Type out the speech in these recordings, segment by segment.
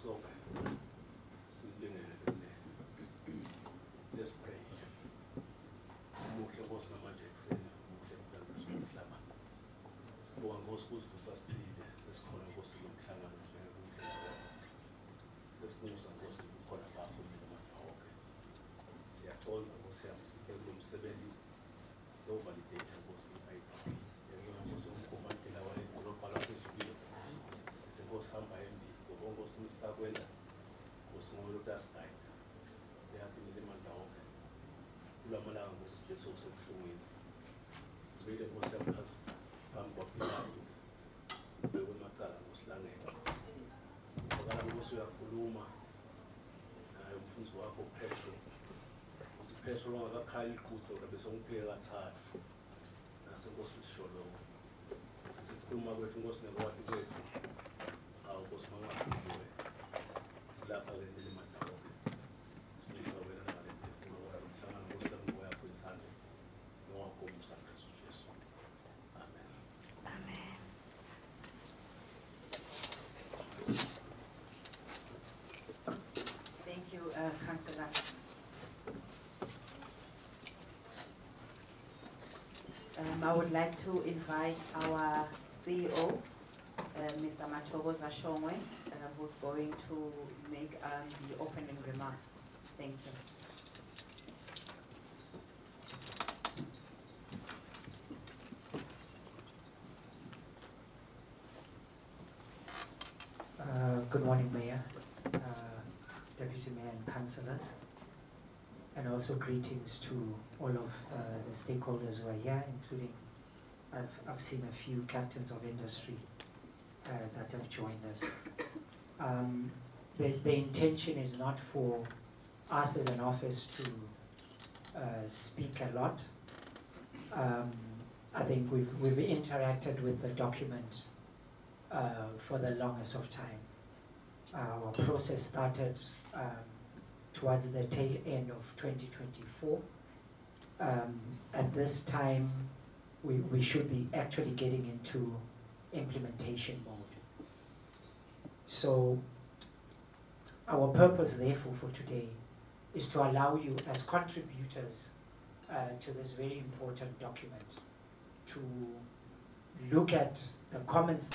So, let's pray. Umuhle Nkosi namanje ekuseni, umuhle mdalo somhlaba. Sibonga Nkosi ukuthi usasiphile, sesikhona Nkosi lomhlangano njengokudlela. Sesinusa Nkosi ukukhona bakho mina manje. Siyaxolisa Nkosi yami siphe kulo msebenzi. Sizovalidate Nkosi i-IDP. Yena Nkosi umkhomandela waledolobha laphezulu. Nkosi hamba embili, ngoba Nkosi nisakwenza. Nkosi ngoba utasiguide. Yaphindile emandla wonke. Kulamalanga Nkosi Jesu usebuhlungwini. Sibile Nkosi yami phansi phambi kwaPilato. Ubekwe emacala Nkosi langeke. Ubakala Nkosi uyakhuluma naye umfundisi wakho Petro. Uthi Petro ongakakhali iqhuze ulabe songiphike kathathu. Nase Nkosi lisho lokho. Uthi ukukhuluma kwethu Nkosi nekwakhe kwethu. Awu Nkosi mangakhulume. Silapha ke nile mandla wonke. Sinizobela ngale mphefumulo wakho umhlangano Nkosi yami ngoyakho ithando. Nowakho umsangresu Jesu. Amen. Amen. Thank you, Councillor. I would like to invite our CEO, Mr. Mathokoza Shongwe, who's going to make the opening remarks. Thank you. Good morning, Mayor, Deputy Mayor and Councillors, and also greetings to all of the stakeholders who are here, including I've seen a few captains of industry that have joined us. The intention is not for us as an office to speak a lot. I think we've interacted with the document for the longest of time. Our process started towards the tail end of 2024. At this time, we should be actually getting into implementation mode. So our purpose, therefore, for today is to allow you as contributors to this very important document to look at the comments.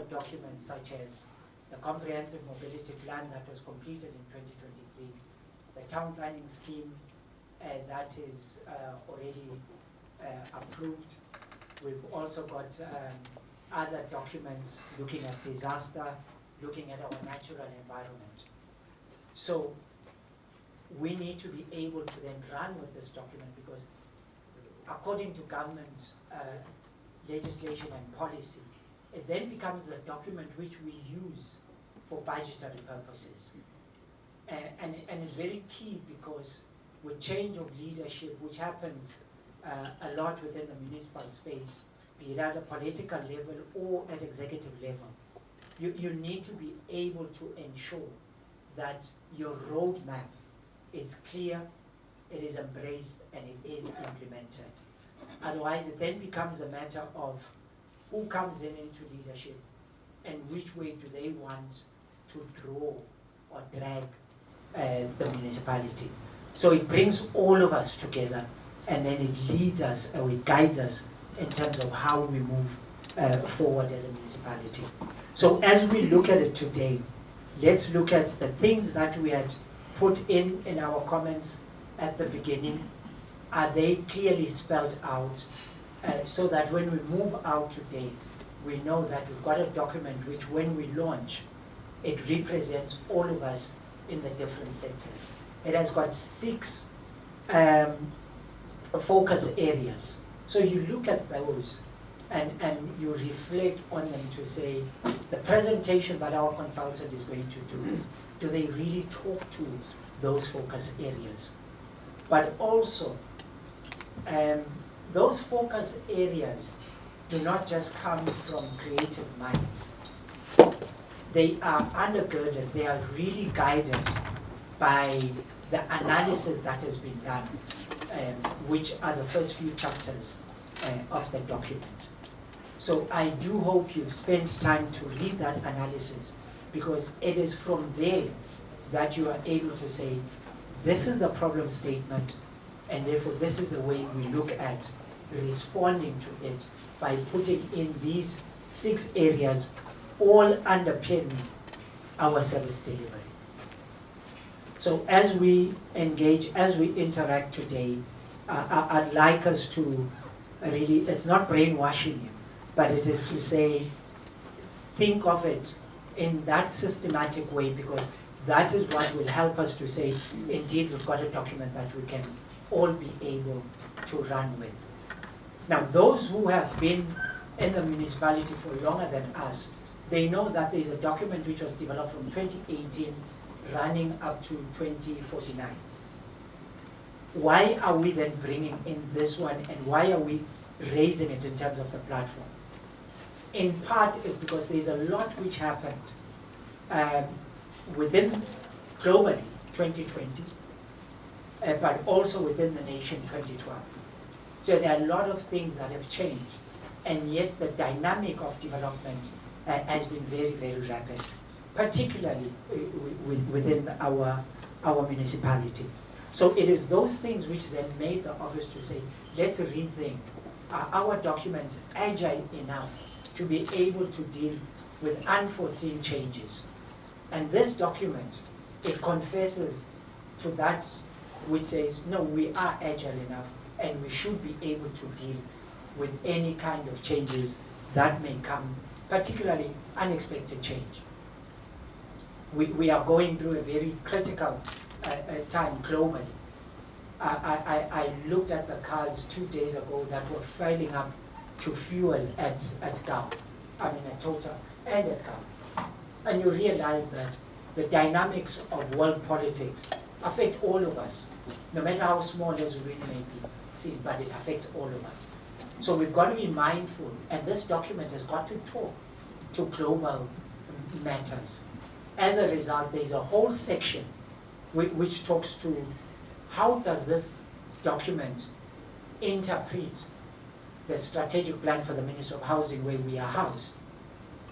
Documents such as the comprehensive mobility plan that was completed in 2023, the town planning scheme that is already approved. We've also got other documents looking at disaster, looking at our natural environment. So we need to be able to then run with this document because according to government legislation and policy, it then becomes the document which we use for budgetary purposes. And it's very key because with change of leadership, which happens a lot within the municipal space, be it at a political level or at executive level, you need to be able to ensure that your roadmap is clear, it is embraced, and it is implemented. Otherwise, it then becomes a matter of who comes into leadership and which way do they want to draw or drag the municipality. So it brings all of us together and then it leads us, or it guides us in terms of how we move forward as a municipality. So as we look at it today, let's look at the things that we had put in our comments at the beginning, are they clearly spelled out so that when we move out today, we know that we've got a document which when we launch, it represents all of us in the different sectors. It has got 6 focus areas. So you look at those and you reflect on them to say, the presentation that our consultant is going to do they really talk to those focus areas? But also, those focus areas do not just come from creative minds. They are undergirded, they are really guided by the analysis that has been done, which are the first few chapters of the document. So I do hope you've spent time to read that analysis, because it is from there that you are able to say, this is the problem statement, and therefore this is the way we look at responding to it by putting in these 6 areas, all underpin our service delivery. So as we engage, as we interact today, I'd like us to really, it's not brainwashing you, but it is to say, think of it in that systematic way, because that is what will help us to say, indeed, we've got a document that we can all be able to run with. Now, those who have been in the municipality for longer than us, they know that there's a document which was developed from 2018 running up to 2049. Why are we then bringing in this one, and why are we raising it in terms of the platform? In part, it's because there's a lot which happened within globally 2020, but also within the nation 2012. So there are a lot of things that have changed, and yet the dynamic of development has been very, very rapid, particularly within our municipality. So it is those things which then made the office to say, let's rethink. Are our documents agile enough to be able to deal with unforeseen changes? And this document, it confesses to that which says, no, we are agile enough, and we should be able to deal with any kind of changes that may come, particularly unexpected change. We are going through a very critical time globally. I looked at the cars 2 days ago that were filling up to fuel at GAU, I mean at Total and at GAU. And you realize that the dynamics of world politics affect all of us, no matter how small as we may be seen, but it affects all of us. So we've got to be mindful, and this document has got to talk to global matters. As a result, there's a whole section which talks to how does this document interpret the strategic plan for the Ministry of Housing where we are housed?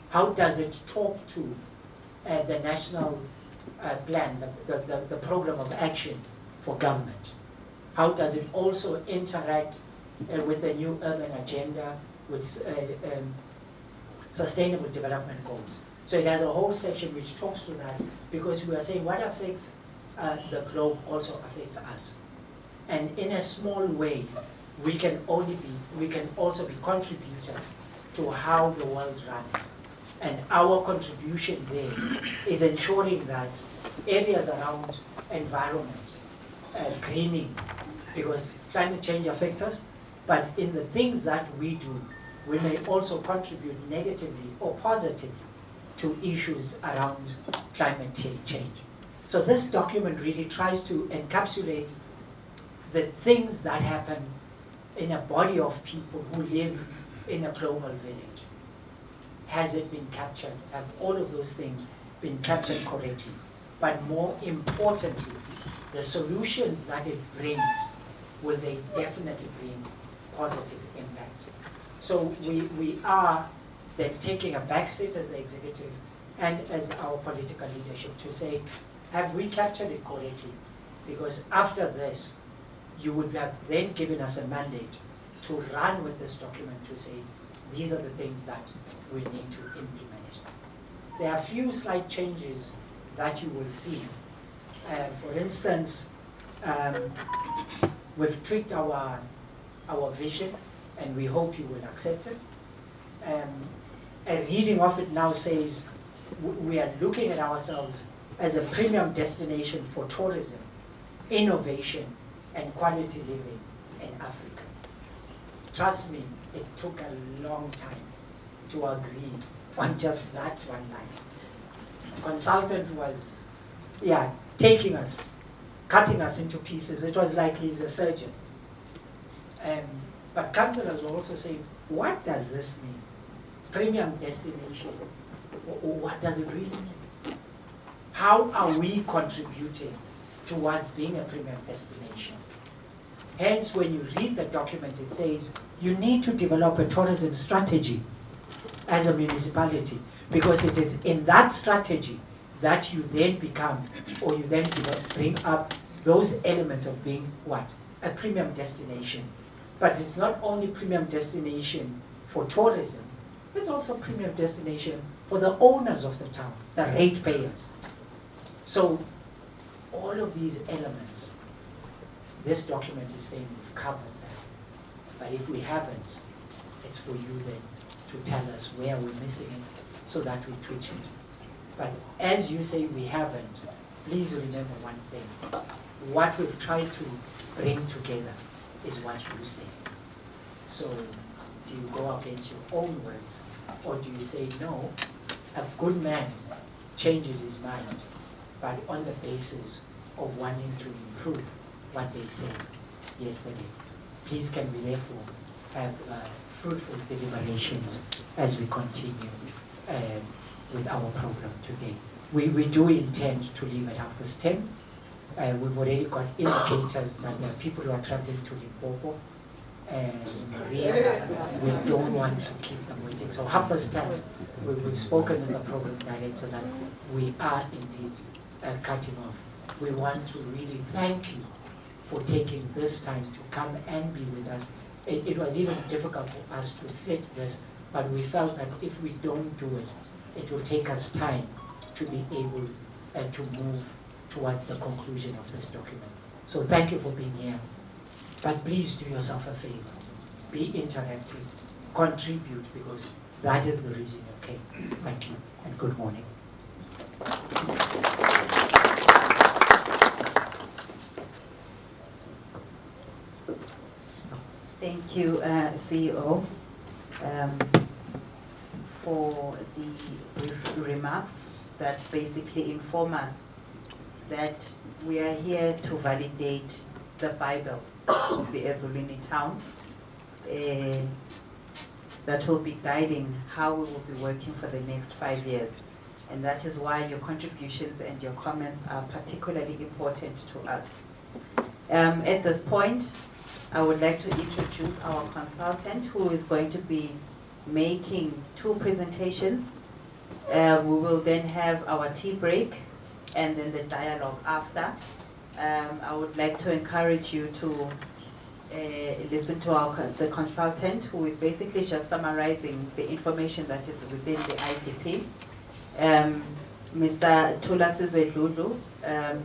How does it talk to the national plan, the program of action for government? How does it also interact with the new urban agenda, with sustainable development goals? So it has a whole section which talks to that, because we are saying what affects the globe also affects us. And in a small way, we can also be contributors to how the world runs. And our contribution there is ensuring that areas around environment, greening, because climate change affects us, but in the things that we do, we may also contribute negatively or positively to issues around climate change. So this document really tries to encapsulate the things that happen in a body of people who live in a global village. Has it been captured? Have all of those things been captured correctly? But more importantly, the solutions that it brings, will they definitely bring positive impact? So we are then taking a back seat as the executive and as our political leadership to say, have we captured it correctly? Because after this, you would have then given us a mandate to run with this document to say, these are the things that we need to implement. There are a few slight changes that you will see. For instance, We've tweaked our vision, and we hope you will accept it. A reading of it now says we are looking at ourselves as a premium destination for tourism, innovation, and quality living in Africa. Trust me, it took a long time to agree on just that one line. The consultant was, taking us, cutting us into pieces. It was like he's a surgeon. But councillors were also saying, what does this mean? Premium destination, what does it really mean? How are we contributing towards being a premium destination? Hence, when you read the document, it says you need to develop a tourism strategy as a municipality, because it is in that strategy that you then become, or you then bring up those elements of being what? A premium destination. But it's not only premium destination for tourism, it's also premium destination for the owners of the town, the ratepayers. So all of these elements, this document is saying we've covered that. But if we haven't, it's for you then to tell us where we're missing it so that we twitch it. But as you say we haven't, please remember one thing. What we've tried to bring together is what you say. So do you go against your own words, or do you say, no, a good man changes his mind, but on the basis of wanting to improve what they said yesterday? Please can we therefore have fruitful deliberations as we continue with our program today. We do intend to leave at 10:30. We've already got indicators that there are people who are traveling to Limpopo, and we don't want to keep them waiting. So 10:30, we've spoken in the program director that we are indeed cutting off. We want to really thank you for taking this time to come and be with us. It was even difficult for us to set this, but we felt that if we don't do it, it will take us time to be able to move towards the conclusion of this document. So thank you for being here. But please do yourself a favor. Be interactive, contribute, because that is the reason you came. Thank you, and good morning. Thank you, CEO, for the brief remarks that basically inform us that we are here to validate the Bible of the Ezulwini town that will be guiding how we will be working for the next 5 years. And that is why your contributions and your comments are particularly important to us. At this point, I would like to introduce our consultant who is going to be making 2 presentations. We will then have our tea break and then the dialogue after. I would like to encourage you to listen to the consultant, who is basically just summarizing the information that is within the IDP. Mr. Tula Sizwe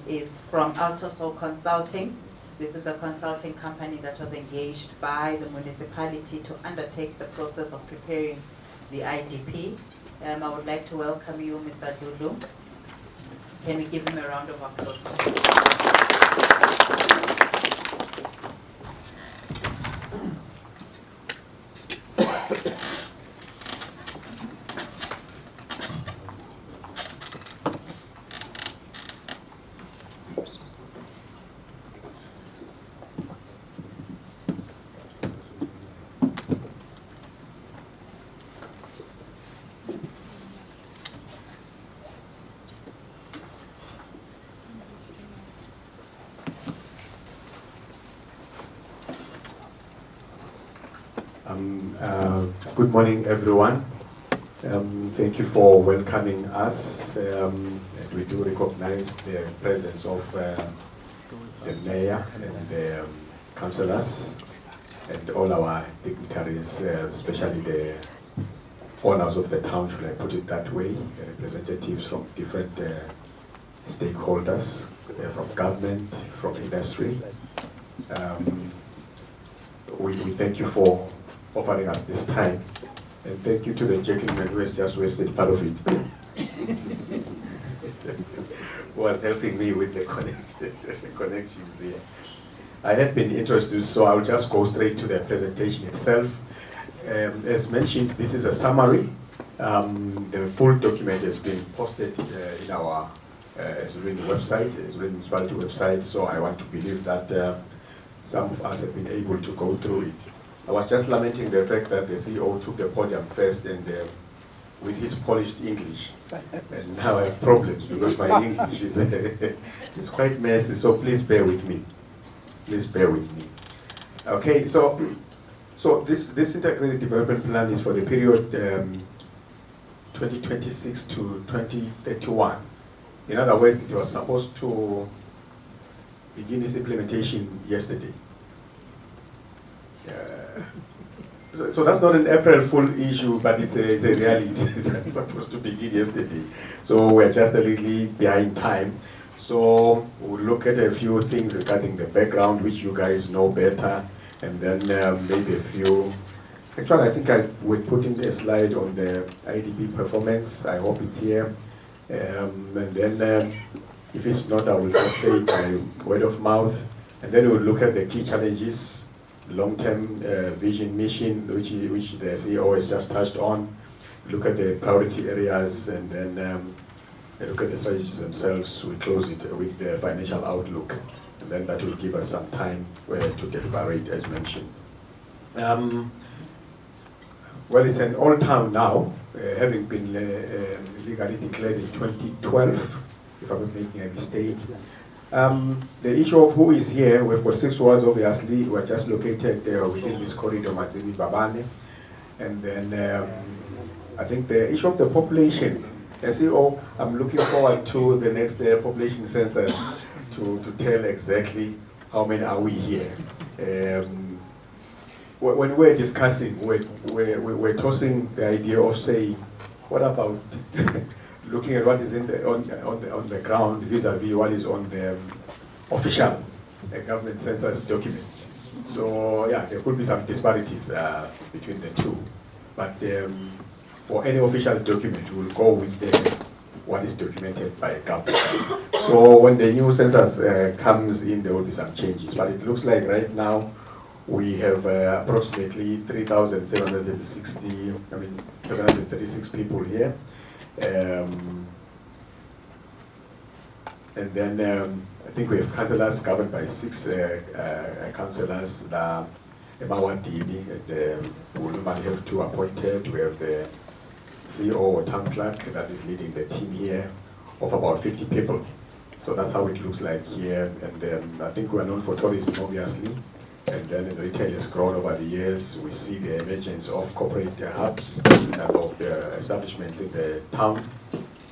is from Altosol Consulting. This is a consulting company that was engaged by the municipality to undertake the process of preparing the IDP. I would like to welcome you, Mr. Dudu. Can we give him a round of applause? Good morning, everyone. Thank you for welcoming us. And we do recognize the presence of the mayor and the councillors and all our dignitaries, especially the owners of the town, should I put it that way, representatives from different stakeholders, from government, from industry, We thank you for offering us this time. And thank you to the gentleman who has just wasted part of it. Who was helping me with the connections here. I have been introduced, so I'll just go straight to the presentation itself. As mentioned, this is a summary. The full document has been posted in our Zurich website, Zurich municipality website, so I want to believe that some of us have been able to go through it. I was just lamenting the fact that the CEO took the podium first and with his polished English. And now I have problems because my English is it's quite messy, so please bear with me. Please bear with me. Okay, so this integrated development plan is for the period 2026 to 2031. In other words, it was supposed to begin its implementation yesterday. So that's not an April Fool issue, but it's a reality. It's supposed to begin yesterday. So we're just a little behind time. So we'll look at a few things regarding the background, which you guys know better, and then maybe a few. Actually, I think I would put in a slide on the IDP performance. I hope it's here. And then if it's not, I will just say it by word of mouth. And then we'll look at the key challenges, long-term vision, mission, which the CEO has just touched on. Look at the priority areas, and then look at the strategies themselves. We close it with the financial outlook, and then that will give us some time to deliberate, as mentioned. Well, it's an old town now, having been legally declared in 2012, if I'm not making a mistake. The issue of who is here, we've got 6 wards, obviously. We're just located within this corridor, Mazini Babane. And then I think the issue of the population, SEO, I'm looking forward to the next population census to tell exactly how many are we here. When we're discussing, we're tossing the idea of saying, what about looking at what is on the ground vis-a-vis what is on the official government census document. So yeah, there could be some disparities between the two. But for any official document, we'll go with what is documented by government. So when the new census comes in, there will be some changes. But it looks like right now, we have approximately 736 people here. And then I think we have councillors governed by 6 councillors. Emawandini, we normally have 2 appointed. We have the CEO or town clerk that is leading the team here of about 50 people. So that's how it looks like here. And I think we are known for tourism, obviously. And then the retail has grown over the years. We see the emergence of corporate hubs and of establishments in the town.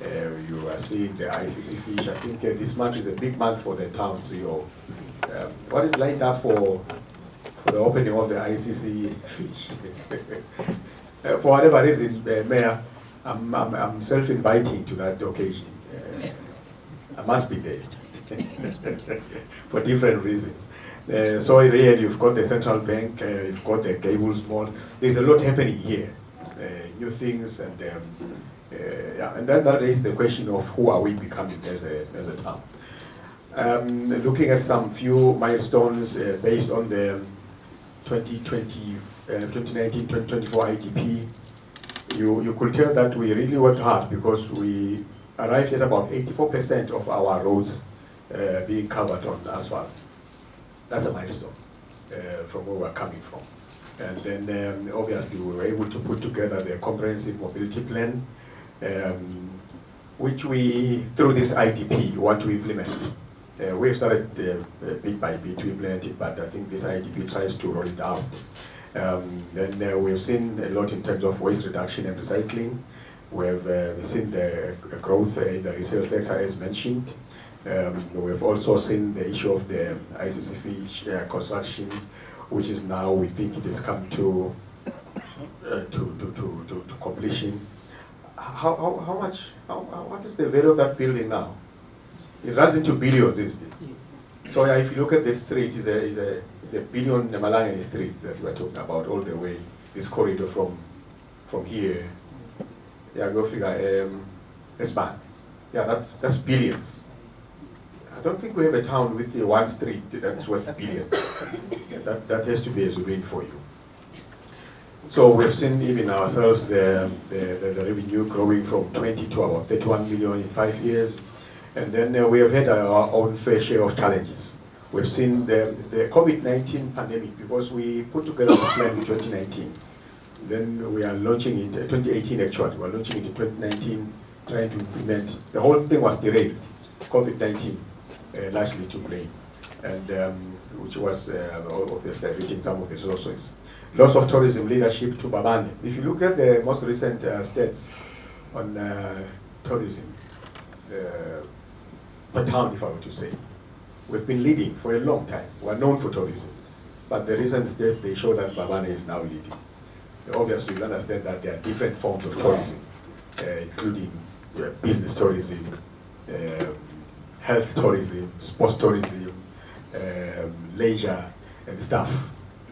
You are seeing the ICC fish. I think this month is a big month for the town CEO. What is lined up for the opening of the ICC fish? For whatever reason, Mayor, I'm self-inviting to that occasion. I must be there for different reasons. So really, you've got the central bank, you've got the Gables Mall. There's a lot happening here, new things, and yeah, and that raises the question of who are we becoming as a town. Looking at some few milestones based on the 2019-2024 IDP, you could tell that we really worked hard because we arrived at about 84% of our roads being covered on asphalt. That's a milestone from where we're coming from. And then obviously we were able to put together the comprehensive mobility plan, which we, through this IDP, want to implement. We've started bit by bit to implement it, but I think this IDP tries to roll it out. Then we've seen a lot in terms of waste reduction and recycling. We've seen the growth in the resale sector as mentioned. We've also seen the issue of the ICC fish construction, which is now, we think it has come to completion. What is the value of that building now? It runs into billions, isn't it? So yeah, if you look at this street, is a billion Malangani street that we are talking about all the way. This corridor from here. Yeah, go figure. This man. Yeah, that's billions. I don't think we have a town with the one street that's worth billions. Yeah, that has to be a Zubin for you. So we've seen even ourselves the revenue growing from 20 to about 31 million in 5 years. And then we have had our own fair share of challenges. We've seen the COVID-19 pandemic, because we put together a plan in 2019. Then we are launching it, 2018 actually, we are launching it in 2019, trying to implement. The whole thing was derailed. COVID-19 largely to blame, and which was obviously reaching some of the resources. Loss of tourism leadership to Babane. If you look at the most recent stats on tourism per town, if I were to say, we've been leading for a long time. We're known for tourism, but the recent stats, they show that Babane is now leading. Obviously, you understand that there are different forms of tourism, including business tourism, health tourism, sports tourism, leisure, and stuff.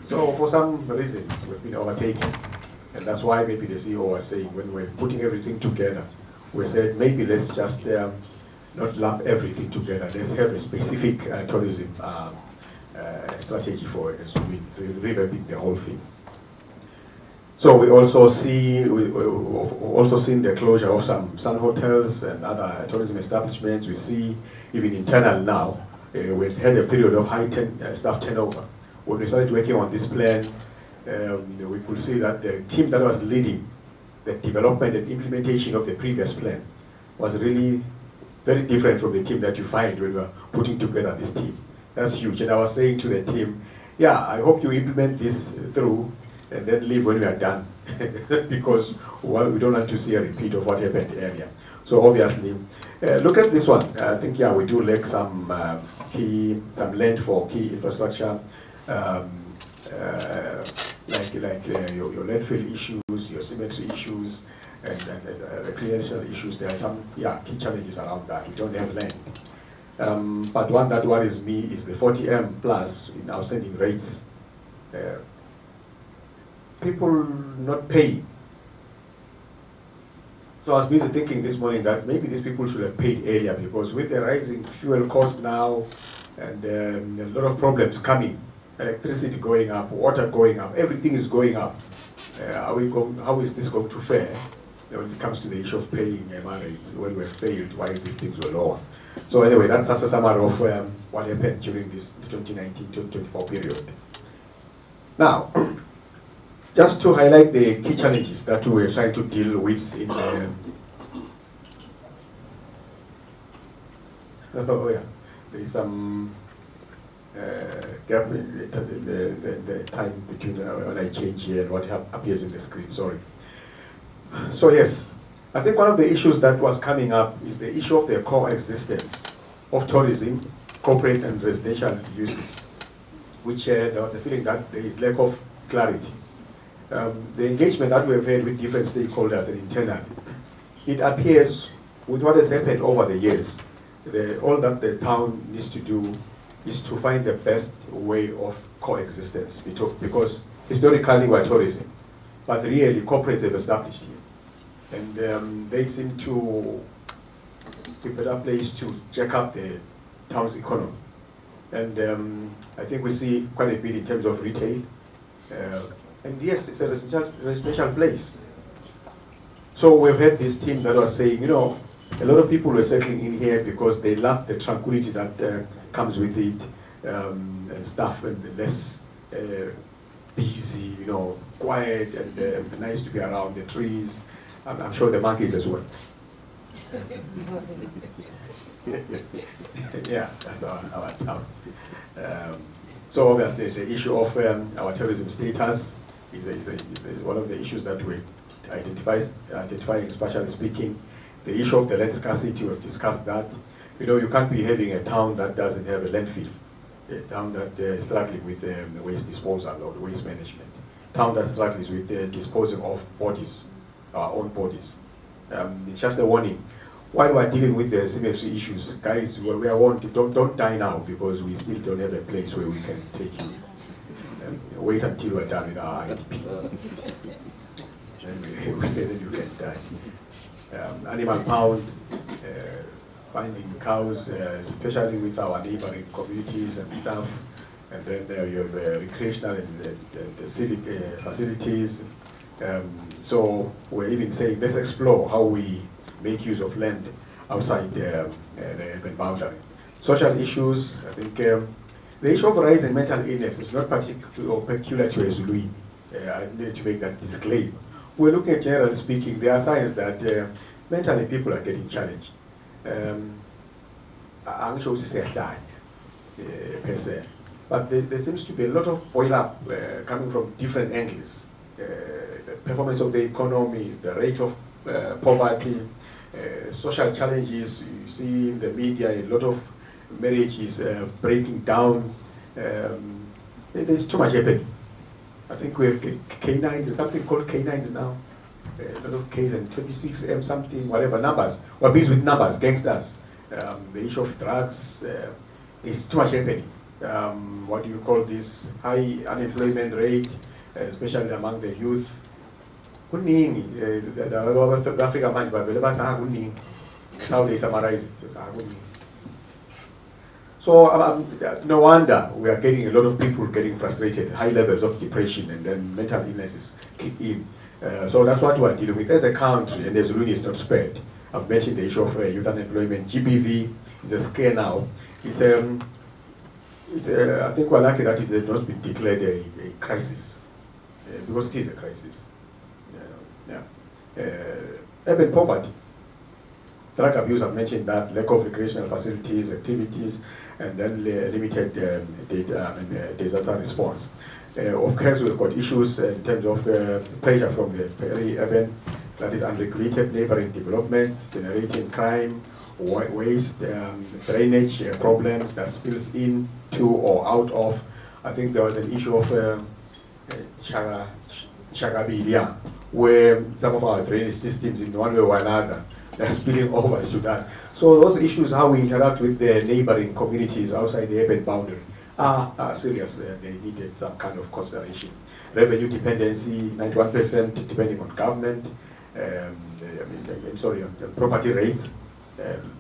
So for some reason, we've been overtaken. And that's why maybe the CEO was saying, when we're putting everything together, we said, maybe let's just not lump everything together. Let's have a specific tourism strategy for it, so we revamping the whole thing. So we also we've also seen the closure of some sun hotels and other tourism establishments. We see even internal now, we've had a period of high staff turnover. When we started working on this plan, we could see that the team that was leading the development and implementation of the previous plan was really very different from the team that you find when we're putting together this team. That's huge. And I was saying to the team, yeah, I hope you implement this through and then leave when we are done, because we don't want to see a repeat of what happened earlier. So obviously, look at this one. I think, yeah, we do lack some land for key infrastructure, like your landfill issues, your cemetery issues, and recreational issues. There are some key challenges around that. We don't have land. But one that worries me is the 40M plus in outstanding rates. People not paying. So I was busy thinking this morning that maybe these people should have paid earlier, because with the rising fuel cost now and a lot of problems coming, electricity going up, water going up, everything is going up. How is this going to fare when it comes to the issue of paying MR rates when we've failed while these things were lower? So anyway, that's a summary of what happened during this 2019-2024 period. Now, just to highlight the key challenges that we are trying to deal with in there's some gap in the time between when I change here and what appears in the screen, sorry. So yes, I think one of the issues that was coming up is the issue of the coexistence of tourism, corporate and residential uses, which there was a feeling that there is lack of clarity. The engagement that we've had with different stakeholders and internally, it appears with what has happened over the years, all that the town needs to do is to find the best way of coexistence, because historically we're tourism, but really corporates have established here. And they seem to be a better place to jack up the town's economy. And I think we see quite a bit in terms of retail. And yes, it's a residential place. So we've had this team that was saying, you know, a lot of people were settling in here because they love the tranquility that comes with it, and stuff, and less busy, you know, quiet, and nice to be around the trees. I'm sure the monkeys as well. Yeah, that's our town. So obviously the issue of our tourism status is one of the issues that we identifying, especially speaking. The issue of the land scarcity, we've discussed that. You know, you can't be having a town that doesn't have a landfill, a town that is struggling with waste disposal or waste management, town that struggles with disposing of bodies, our own bodies. It's just a warning. while we're dealing with the symmetry issues, guys, we are warned, don't die now because we still don't have a place where we can take you. Wait until we're done with our IDP. Then you can die. Animal pound, finding cows, especially with our neighboring communities and stuff. And then you have recreational and the civic facilities. So we're even saying, let's explore how we make use of land outside the urban boundary. Social issues, I think the issue of rising mental illness is not particular or peculiar to Ezului. I need to make that disclaimer. We're looking at, generally speaking, there are signs that mentally people are getting challenged. I'm sure it's per se. But there seems to be a lot of boil up coming from different angles. The performance of the economy, the rate of poverty, social challenges. You see in the media a lot of marriages breaking down. There's too much happening. I think we have K9s, something called K9s now. A lot of Ks and 26M something, whatever, numbers. We're busy with numbers, gangsters. The issue of drugs, there's too much happening. What do you call this? High unemployment rate, especially among the youth. Kuningi, Africa much, but that's how they summarize it. So no wonder we are getting a lot of people getting frustrated, high levels of depression, and then mental illnesses kick in. So that's what we are dealing with as a country, and as Ezului is not spared. I've mentioned the issue of youth unemployment. GBV is a scare now. I think we're lucky that it has not been declared a crisis, because it is a crisis. Urban poverty, drug abuse, I've mentioned that, lack of recreational facilities, activities, and then limited data and disaster response. Of course, we've got issues in terms of pressure from the peri-urban, that is unregulated neighboring developments, generating crime, waste, drainage problems that spills into or out of. I think there was an issue of Chagabilia, where some of our drainage systems in one way or another, they're spilling over to that. So those issues, how we interact with the neighboring communities outside the urban boundary, are serious. They needed some kind of consideration. Revenue dependency, 91% depending on government, on property rates.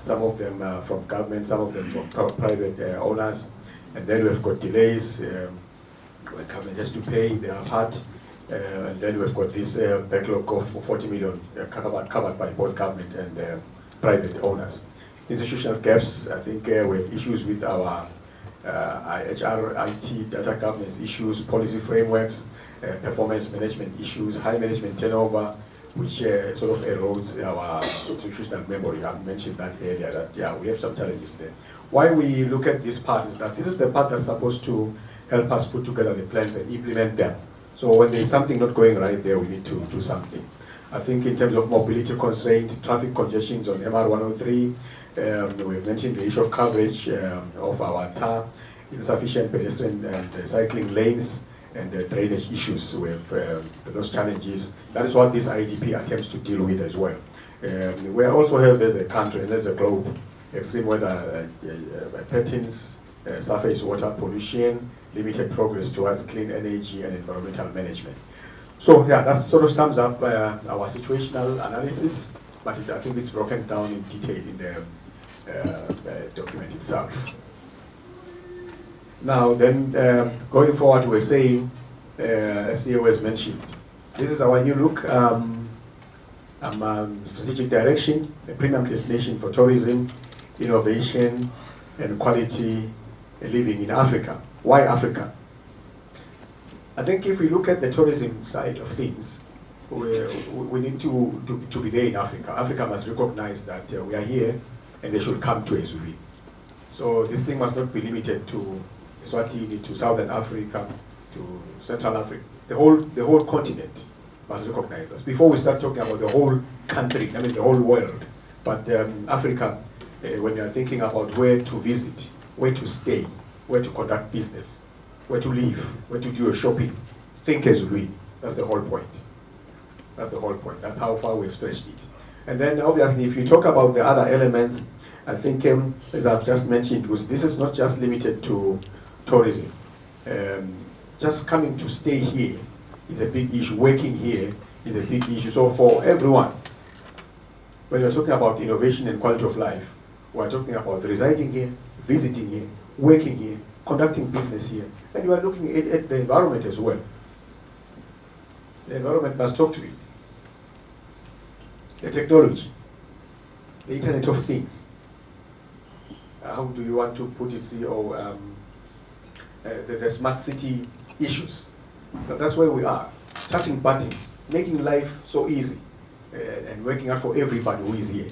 Some of them from government, some of them from private owners. And then we've got delays, when government has to pay their part. And then we've got this backlog of 40 million covered by both government and private owners. Institutional gaps, I think we have issues with our HR, IT, data governance issues, policy frameworks, performance management issues, high management turnover, which sort of erodes our institutional memory. I've mentioned that earlier, that we have some challenges there. Why we look at this part is that this is the part that's supposed to help us put together the plans and implement them. So when there's something not going right there, we need to do something. I think in terms of mobility constraint, traffic congestions on MR103, we've mentioned the issue of coverage of our TAR, insufficient pedestrian and cycling lanes, and drainage issues with those challenges. That is what this IDP attempts to deal with as well. We also have, as a country and as a globe, extreme weather patterns, surface water pollution, limited progress towards clean energy and environmental management. So yeah, that sort of sums up our situational analysis, but I think it's broken down in detail in the document itself. Now then, going forward, we're saying, as CEO has mentioned, this is our new look, strategic direction, a premium destination for tourism, innovation, and quality living in Africa. Why Africa? I think if we look at the tourism side of things, we need to be there in Africa. Africa must recognize that we are here and they should come to Ezului. So this thing must not be limited to Eswatini, to Southern Africa, to Central Africa. The whole continent must recognize us. Before we start talking about the whole country, I mean the whole world, but Africa, when you're thinking about where to visit, where to stay, where to conduct business, where to live, where to do your shopping, think Ezului. That's the whole point. That's the whole point. That's how far we've stretched it. And then obviously, if you talk about the other elements, I think, as I've just mentioned, this is not just limited to tourism. Just coming to stay here is a big issue. Working here is a big issue. So for everyone, when you're talking about innovation and quality of life, we're talking about residing here, visiting here, working here, conducting business here. And you are looking at the environment as well. The environment must talk to it. The technology, the Internet of Things. How do you want to put it, CEO? The smart city issues. But that's where we are. Touching buttons, making life so easy, and working out for everybody who is here.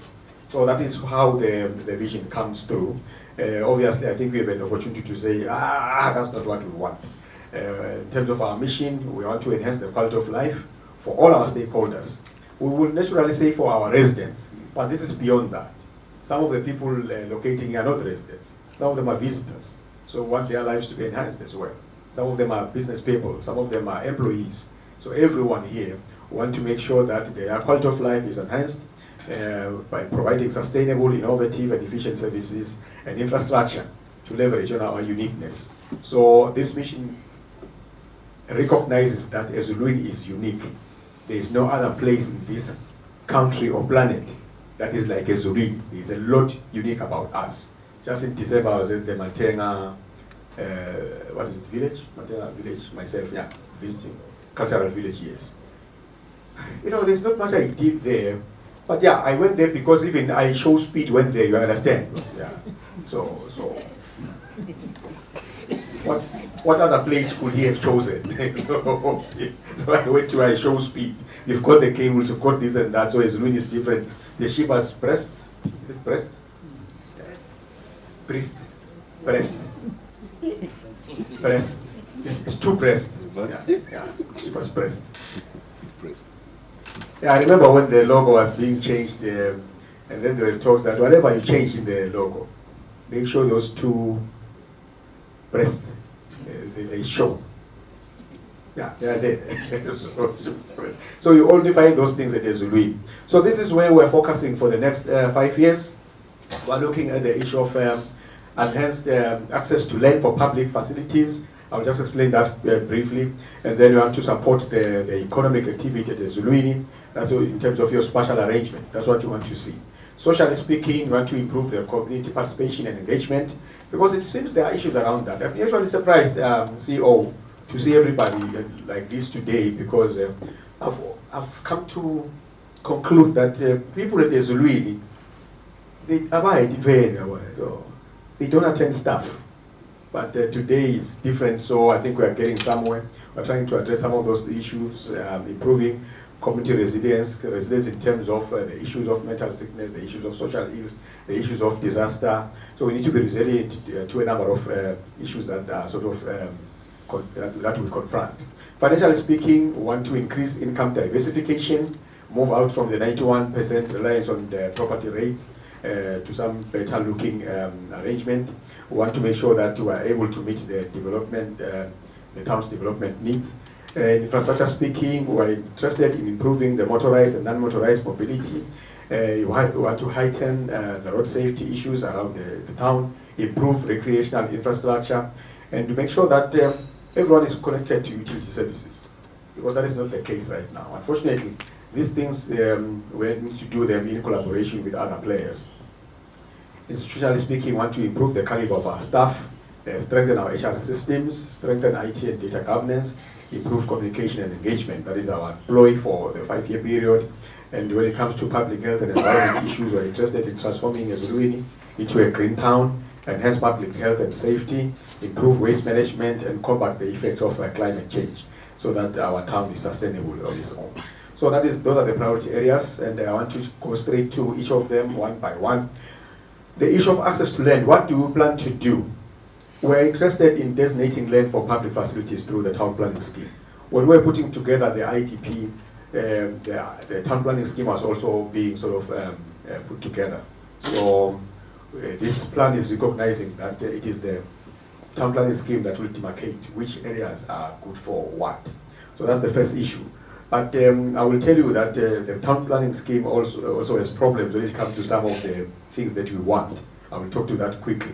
So that is how the vision comes through. Obviously, I think we have an opportunity to say, that's not what we want. In terms of our mission, we want to enhance the quality of life for all our stakeholders. We will naturally say for our residents, but this is beyond that. Some of the people locating here are not residents. Some of them are visitors. So we want their lives to be enhanced as well. Some of them are business people. Some of them are employees. So everyone here want to make sure that their quality of life is enhanced by providing sustainable, innovative, and efficient services and infrastructure to leverage on our uniqueness. So this mission recognizes that Ezulwini is unique. There is no other place in this country or planet that is like Ezulwini. There is a lot unique about us. Just in December, I was at the Matenga, what is it, village? Matenga village, myself, yeah, visiting. Cultural village, yes. You know, there's not much I did there, but yeah, I went there because even I show speed went there, you understand? Yeah. So what other place could he have chosen? So I went to I show speed. You've got the cables, you've got this and that, so it's really different. The sheep has breasts. Is it breast? Breast. Breast. Breast. It's two breasts. Yeah. Sheep has breasts. Yeah, I remember when the logo was being changed, and then there was talks that whatever you change in the logo, make sure those two breasts, they show. Yeah, they are there. So you only find those things at Ezulwini. So this is where we're focusing for the next 5 years. We're looking at the issue of enhanced access to land for public facilities. I'll just explain that briefly. And then you have to support the economic activity at Ezulwini. That's in terms of your spatial arrangement. That's what you want to see. Socially speaking, you want to improve the community participation and engagement, because it seems there are issues around that. I'm usually surprised, CEO, to see everybody like this today, because I've come to conclude that people at Ezulwini, they abide very well, so they don't attend stuff. But today is different, so I think we are getting somewhere. We're trying to address some of those issues, improving community resilience in terms of the issues of mental sickness, the issues of social ills, the issues of disaster. So we need to be resilient to a number of issues that are that we confront. Financially speaking, we want to increase income diversification, move out from the 91% reliance on the property rates to some better looking arrangement. We want to make sure that we are able to meet the development, the town's development needs. Infrastructure speaking, we are interested in improving the motorized and non-motorized mobility. We want to heighten the road safety issues around the town, improve recreational infrastructure, and to make sure that everyone is connected to utility services, because that is not the case right now. Unfortunately, these things, we need to do them in collaboration with other players. Institutionally speaking, we want to improve the caliber of our staff, strengthen our HR systems, strengthen IT and data governance, improve communication and engagement. That is our ploy for the 5-year period. And when it comes to public health and environment issues, we're interested in transforming Ezulwini into a green town, enhance public health and safety, improve waste management, and combat the effects of climate change, so that our town is sustainable on its own. So those are the priority areas, and I want to go straight to each of them one by one. The issue of access to land, what do we plan to do? We're interested in designating land for public facilities through the town planning scheme. When we're putting together the IDP, the town planning scheme was also being put together. So this plan is recognizing that it is the town planning scheme that will demarcate which areas are good for what. So that's the first issue. But I will tell you that the town planning scheme also has problems when it comes to some of the things that we want. I will talk to that quickly.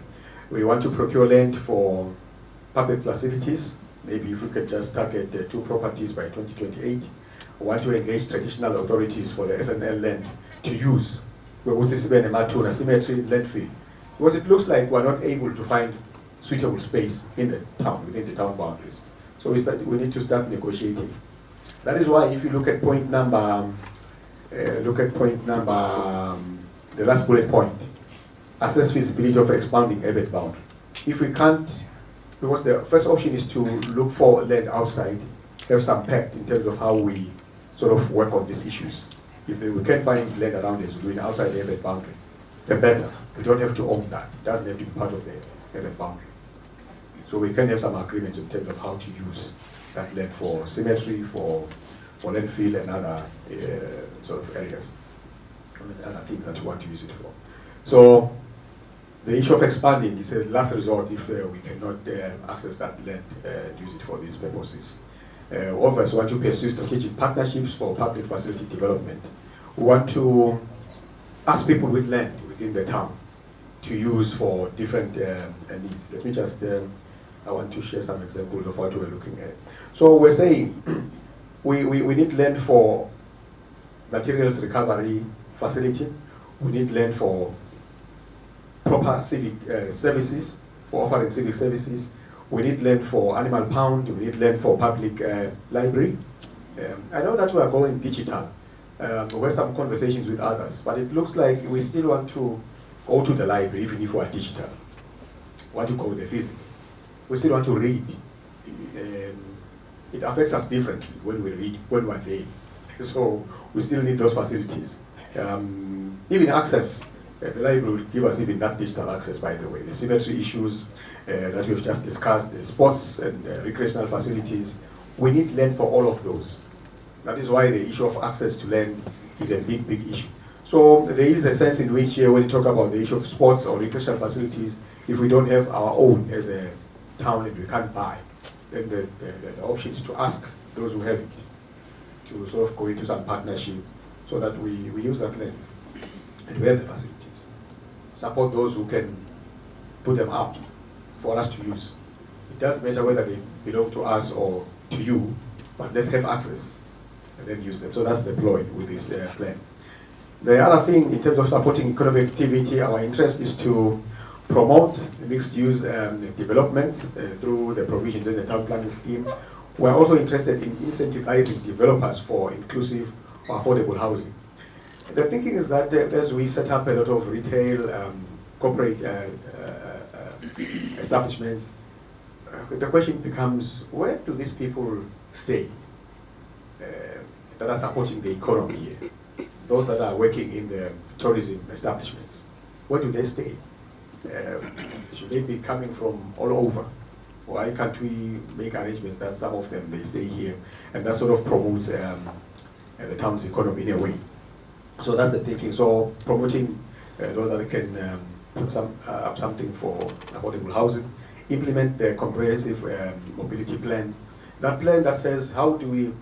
We want to procure land for public facilities. Maybe if we could just target 2 properties by 2028. We want to engage traditional authorities for the SNL land to use. We want to see a cemetery landfill. Because it looks like we're not able to find suitable space in the town, within the town boundaries. So we need to start negotiating. That is why if you look at point number, the last bullet point, assess feasibility of expanding urban boundary. If we can't, because the first option is to look for land outside, have some pact in terms of how we sort of work on these issues. If we can find land around us doing outside the urban boundary, the better. We don't have to own that. It doesn't have to be part of the urban boundary. So we can have some agreements in terms of how to use that land for cemetery, for landfill and other sort of areas, and other things that we want to use it for. So the issue of expanding is a last resort if we cannot access that land and use it for these purposes. Obviously, we want to pursue strategic partnerships for public facility development. We want to ask people with land within the town to use for different needs. Let me just, I want to share some examples of what we're looking at. So we're saying we need land for materials recovery facility. We need land for proper civic services, for offering civic services. We need land for animal pound. We need land for public library. I know that we are going digital. We had some conversations with others, but it looks like we still want to go to the library even if we are digital. We want to go there physically. We still want to read. It affects us differently when we read, when we're there. So we still need those facilities. Even access, the library will give us even that digital access, by the way. The cemetery issues that we've just discussed, the sports and recreational facilities, we need land for all of those. That is why the issue of access to land is a big, big issue. So there is a sense in which when you talk about the issue of sports or recreational facilities, if we don't have our own as a town and we can't buy, then the option is to ask those who have it to sort of go into some partnership so that we use that land and we have the facilities. Support those who can put them up for us to use. It doesn't matter whether they belong to us or to you, but let's have access and then use them. So that's deployed with this plan. The other thing, in terms of supporting economic activity, our interest is to promote mixed-use developments through the provisions in the town planning scheme. We're also interested in incentivizing developers for inclusive or affordable housing. The thinking is that as we set up a lot of retail, corporate establishments, the question becomes, where do these people stay that are supporting the economy here? Those that are working in the tourism establishments, where do they stay? Should they be coming from all over? Why can't we make arrangements that some of them, they stay here? And that sort of promotes the town's economy in a way. So that's the thinking. So promoting those that can put up something for affordable housing, implement the comprehensive mobility plan. That plan that says how do we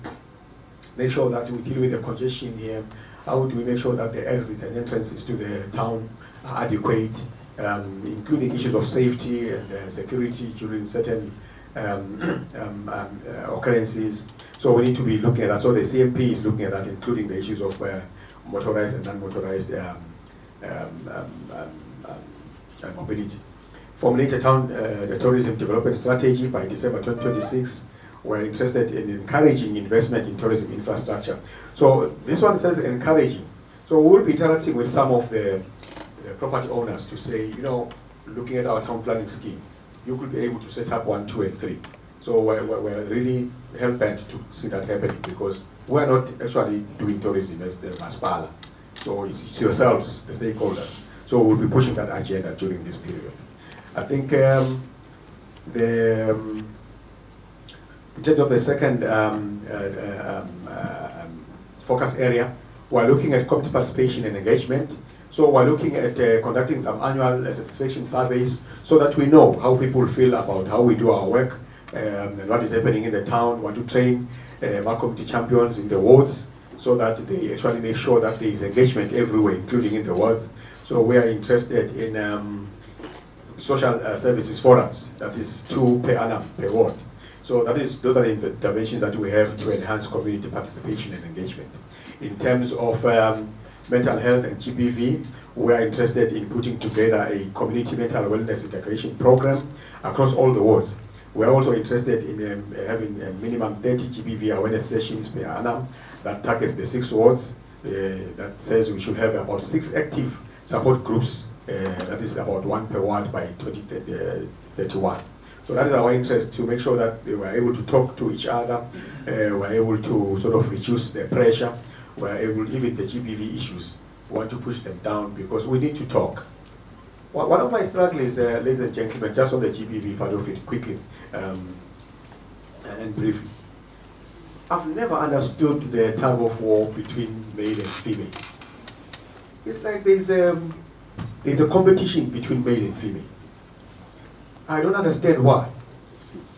make sure that we deal with the congestion here, how do we make sure that the exits and entrances to the town are adequate, including issues of safety and security during certain occurrences. So we need to be looking at that. So the CMP is looking at that, including the issues of motorized and non-motorized mobility. Formulate the tourism development strategy by December 2026. We're interested in encouraging investment in tourism infrastructure. So this one says encouraging. So we'll be interacting with some of the property owners to say, you know, looking at our town planning scheme, you could be able to set up 1, 2, and 3. So we're really hell-bent to see that happening because we're not actually doing tourism as the Maspala. So it's yourselves, the stakeholders. So we'll be pushing that agenda during this period. I think in terms of the second focus area, we're looking at community participation and engagement. So we're looking at conducting some annual satisfaction surveys so that we know how people feel about how we do our work and what is happening in the town. We want to train our community champions in the wards, so that they actually make sure that there is engagement everywhere, including in the wards. So we are interested in social services forums, that is 2 per annum per ward. So those are the interventions that we have to enhance community participation and engagement. In terms of mental health and GBV, we are interested in putting together a community mental wellness integration program across all the wards. We are also interested in having a minimum 30 GBV awareness sessions per annum that targets the 6 wards. That says we should have about 6 active support groups. That is about 1 per ward by 2031. So that is our interest, to make sure that we are able to talk to each other, we are able to sort of reduce the pressure, we are able, even the GBV issues, we want to push them down because we need to talk. One of my struggles, ladies and gentlemen, just on the GBV part of it quickly and briefly. I've never understood the tug of war between male and female. It's like there's a competition between male and female. I don't understand why.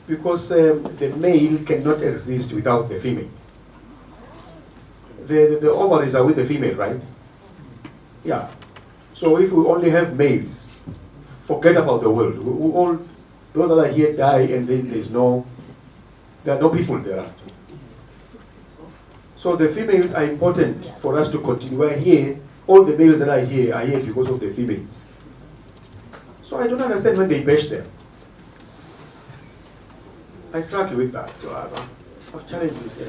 Because the male cannot exist without the female. The ovaries are with the female, right? Yeah. So if we only have males, forget about the world. All those that are here die, and there are no people there. So the females are important for us to continue. We're here. All the males that are here because of the females. So I don't understand when they bash them. I struggle with that. So I have challenges,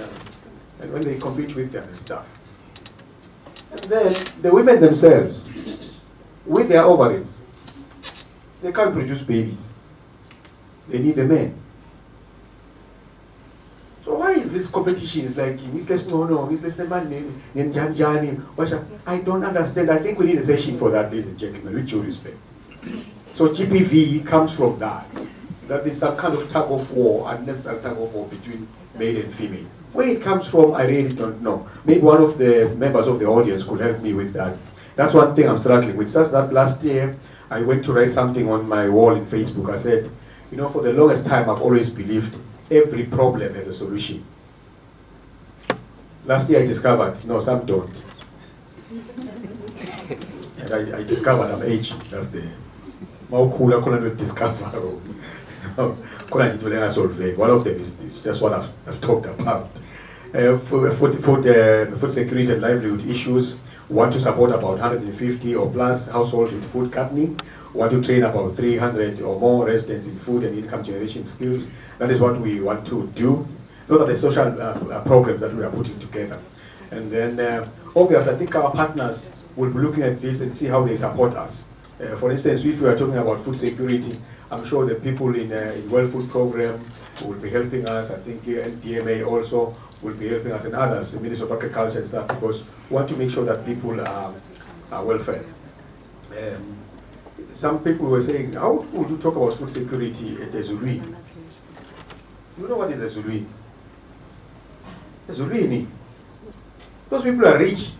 and when they compete with them and stuff. And then the women themselves, with their ovaries, they can't produce babies. They need the men. So why is this competition? It's like, I don't understand. I think we need a session for that, ladies and gentlemen, with due respect. So GPV comes from that. That is some kind of tug of war, unnecessary tug of war between male and female. Where it comes from, I really don't know. Maybe one of the members of the audience could help me with that. That's one thing I'm struggling with. Just that last year, I went to write something on my wall in Facebook. I said, for the longest time, I've always believed every problem has a solution. Last year I discovered, no, some don't. And I discovered I'm aging. That's the discover. One of them is just what I've talked about. Food security and livelihood issues, want to support about 150 or plus households with food company, want to train about 300 or more residents in food and income generation skills. That is what we want to do. Those are the social programs that we are putting together. And then, obviously, I think our partners will be looking at this and see how they support us. For instance, if we are talking about food security, I'm sure the people in Well Food Program will be helping us. I think NDMA also will be helping us, and others, the Ministry of Agriculture and stuff, because we want to make sure that people are well fed. Some people were saying, how would you talk about food security at Ezului? You know what is Ezului? Ezului, those people are rich.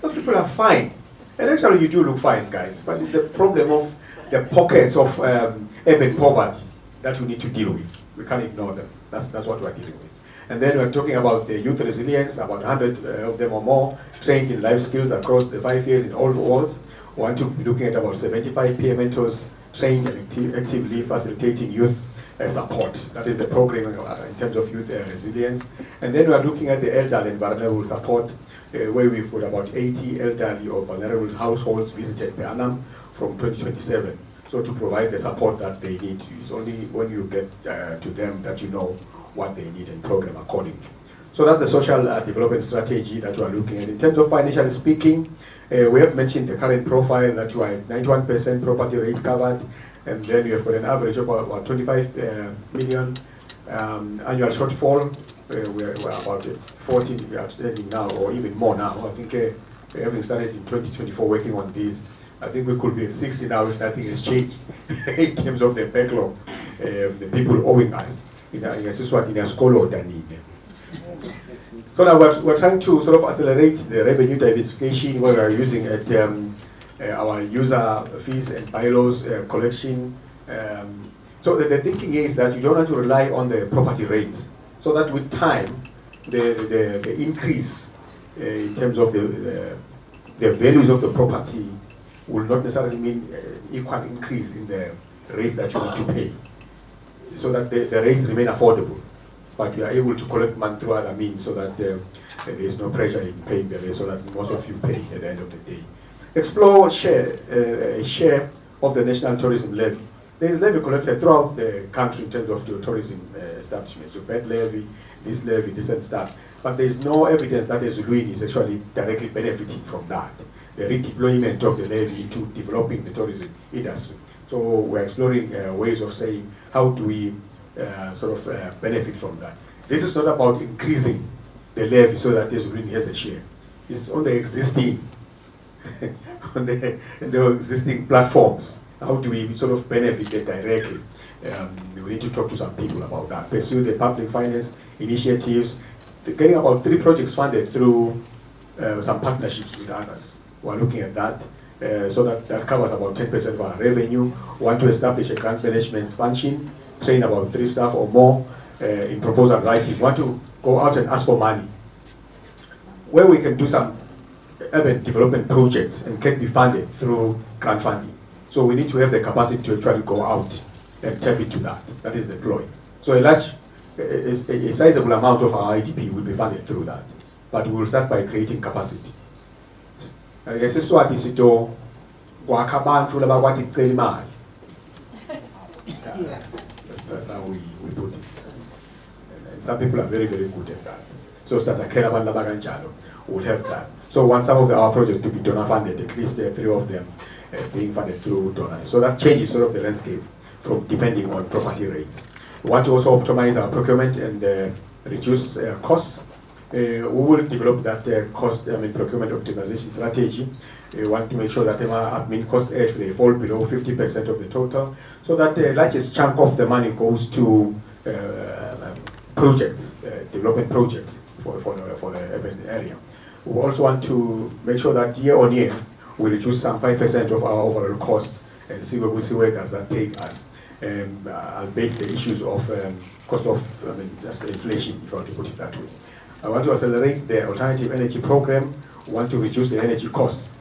Those people are fine. And actually you do look fine, guys, but it's the problem of the pockets of urban poverty that we need to deal with. We can't ignore them. That's what we're dealing with. And then we're talking about the youth resilience, about 100 of them or more trained in life skills across the 5 years in all wards. We want to be looking at about 75 peer mentors trained and actively facilitating youth support. That is the program in terms of youth resilience. And then we're looking at the elderly and vulnerable support, where we've got about 80 elderly or vulnerable households visited per annum from 2027. So to provide the support that they need. It's only when you get to them that you know what they need and program accordingly. So that's the social development strategy that we are looking at. In terms of financially speaking, we have mentioned the current profile that you are at 91% property rate covered, and then you have got an average of about 25 million annual shortfall. We're about 14 we are standing now, or even more now. I think having started in 2024 working on this, I think we could be at 60 now if nothing has changed in terms of the backlog, the people owing us. So now we're trying to sort of accelerate the revenue diversification where we're using at our user fees and bylaws collection. So the thinking is that you don't want to rely on the property rates so that with time, the increase in terms of the values of the property will not necessarily mean equal increase in the rates that you need to pay, so that the rates remain affordable, but you are able to collect money through other means, so that there is no pressure in paying the rate, so that most of you pay at the end of the day. Explore a share of the national tourism levy. There is levy collected throughout the country in terms of the tourism establishments. So bed levy, this and stuff. But there is no evidence that the Zuluini is actually directly benefiting from that. The redeployment of the levy into developing the tourism industry. So we're exploring ways of saying, how do we benefit from that? This is not about increasing the levy so that the Zuluini has a share. It's on the existing on the existing platforms. How do we sort of benefit it directly? We need to talk to some people about that. Pursue the public finance initiatives, getting about 3 projects funded through some partnerships with others. We're looking at that. So that covers about 10% of our revenue. We want to establish a grant management function, train about 3 staff or more in proposal writing. We want to go out and ask for money, where we can do some urban development projects and can be funded through grant funding. So we need to have the capacity to actually go out and tap into that. That is deployed. So a sizable amount of our IDP will be funded through that. But we will start by creating capacity. Yes, that's how we put it. And some people are very, very good at that. So start a caravan will help that. So want some of our projects to be donor funded, at least 3 of them being funded through donors. So that changes sort of the landscape from depending on property rates. We want to also optimize our procurement and reduce costs. We will develop that procurement optimization strategy. We want to make sure that our admin cost edge they fall below 50% of the total, so that the largest chunk of the money goes to projects, development projects for the urban area. We also want to make sure that year on year we reduce some 5% of our overall costs and see where does that take us. I'll make the issues of cost of just inflation, if I want to put it that way. I want to accelerate the alternative energy program. We want to reduce the energy costs.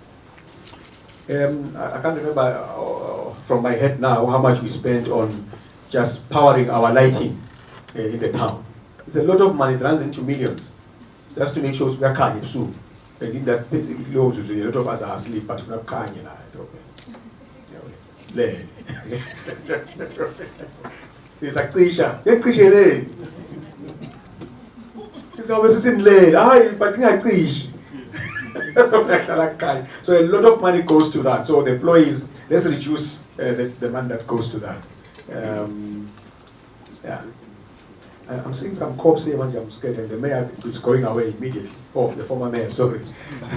I can't remember from my head now how much we spent on just powering our lighting in the town. It's a lot of money, it runs into millions, just to make sure we can't soon. I think that a lot of us are asleep, but we're not can't. It's a cliche. It's always in lane. But I cliche. So a lot of money goes to that. So the employees, let's reduce the money that goes to that. Yeah. I'm seeing some cops here, I'm scared, and the mayor is going away immediately. Oh, the former mayor, sorry.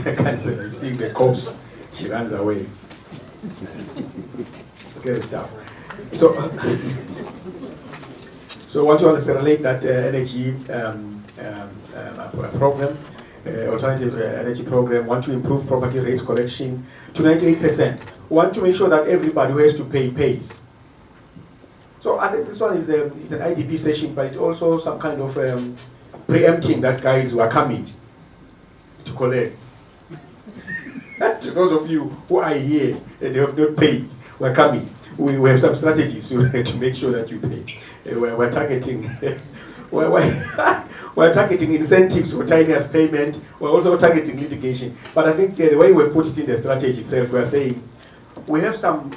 I can't say, I'm seeing the cops, she runs away. Scary stuff. So want to accelerate that energy program, alternative energy program. Want to improve property rates collection to 98%. Want to make sure that everybody who has to pay pays. So I think this one is an IDP session, but it's also some kind of preempting that guys who are coming to collect. To those of you who are here and they have not paid, we're coming. We have some strategies to make sure that you pay. We're targeting we're targeting incentives for tiniest payment. We're also targeting litigation. But I think the way we've put it in the strategy itself, we're saying we have some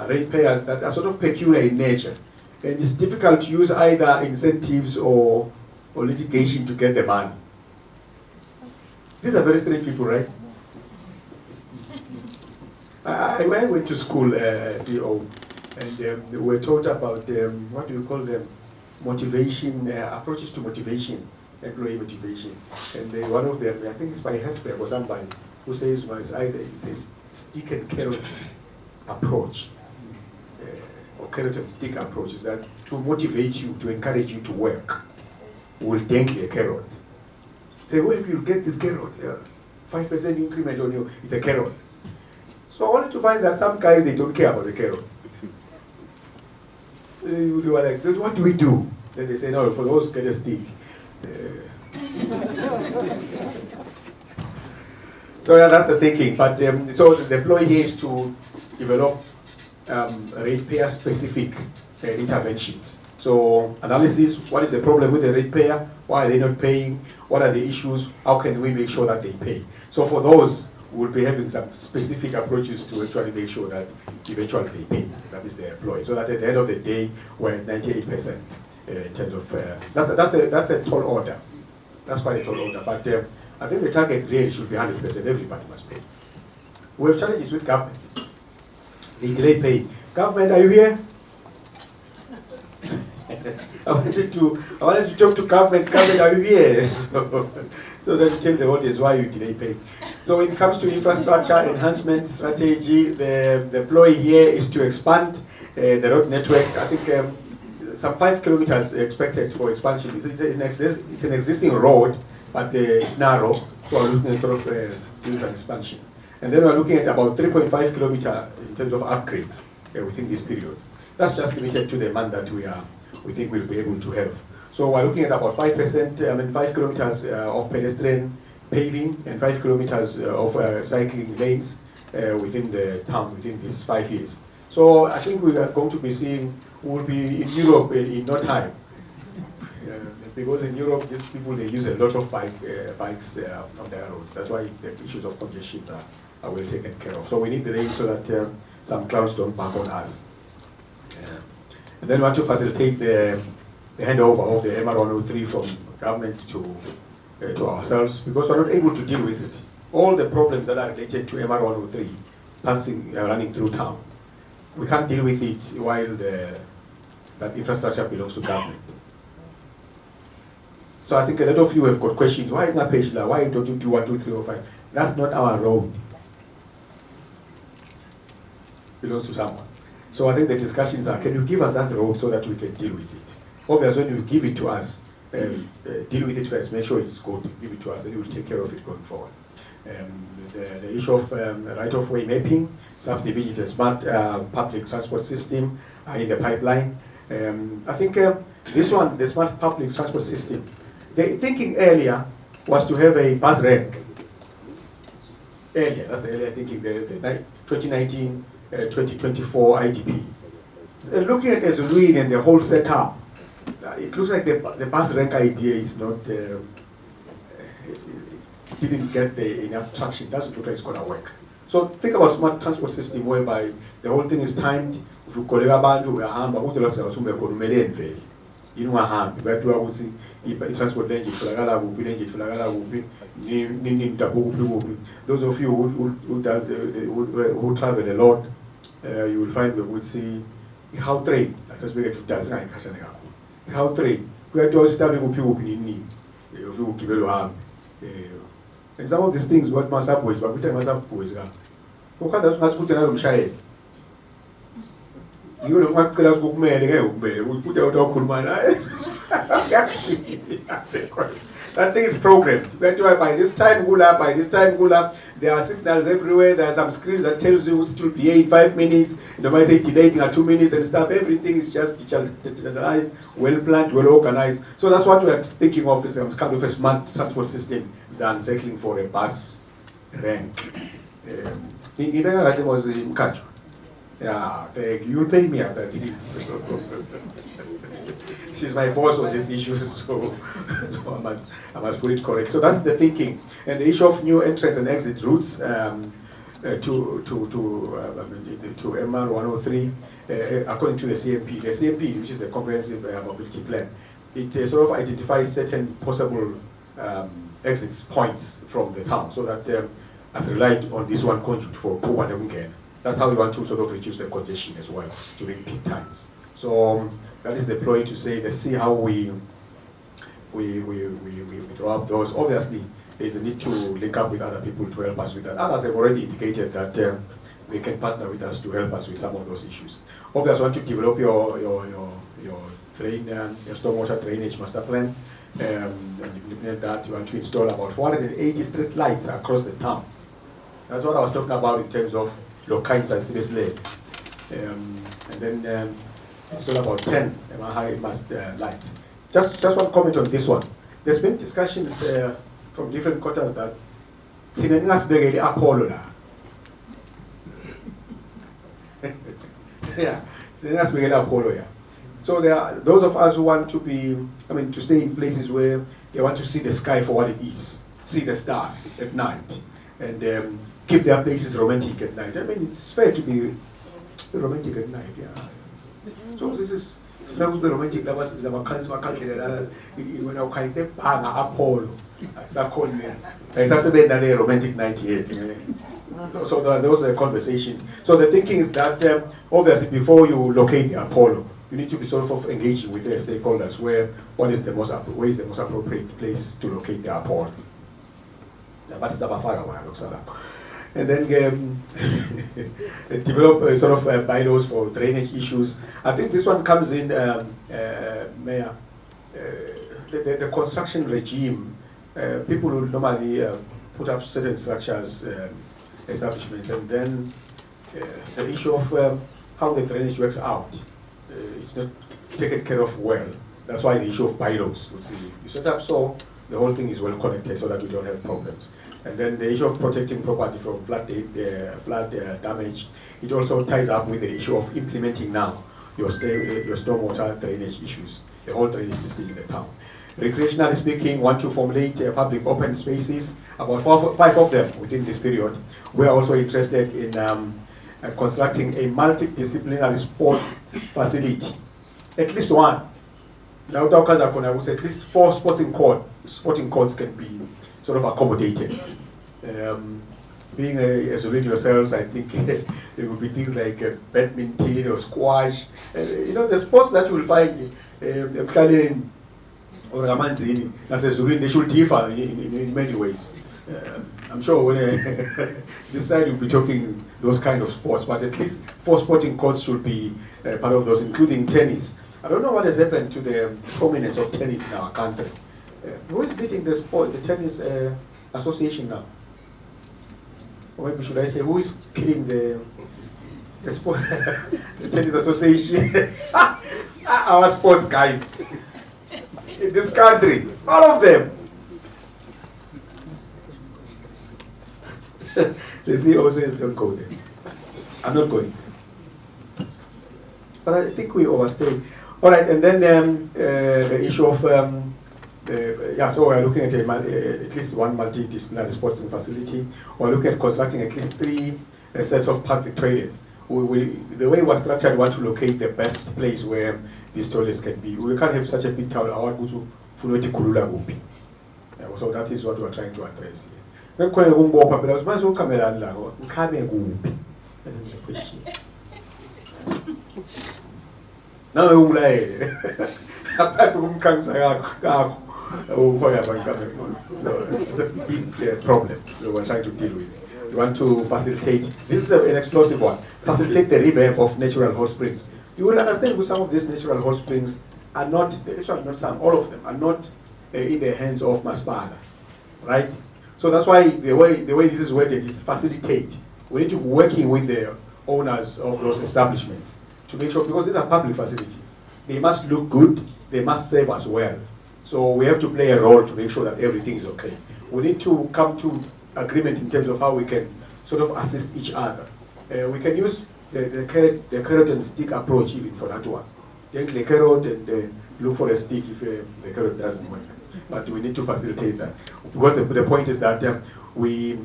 ratepayers that are sort of peculiar in nature, and it's difficult to use either incentives or litigation to get the money. These are very strange people, right? I went to school, CEO, and we were taught about what do you call them? Motivation, approaches to motivation, employee motivation. And one of them, I think it's by Hesberg or somebody, who says it's either it's a stick and carrot approach, or carrot and stick approach, is that to motivate you, to encourage you to work, will dangle a carrot. Say, well, if you get this carrot, 5% increment on you, it's a carrot. So I wanted to find that some guys, they don't care about the carrot. You were like, what do we do? Then they say, no, for those, get a stick. So yeah, that's the thinking. But so the employee here is to develop ratepayer-specific interventions. So analysis, what is the problem with the ratepayer? Why are they not paying? What are the issues? How can we make sure that they pay? So for those, we'll be having some specific approaches to actually make sure that eventually they pay. That is the employee. So that at the end of the day, we're at 98% in terms of, that's a tall order. That's quite a tall order. But I think the target really should be 100%. Everybody must pay. We have challenges with government. They delay pay. Government, are you here? I wanted to talk to government. Government, are you here? So that you tell the audience why you delay pay. So when it comes to infrastructure enhancement strategy, the employee here is to expand the road network. I think some 5 kilometers expected for expansion. It's an existing road, but it's narrow, so we're looking at sort of doing some expansion. And then we're looking at about 3.5 kilometers in terms of upgrades within this period. That's just limited to the amount that we think we'll be able to have. So we're looking at about 5%, 5 kilometers of pedestrian paving and 5 kilometers of cycling lanes within the town within these 5 years. So I think we are going to be seeing, we'll be in Europe in no time. Because in Europe, these people, they use a lot of bikes on their roads. That's why the issues of congestion are well taken care of. So we need the lane so that some clouds don't bank on us. And then we want to facilitate the handover of the MR103 from government to ourselves, because we're not able to deal with it. All the problems that are related to MR103 running through town, we can't deal with it while that infrastructure belongs to government. So I think a lot of you have got questions. Why not Peshla? Why don't you do 1, 2, 3, or 5? That's not our road. It belongs to someone. So I think the discussions are, can you give us that road so that we can deal with it? Obviously, when you give it to us, deal with it first, make sure it's good, give it to us, and we will take care of it going forward. The issue of right-of-way mapping, subdivision, and smart public transport system are in the pipeline. I think this one, the smart public transport system, the thinking earlier was to have a bus rank. Earlier, that's the earlier thinking, the 2019, 2024 IDP. Looking at Ezuluin and the whole setup, it looks like the bus rank idea is not, it didn't get enough traction. It doesn't look like it's going to work. So think about smart transport system whereby the whole thing is timed. If you collect abantu uyahamba ukuthi lapho uzawuthumbe khona umele endveli yini ungahambi bayathiwa ukuthi i-transport range itholakala kuphi range itholakala kuphi nini mdabu kuphi kuphi. Those of you who travel a lot, you will find ukuthi i-Gautrain asesibeke kudala singayikhathane kakhulu. I-Gautrain kuyathiwa ukuthi tabe kuphi kuphi nini ufike ugibele uhambe. And some of these things what masabboys bakuthi masabboys ka ukhanda ngathi ukuthi nalomshayeli yiyo lokungacela ukukumele ke ukumele ukuthi awukhuluma naye. That thing is programmed. By this time by this time there are signals everywhere, there are some screens that tells you it will be here in 5 minutes, they might say delaying at 2 minutes and stuff. Everything is just digitalized, well planned, well organized. So that's what we are thinking of, is kind of a smart transport system than settling for a bus rank. I was in Mkacho. Yeah, you'll pay me after this. She's my boss on this issue, so I must put it correct. So that's the thinking. And the issue of new entrance and exit routes to MR103, according to the CMP. The CMP, which is the Comprehensive Mobility Plan, it sort of identifies certain possible exit points from the town, so that as relied on this one conduit for poor and weekend. That's how we want to sort of reduce the congestion as well during peak times. So that is the ploy to say, let's see how we draw up those. Obviously, there's a need to link up with other people to help us with that. Others have already indicated that they can partner with us to help us with some of those issues. Obviously, want to develop your stormwater drainage master plan. And implement that, you want to install about 480 street lights across the town. That's what I was talking about in terms of your kinds and serious led. And then It's all about 10 high mast lights. Just one comment on this one. There's been discussions from different quarters that Sinengasbegeli Apollo. Yeah, Sinengasbegeli Apollo, yeah. So there are those of us who want to be, to stay in places where they want to see the sky for what it is, see the stars at night, and keep their places romantic at night. It's fair to be romantic at night, yeah. So this is the romantic lovers is about kinds of when I can say Panga Apollo. It's romantic night here. So those are conversations. So the thinking is that obviously before you locate the Apollo, you need to be sort of engaging with the stakeholders where is the most appropriate place to locate the Apollo. And then develop sort of bylaws for drainage issues. I think this one comes in, Mayor, the construction regime. People will normally put up certain structures, establishments, and then the issue of how the drainage works out, it's not taken care of well. That's why the issue of bylaws, you set up so the whole thing is well connected so that we don't have problems. And then the issue of protecting property from flood damage, it also ties up with the issue of implementing now your stormwater drainage issues, the whole drainage system in the town. Recreationally speaking, want to formulate public open spaces, about 5 of them within this period. We are also interested in constructing a multidisciplinary sports facility, at least one. Now, I would say at least 4 sporting courts can be sort of accommodated. Being a Zuluan yourselves, I think there will be things like badminton or squash. The sports that you will find in or Ramanzini, as a Zuluan, they should differ in many ways. I'm sure when this side will be talking those kind of sports, but at least 4 sporting courts should be part of those, including tennis. I don't know what has happened to the prominence of tennis in our country. Who is leading the tennis association now? Or maybe should I say, who is killing the sport, the tennis association? Our sports guys in this country, all of them. The CEO says don't go there. I'm not going. But I think we overstayed. All right, and then the issue of so we're looking at at least one multidisciplinary sports facility. We're looking at constructing at least 3 sets of public toilets. The way we're structured, we want to locate the best place where these toilets can be. We can't have such a big town. So that is what we're trying to address here. That is the question. Now it's a big problem we're trying to deal with. We want to facilitate, this is an explosive one, facilitate the revamp of natural hot springs. You will understand with some of these natural hot springs are not, sorry, not some, all of them are not in the hands of Maspada, right? So that's why the way this is worded is facilitate. We need to be working with the owners of those establishments to make sure, because these are public facilities, they must look good, they must serve us well. So we have to play a role to make sure that everything is okay. We need to come to agreement in terms of how we can sort of assist each other. We can use the carrot and stick approach even for that one. Take the carrot and look for a stick if the carrot doesn't work. But we need to facilitate that. Because the point is that we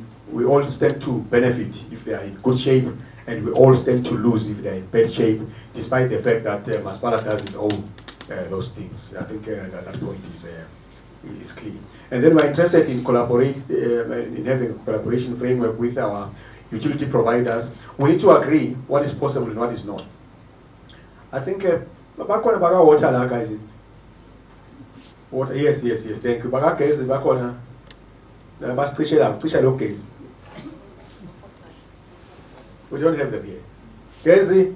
all stand to benefit if they are in good shape, and we all stand to lose if they are in bad shape, despite the fact that Maspada doesn't own those things. I think that point is clear. And then we're interested in in having a collaboration framework with our utility providers. We need to agree what is possible and what is not. I think back on about water, guys. Water, yes, thank you. Back on we don't have them here. Gezi?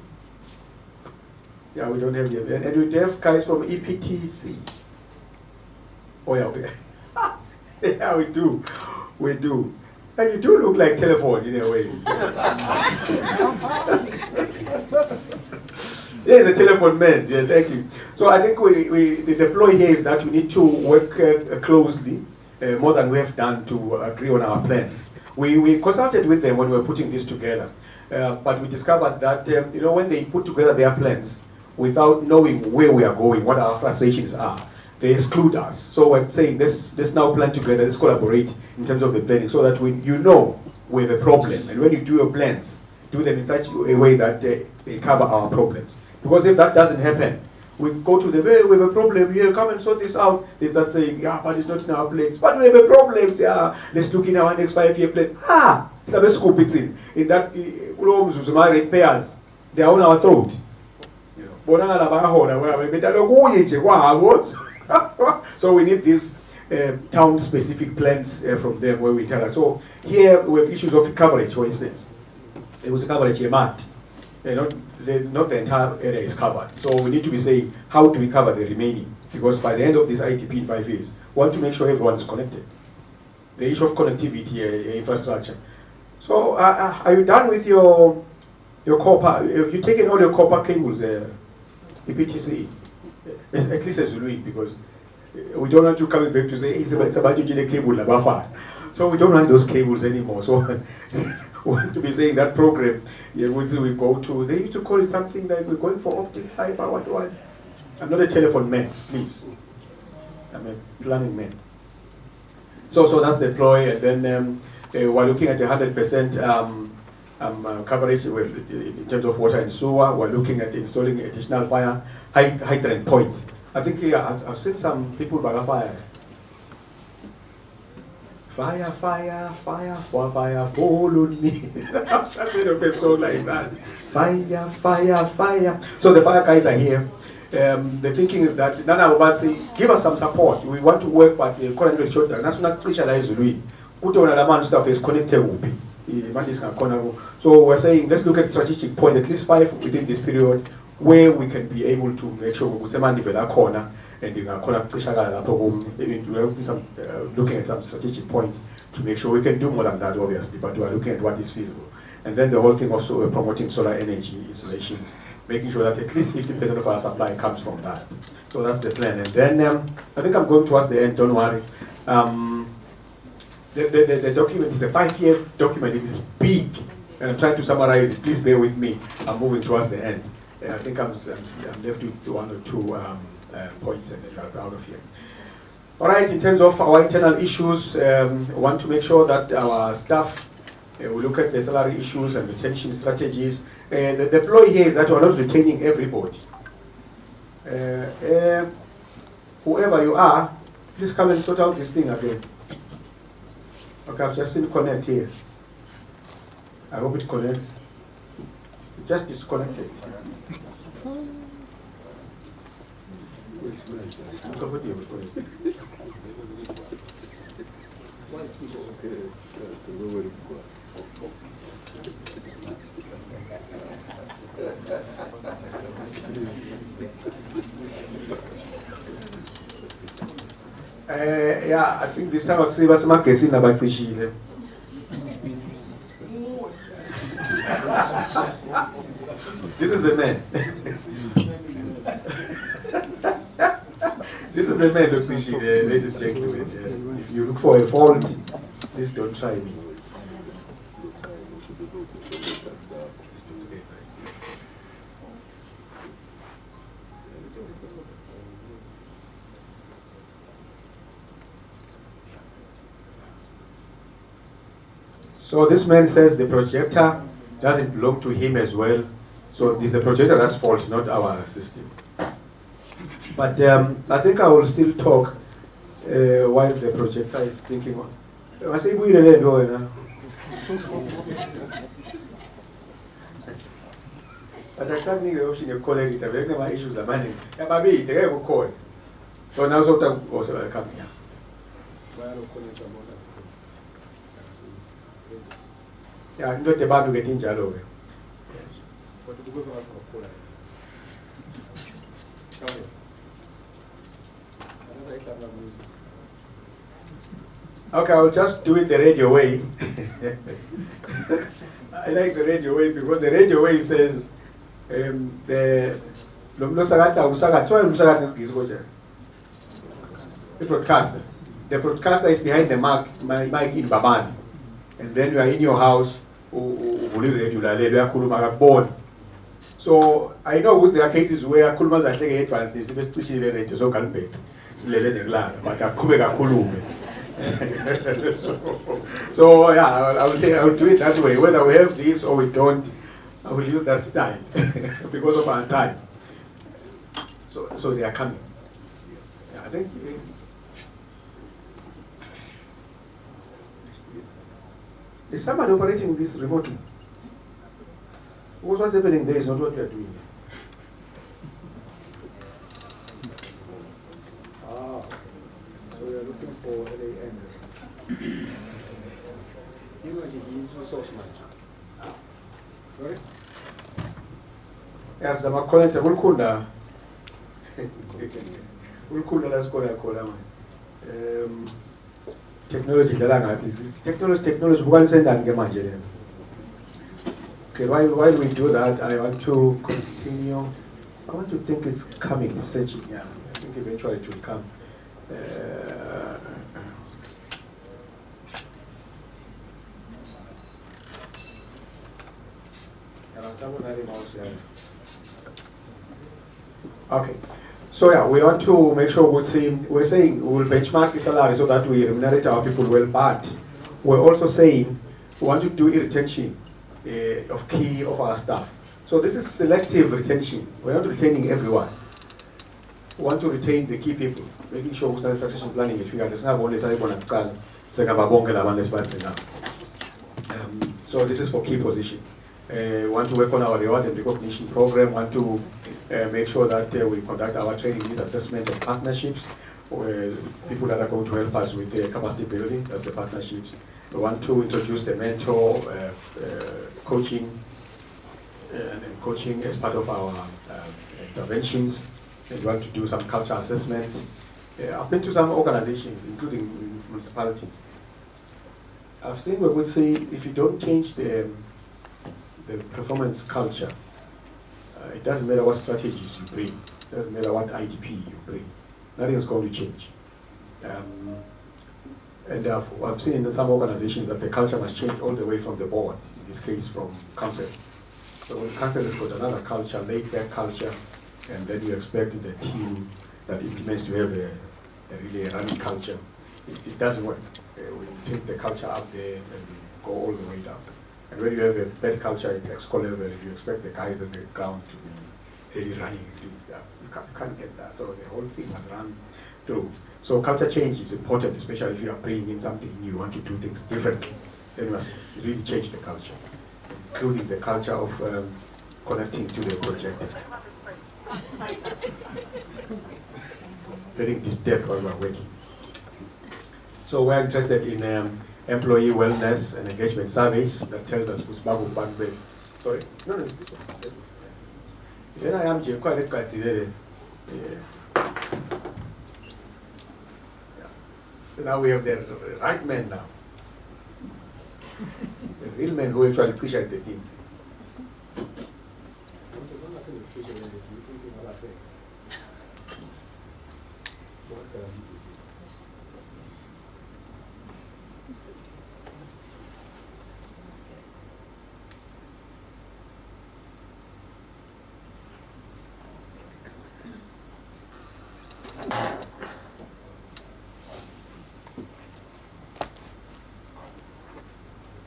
Yeah, we don't have them. And we have guys from EPTC. Oh yeah, yeah, we do. We do. And you do look like telephone in a way. He's a telephone man. Yeah, thank you. So I think the deploy here is that we need to work closely, more than we have done, to agree on our plans. We consulted with them when we were putting this together, but we discovered that when they put together their plans without knowing where we are going, what our frustrations are, they exclude us. So we're saying let's now plan together, let's collaborate in terms of the planning, so that we have a problem, and when you do your plans, do them in such a way that they cover our problems. Because if that doesn't happen, we go to them, hey, we have a problem here, come and sort this out. They start saying, yeah, but it's not in our plans. But we have a problem, yeah, let's look in our next 5-year plan. It's a scoop, it's in that, my ratepayers, they are on our throat. So we need these town-specific plans from them where we tell us. So here we have issues of coverage, for instance. There was a coverage here, not the entire area is covered. So we need to be saying, how do we cover the remaining? Because by the end of this IDP in 5 years, we want to make sure everyone is connected. The issue of connectivity, infrastructure. So are you done with your copper? Have you taken all your copper cables, EPTC? At least as Louis, because we don't want you coming back to say, it's about you a cable. So we don't want those cables anymore. So we want to be saying that program, we go to, they used to call it something like we're going for optic fiber, what. I'm not a telephone man, please. I'm a planning man. So that's the deploy, and then we're looking at 100% coverage in terms of water and sewer. We're looking at installing additional fire hydrant points. I think I've seen some people by fire. Fire, follow me. I've made up a song like that. Fire. So the fire guys are here. The thinking is that Nana will say, give us some support. We want to work, but the current short term. National specialized Louis. Put on a man stuff is connected. So we're saying, let's look at strategic point, at least 5 within this period, where we can be able to make sure we develop a corner. And looking at some strategic points to make sure we can do more than that, obviously, but we are looking at what is feasible. And then the whole thing also promoting solar energy installations, making sure that at least 50% of our supply comes from that. So that's the plan. And then I think I'm going towards the end, don't worry. The document is a 5-year document, it is big, and I'm trying to summarize it. Please bear with me, I'm moving towards the end. I think I'm left with 1 or 2 points and then we're out of here. All right, in terms of our internal issues, we want to make sure that our staff, we look at the salary issues and retention strategies. The deploy here is that we're not retaining everybody. Whoever you are, please come and sort out this thing again. Okay, I've just seen connect here. I hope it connects. It just disconnected. Yeah, I think this time I'll see what's my case in about this. This is the man. This is the man of fishing, ladies and gentlemen. If you look for a fault, please don't try me. So this man says the projector doesn't belong to him as well. So it's the projector that's fault, not our system. But I think I will still talk while the projector is thinking. I say we really go now. As I start thinking of your colleague, it's a my issues the money. Yeah, baby, they have a call. So now so that also coming here. Yeah, I'm not about to get in Jalo. Okay, I'll just do it the radio way. I like the radio way because the radio way says the Lo mntu osakatayo usakata, so umsakata ngesingisi konjani? The broadcaster. The broadcaster is behind the mic in Babani. And then you are in your house, uvula iradio ulalele uyakhuluma akakuboni. So I know there are cases where khuluma zahleke advance besicishile radio so kalibheke silele nekulala but aqhubeka akhulume. So yeah, I will do it that way. Whether we have this or we don't, I will use that style because of our time. So they are coming. Yeah, I think. Is somebody operating this remotely? What's happening there is not what we are doing. Ah, so we are looking for LAN. Sorry? Yes, I'm a collector. Ulkunda. Ulkunda, let's go there. Technology, technology, one send and get manje. Okay, while we do that, I want to continue. I want to think it's coming, searching, yeah. I think eventually it will come. Okay, so yeah, we want to make sure we're saying we'll benchmark the salary so that we remunerate our people well, but we're also saying we want to do retention of key of our staff. So this is selective retention. We're not retaining everyone. We want to retain the key people, making sure we start succession planning it. So this is for key positions. Want to work on our reward and recognition program, want to make sure that we conduct our training needs assessment and partnerships, people that are going to help us with capacity building, that's the partnerships. We want to introduce the mentor coaching, and coaching as part of our interventions. And we want to do some culture assessment. I've been to some organizations, including municipalities. I've seen where we say if you don't change the performance culture, it doesn't matter what strategies you bring, it doesn't matter what IDP you bring, nothing is going to change. And I've seen in some organizations that the culture must change all the way from the board, in this case from council. So when council has got another culture, laid-back culture, and then you expect the team that implements to have a really running culture, it doesn't work. We take the culture up there and go all the way down. And when you have a bad culture at EXCO level, you expect the guys on the ground to be really running and doing stuff. You can't get that. So the whole thing must run through. So culture change is important, especially if you are bringing in something new, you want to do things differently. Then you must really change the culture, including the culture of connecting to the project. Letting this depth while we're working. So we're interested in employee wellness and engagement surveys that tells us who's back with back. Sorry? No, it's this one. Then I am quite considered. So now we have the right men now. The real men who actually appreciate the things.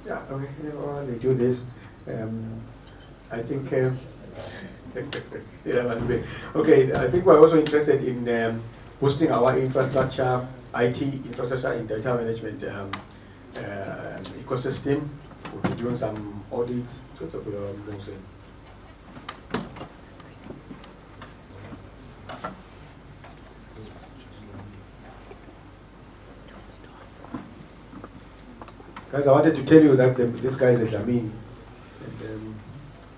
Yeah, okay, while they do this, I think, okay, I think we're also interested in boosting our infrastructure, IT infrastructure in data management ecosystem. We'll be doing some audits. Guys, I wanted to tell you that this guy is a Lamin, and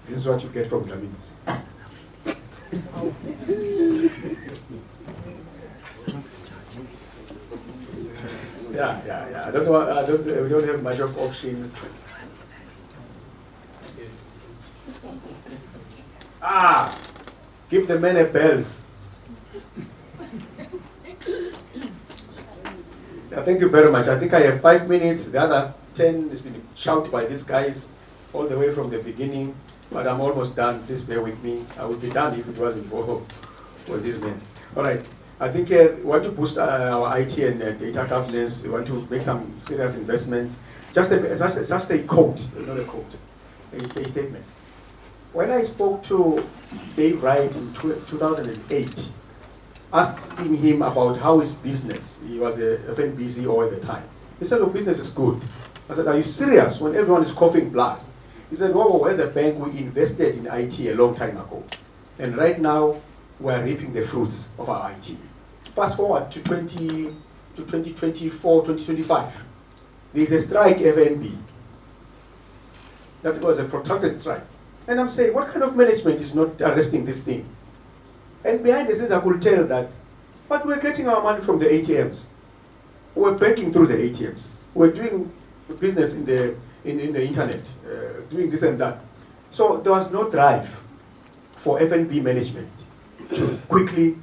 this is what you get from Lamins. Yeah. We don't have much of options. Give the man a bells. Thank you very much. I think I have 5 minutes. The other 10 has been shouted by these guys all the way from the beginning. But I'm almost done. Please bear with me. I would be done if it wasn't for these men. All right. I think we want to boost our IT and data governance. We want to make some serious investments. Just a quote, not a quote, a statement. When I spoke to Dave Wright in 2008, asking him about how his business, he was a FNB CEO at the time. He said, "Look, business is good." I said, "Are you serious when everyone is coughing blood?" He said, "Well, as a bank, we invested in IT a long time ago. And right now, we're reaping the fruits of our IT." Fast forward to 2024, 2025. There's a strike FNB. That was a protracted strike. And I'm saying, what kind of management is not arresting this thing? And behind the scenes, I could tell that, but we're getting our money from the ATMs. We're banking through the ATMs. We're doing business in the internet, doing this and that. So there was no drive for FNB management to quickly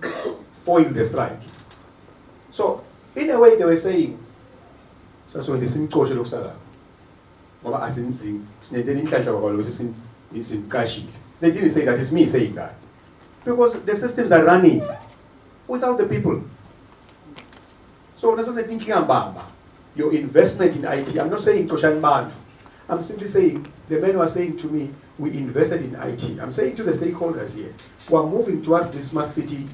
foil the strike. So in a way, they were saying, they didn't say that, it's me saying that. Because the systems are running without the people. So that's what I'm thinking about. Your investment in IT, I'm not saying Toshan Banf. I'm simply saying, the men were saying to me, we invested in IT. I'm saying to the stakeholders here, we're moving towards this smart city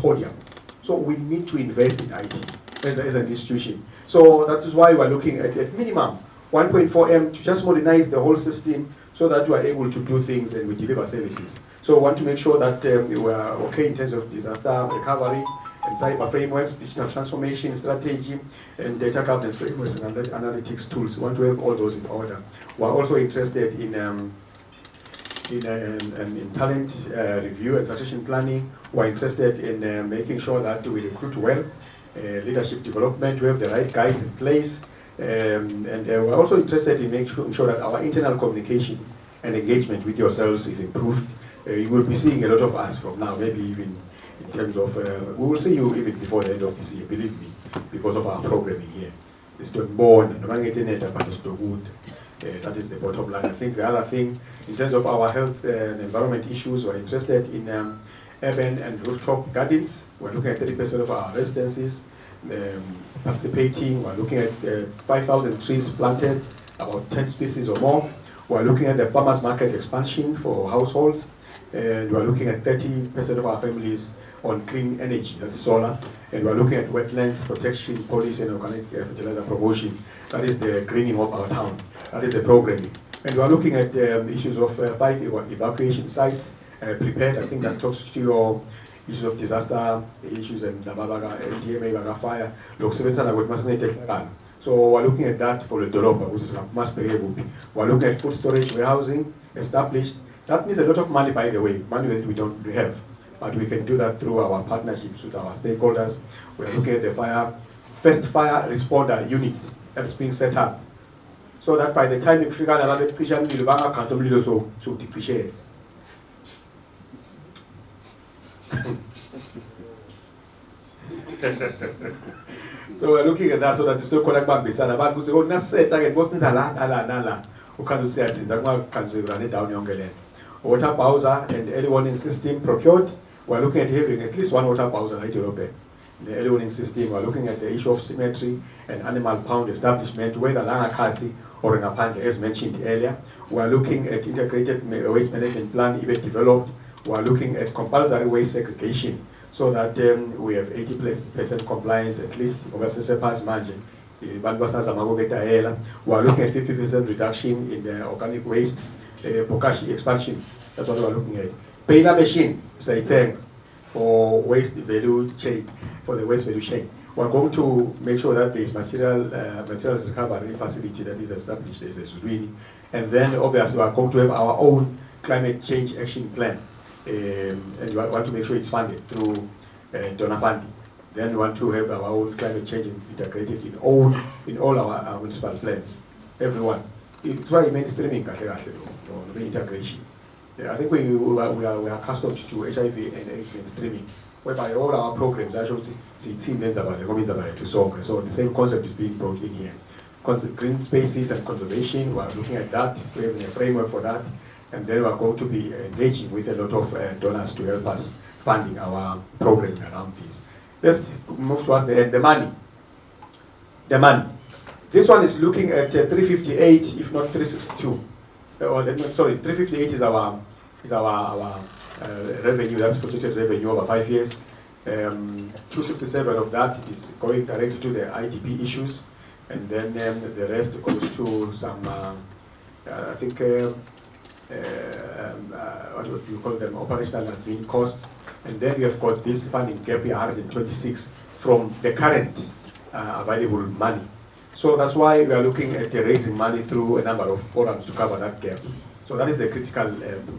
podium. So we need to invest in IT as an institution. So that is why we're looking at minimum 1.4M to just modernize the whole system so that we are able to do things and we deliver services. So we want to make sure that we are okay in terms of disaster recovery and cyber frameworks, digital transformation strategy, and data governance frameworks and analytics tools. We want to have all those in order. We're also interested in talent review and succession planning. We're interested in making sure that we recruit well, leadership development, we have the right guys in place, and we're also interested in making sure that our internal communication and engagement with yourselves is improved. You will be seeing a lot of us from now, maybe even in terms of, we will see you even before the end of this year, believe me, because of our programming here. It's not born, but it's not good. That is the bottom line. I think the other thing, in terms of our health and environment issues, we're interested in urban and rooftop gardens. We're looking at 30% of our residences participating. We're looking at 5,000 trees planted, about 10 species or more. We're looking at the farmers market expansion for households. And we're looking at 30% of our families on clean energy, that's solar. And we're looking at wetlands protection policy and organic fertilizer promotion. That is the greening of our town. That is the programming. And we're looking at issues of 5 evacuation sites prepared. I think that talks to your issues of disaster issues and DMA fire. So we're looking at that for the Doropa, which is mass payable. We're looking at food storage warehousing established. That means a lot of money, by the way, money that we don't have. But we can do that through our partnerships with our stakeholders. We're looking at the first fire responder units that's being set up. So that by the time you figure out the fisher so depreciate. So we're looking at that so that it's not connect back beside about who say, oh, that's it, I get what's in Nala. Who can say it's run it down young land. Water bowser and early warning system procured. We're looking at having at least one water bowser right Europe. In the early warning system, we're looking at the issue of symmetry and animal pound establishment, whether Langakati or Napanda, as mentioned earlier. We're looking at integrated waste management plan even developed. We're looking at compulsory waste segregation so that we have 80% compliance at least over pass margin. We're looking at 50% reduction in the organic waste, Bokashi expansion. That's what we're looking at. Payla machine, so it's for waste value chain, for the waste value chain. We're going to make sure that there is materials recovery facility that is established as a Zuluini. And then obviously we're going to have our own climate change action plan. And we want to make sure it's funded through donor funding. Then we want to have our own climate change integrated in all our municipal plans. Everyone. It's why mainstreaming integration. Yeah, I think we are accustomed to HIV and AIDS mainstreaming, whereby all our programs actually see about to solve. So the same concept is being brought in here. Green spaces and conservation, we are looking at that, we have a framework for that, and then we are going to be engaging with a lot of donors to help us funding our programs around this. Let's move towards the end. The money. The money. This one is looking at 358, if not 362. Sorry, 358 is our revenue, that's projected revenue over 5 years. 267 of that is going directly to the IDP issues, and then the rest goes to some, I think, what do you call them, operational admin costs. And then we have got this funding gap here, 126 from the current available money. So that's why we are looking at raising money through a number of forums to cover that gap. So that is the critical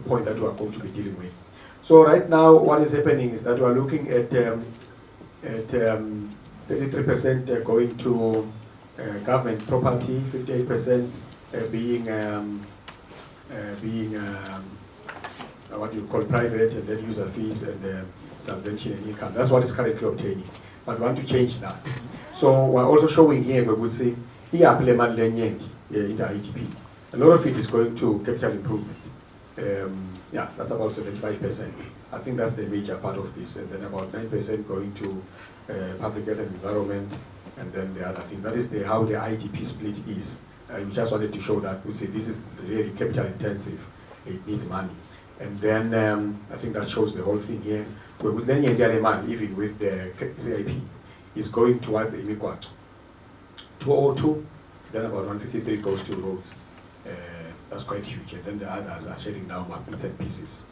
point that we are going to be dealing with. So right now, what is happening is that we are looking at 33% going to government property, 58% being what you call private, and then user fees and subvention and income. That's what is currently obtaining. But we want to change that. So we're also showing here, we would say, here in the IDP. A lot of it is going to capital improvement. Yeah, that's about 75%. I think that's the major part of this. And then about 9% going to public health and environment. And then the other thing, that is how the IDP split is. We just wanted to show that we say this is really capital intensive. It needs money. And then I think that shows the whole thing here. But with Lenny and Yaleman, even with the CIP, is going towards Imikwa. 202, then about 153 goes to roads. That's quite huge. And then the others are shedding down bits and pieces.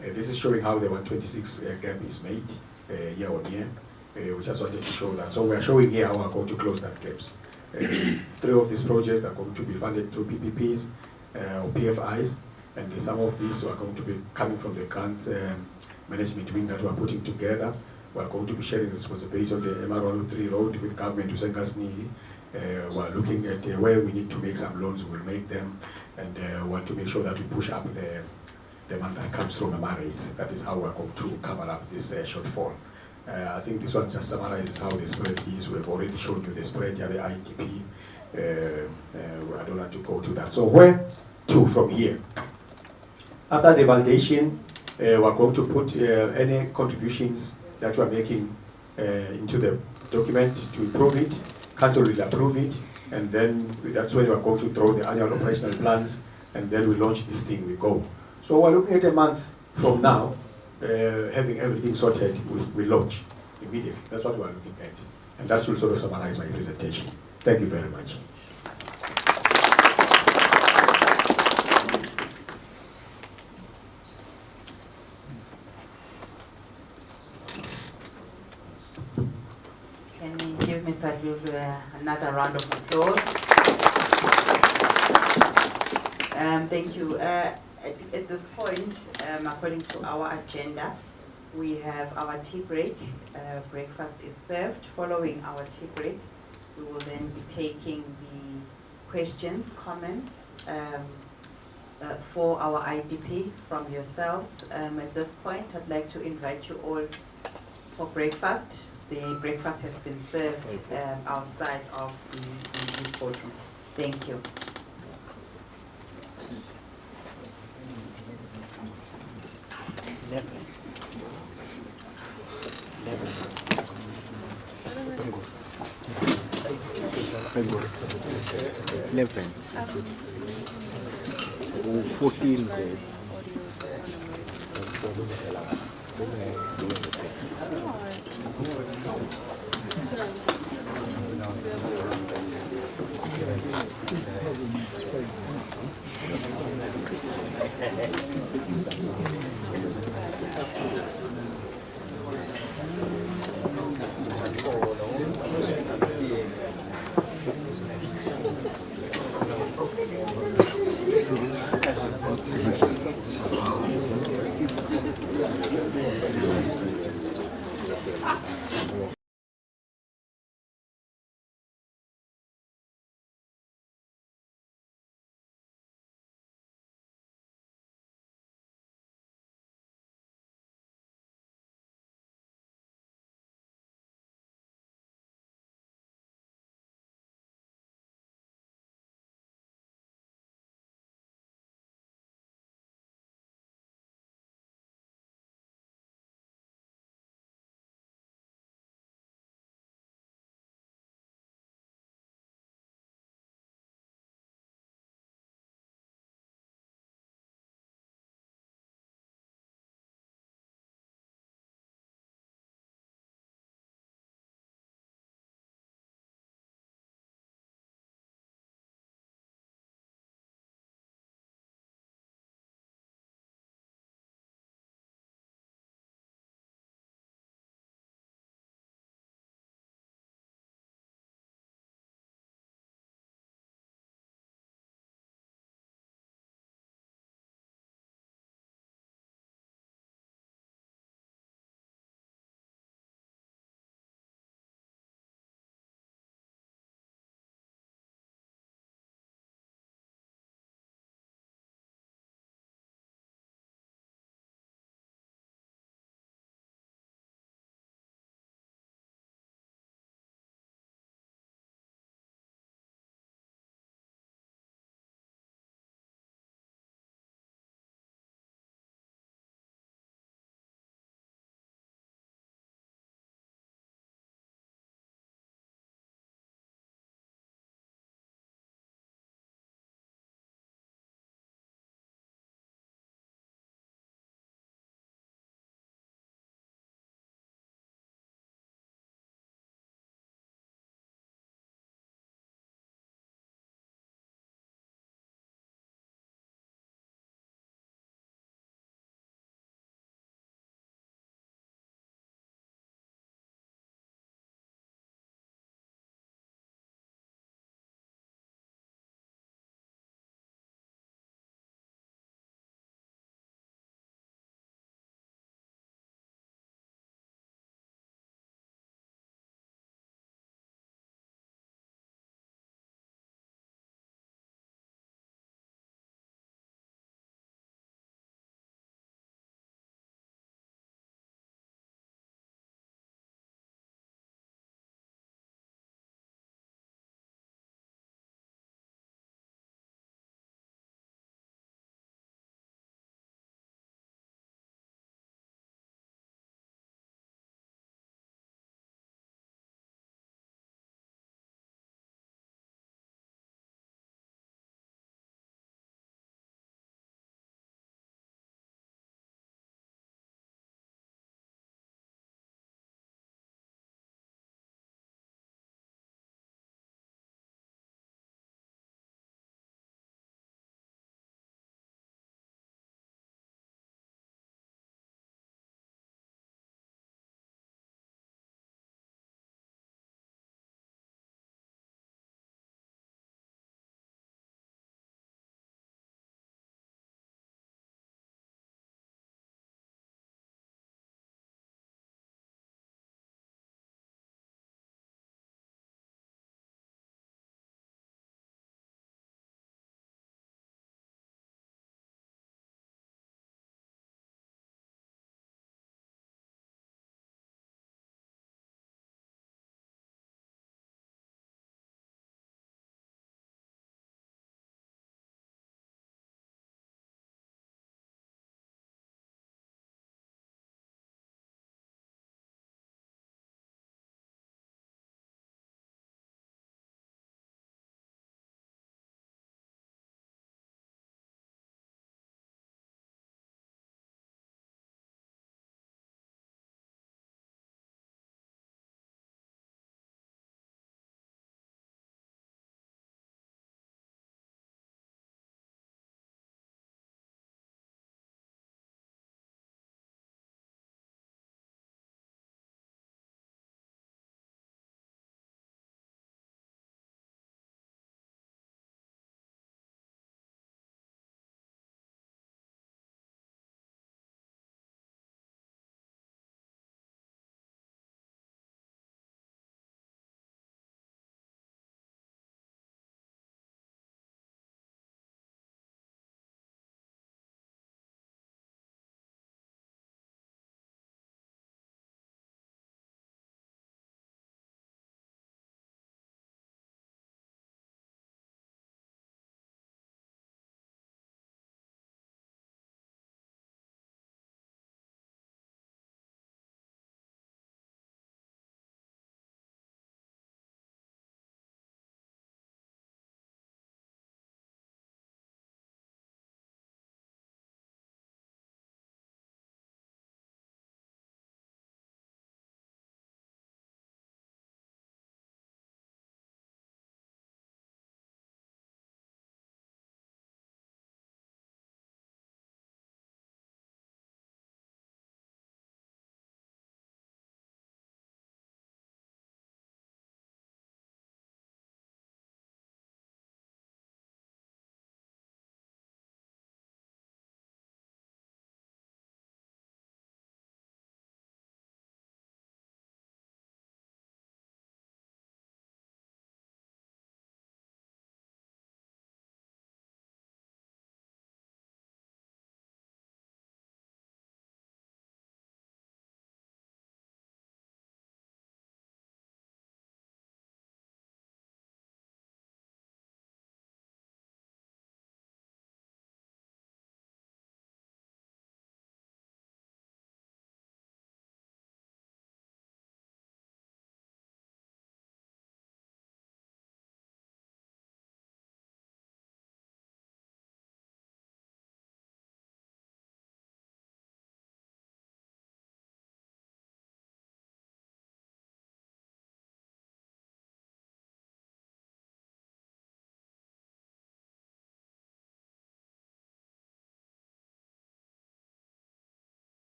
This is showing how the 126 gap is made year on year. We just wanted to show that. So we are showing here how we are going to close that gaps. 3 of these projects are going to be funded through PPPs or PFIs, and some of these are going to be coming from the grants management wing that we are putting together. We are going to be sharing responsibility on the MR103 road with government to Sengasni. We are looking at where we need to make some loans, we will make them, and want to make sure that we push up the money that comes from MRAs. That is how we are going to cover up this shortfall. I think this one just summarizes how the spread is. We've already shown you the spread here, the IDP. I don't want to go to that. So where to from here? After the validation, we're going to put any contributions that we're making into the document to improve it. Council will approve it, and then that's when we're going to draw the annual operational plans, and then we launch this thing, we go. So we're looking at a month from now, having everything sorted, we launch immediately. That's what we're looking at. And that should sort of summarize my presentation. Thank you very much. Can we give Mr. Dludlu another round of applause? Thank you. At this point, according to our agenda, we have our tea break. Breakfast is served. Following our tea break, we will then be taking the questions, comments for our IDP from yourselves. At this point, I'd like to invite you all for breakfast. The breakfast has been served outside of the podium. Thank you. Eleven. 14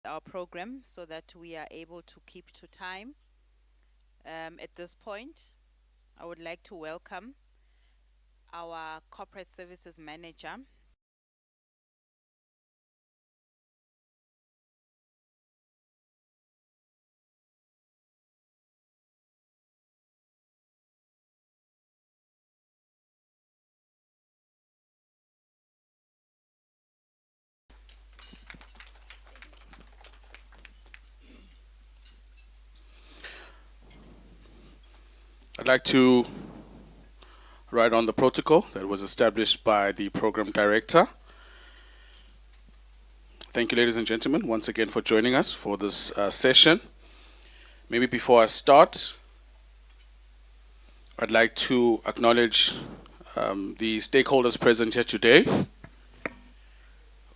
our program so that we are able to keep to time. At this point, I would like to welcome our corporate services manager, I'd like to write on the protocol that was established by the program director. Thank you, ladies and gentlemen, once again for joining us for this session. Maybe before I start, I'd like to acknowledge the stakeholders present here today.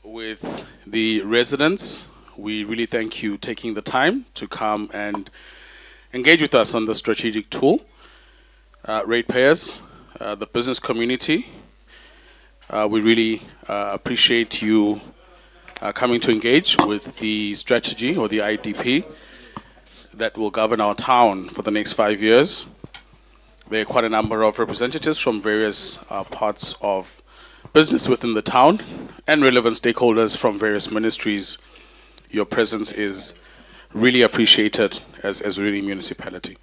With the residents, we really thank you taking the time to come and engage with us on the strategic tool. Ratepayers, the business community, we really appreciate you coming to engage with the strategy or the IDP that will govern our town for the next 5 years. There are quite a number of representatives from various parts of business within the town and relevant stakeholders from various ministries. Your presence is really appreciated as really municipality.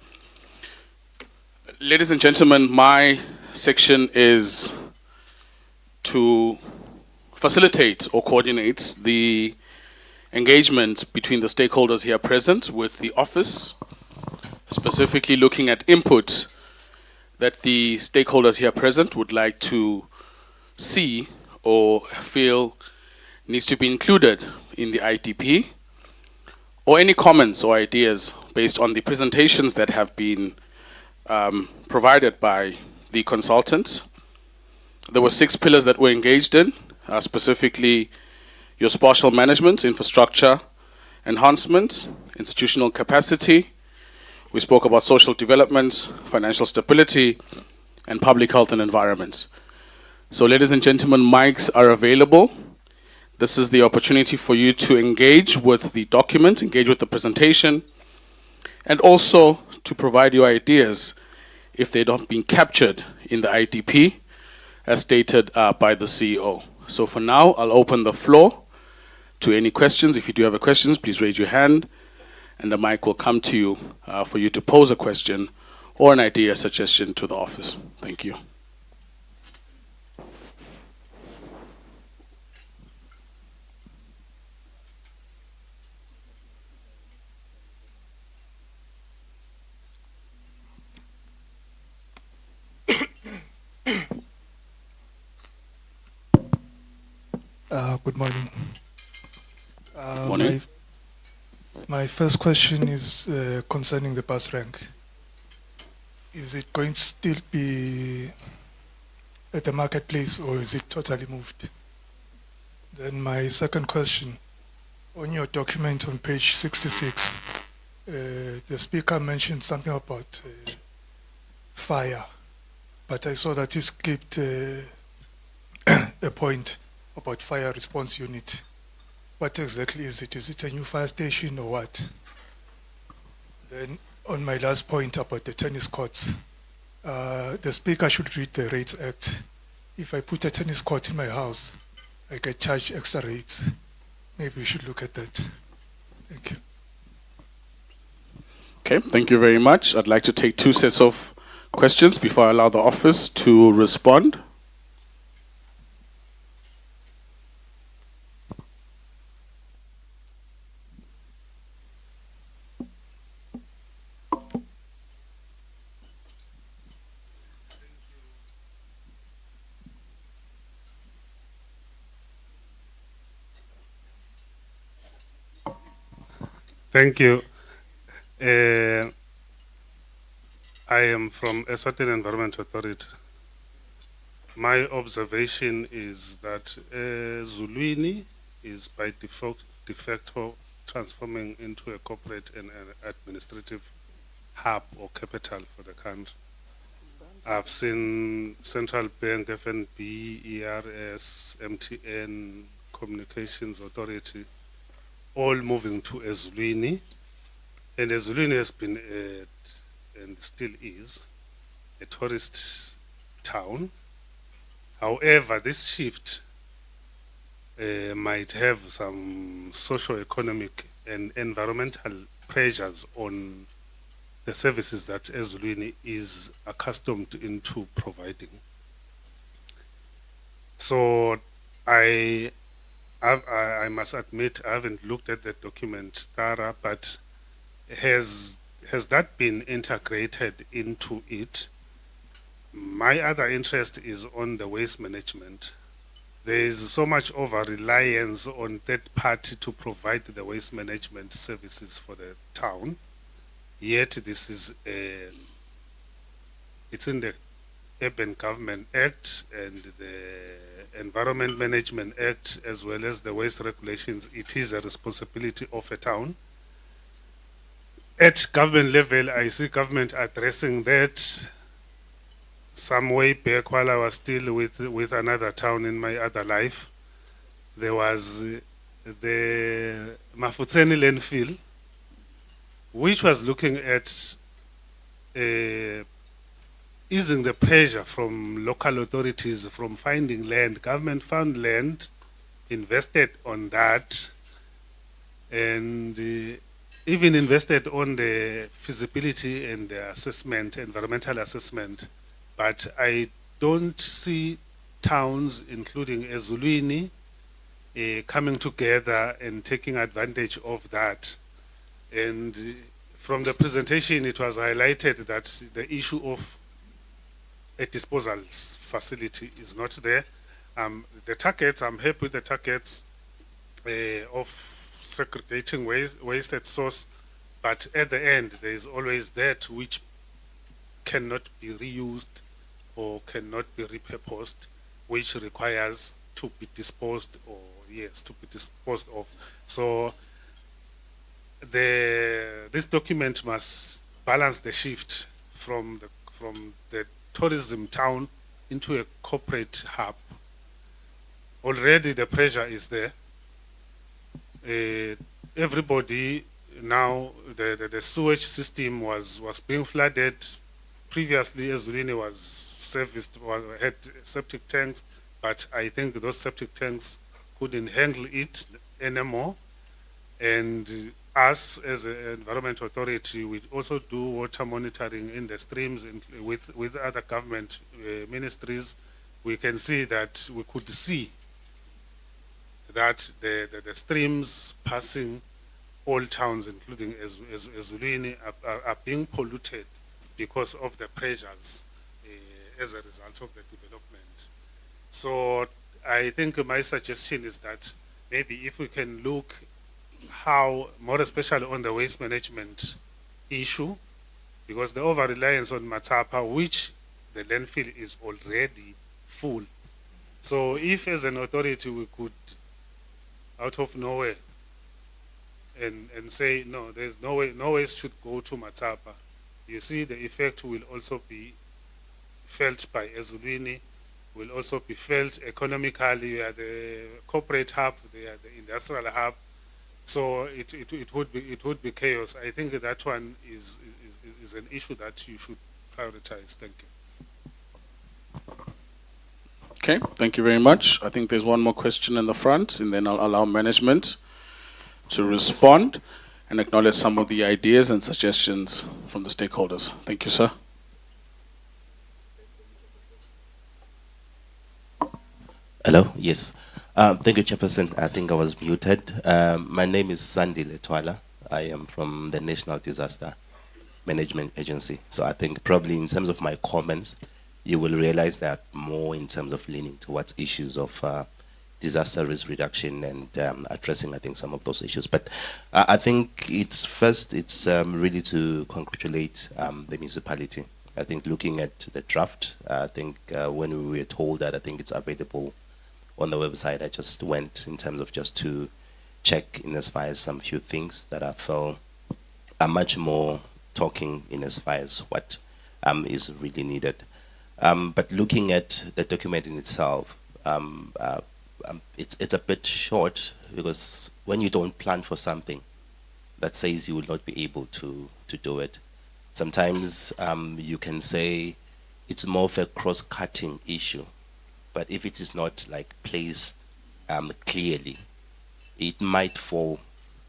Ladies and gentlemen, my section is to facilitate or coordinate the engagement between the stakeholders here present with the office, specifically looking at input that the stakeholders here present would like to see or feel needs to be included in the IDP, or any comments or ideas based on the presentations that have been provided by the consultants. There were 6 pillars that were engaged in, specifically your spatial management, infrastructure enhancement, institutional capacity. We spoke about social development, financial stability, and public health and environment. So ladies and gentlemen, mics are available. This is the opportunity for you to engage with the document, engage with the presentation, and also to provide your ideas if they're not being captured in the IDP, as stated by the CEO. So for now, I'll open the floor to any questions. If you do have a questions, please raise your hand, and the mic will come to you for you to pose a question or an idea, suggestion to the office. Thank you. Good morning. Morning. My first question is concerning the bus rank. Is it going to still be at the marketplace, or is it totally moved? Then my second question, on your document on page 66, the speaker mentioned something about fire, but I saw that he skipped a point about fire response unit. What exactly is it? Is it a new fire station or what? Then on my last point about the tennis courts, the speaker should read the Rates Act. If I put a tennis court in my house, I get charged extra rates. Maybe we should look at that. Thank you. Okay, thank you very much. I'd like to take 2 sets of questions before I allow the office to respond. Thank you. I am from Eswatini Environment Authority. My observation is that Zuluini is by default de facto transforming into a corporate and an administrative hub or capital for the country. I've seen Central Bank, FNB, ERS, MTN, Communications Authority all moving to Ezulwini. And Ezulwini has been, and still is, a tourist town. However, this shift might have some socio-economic and environmental pressures on the services that Ezulwini is accustomed into providing. So I must admit I haven't looked at the document thorough, but has that been integrated into it? My other interest is on the waste management. There is so much over-reliance on third party to provide the waste management services for the town. Yet this is it's in the Urban Government Act and the Environment Management Act, as well as the waste regulations. It is a responsibility of a town. At government level, I see government addressing that. Some way back, while I was still with another town in my other life, there was the Mafutseni landfill, which was looking at easing the pressure from local authorities from finding land. Government found land, invested on that, and even invested on the feasibility and the assessment, environmental assessment. But I don't see towns, including Ezulwini, coming together and taking advantage of that. And from the presentation, it was highlighted that the issue of a disposal facility is not there. The targets, I'm happy with the targets of segregating waste at source, but at the end, there is always that which cannot be reused or cannot be repurposed, which requires to be disposed of. So this document must balance the shift from the tourism town into a corporate hub. Already the pressure is there. Everybody now, the sewage system was being flooded. Previously, Ezulwini was serviced, had septic tanks, but I think those septic tanks couldn't handle it anymore. And us as an environment authority, we also do water monitoring in the streams with other government ministries. We can see that we could see that the streams passing all towns, including Ezulwini, are being polluted because of the pressures as a result of the development. So I think my suggestion is that maybe if we can look how, more especially on the waste management issue, because the over-reliance on Matapa, which the landfill is already full. So if as an authority we could, out of nowhere, and say, no, there's no waste should go to Matapa, you see the effect will also be felt by Ezulwini, will also be felt economically. We are the corporate hub, they are the industrial hub. So it would be chaos. I think that one is an issue that you should prioritize. Thank you. Okay, thank you very much. I think there's one more question in the front, and then I'll allow management to respond and acknowledge some of the ideas and suggestions from the stakeholders. Thank you, sir. Hello, yes. Thank you, Chairperson. I think I was muted. My name is Sandy Letwala. I am from the National Disaster Management Agency. So I think probably in terms of my comments, you will realize that more in terms of leaning towards issues of disaster risk reduction and addressing, I think, some of those issues. But I think it's really to congratulate the municipality. I think looking at the draft, I think when we were told that I think it's available on the website, I just went in terms of just to check in as far as some few things that I felt are much more talking in as far as what is really needed. But looking at the document in itself, it's a bit short because when you don't plan for something, that says you will not be able to do it. Sometimes you can say it's more of a cross-cutting issue, but if it is not like placed clearly, it might fall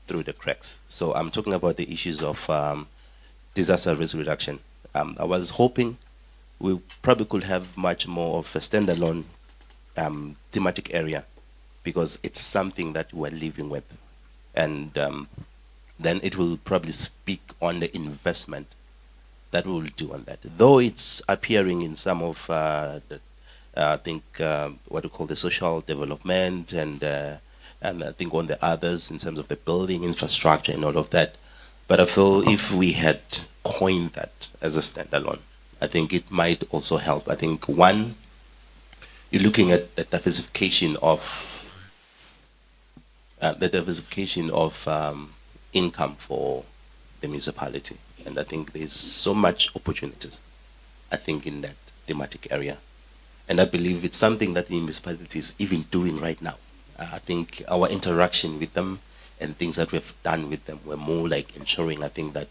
through the cracks. So I'm talking about the issues of disaster risk reduction. I was hoping we probably could have much more of a standalone thematic area because it's something that we're living with. And then it will probably speak on the investment that we will do on that. Though it's appearing in some of I think what we call the social development and I think on the others in terms of the building infrastructure and all of that. But I feel if we had coined that as a standalone, I think it might also help. I think one, you're looking at the diversification of income for the municipality, and I think there's so much opportunities. I think in that thematic area, and I believe it's something that the municipality is even doing right now. I think our interaction with them and things that we've done with them were more like ensuring, I think, that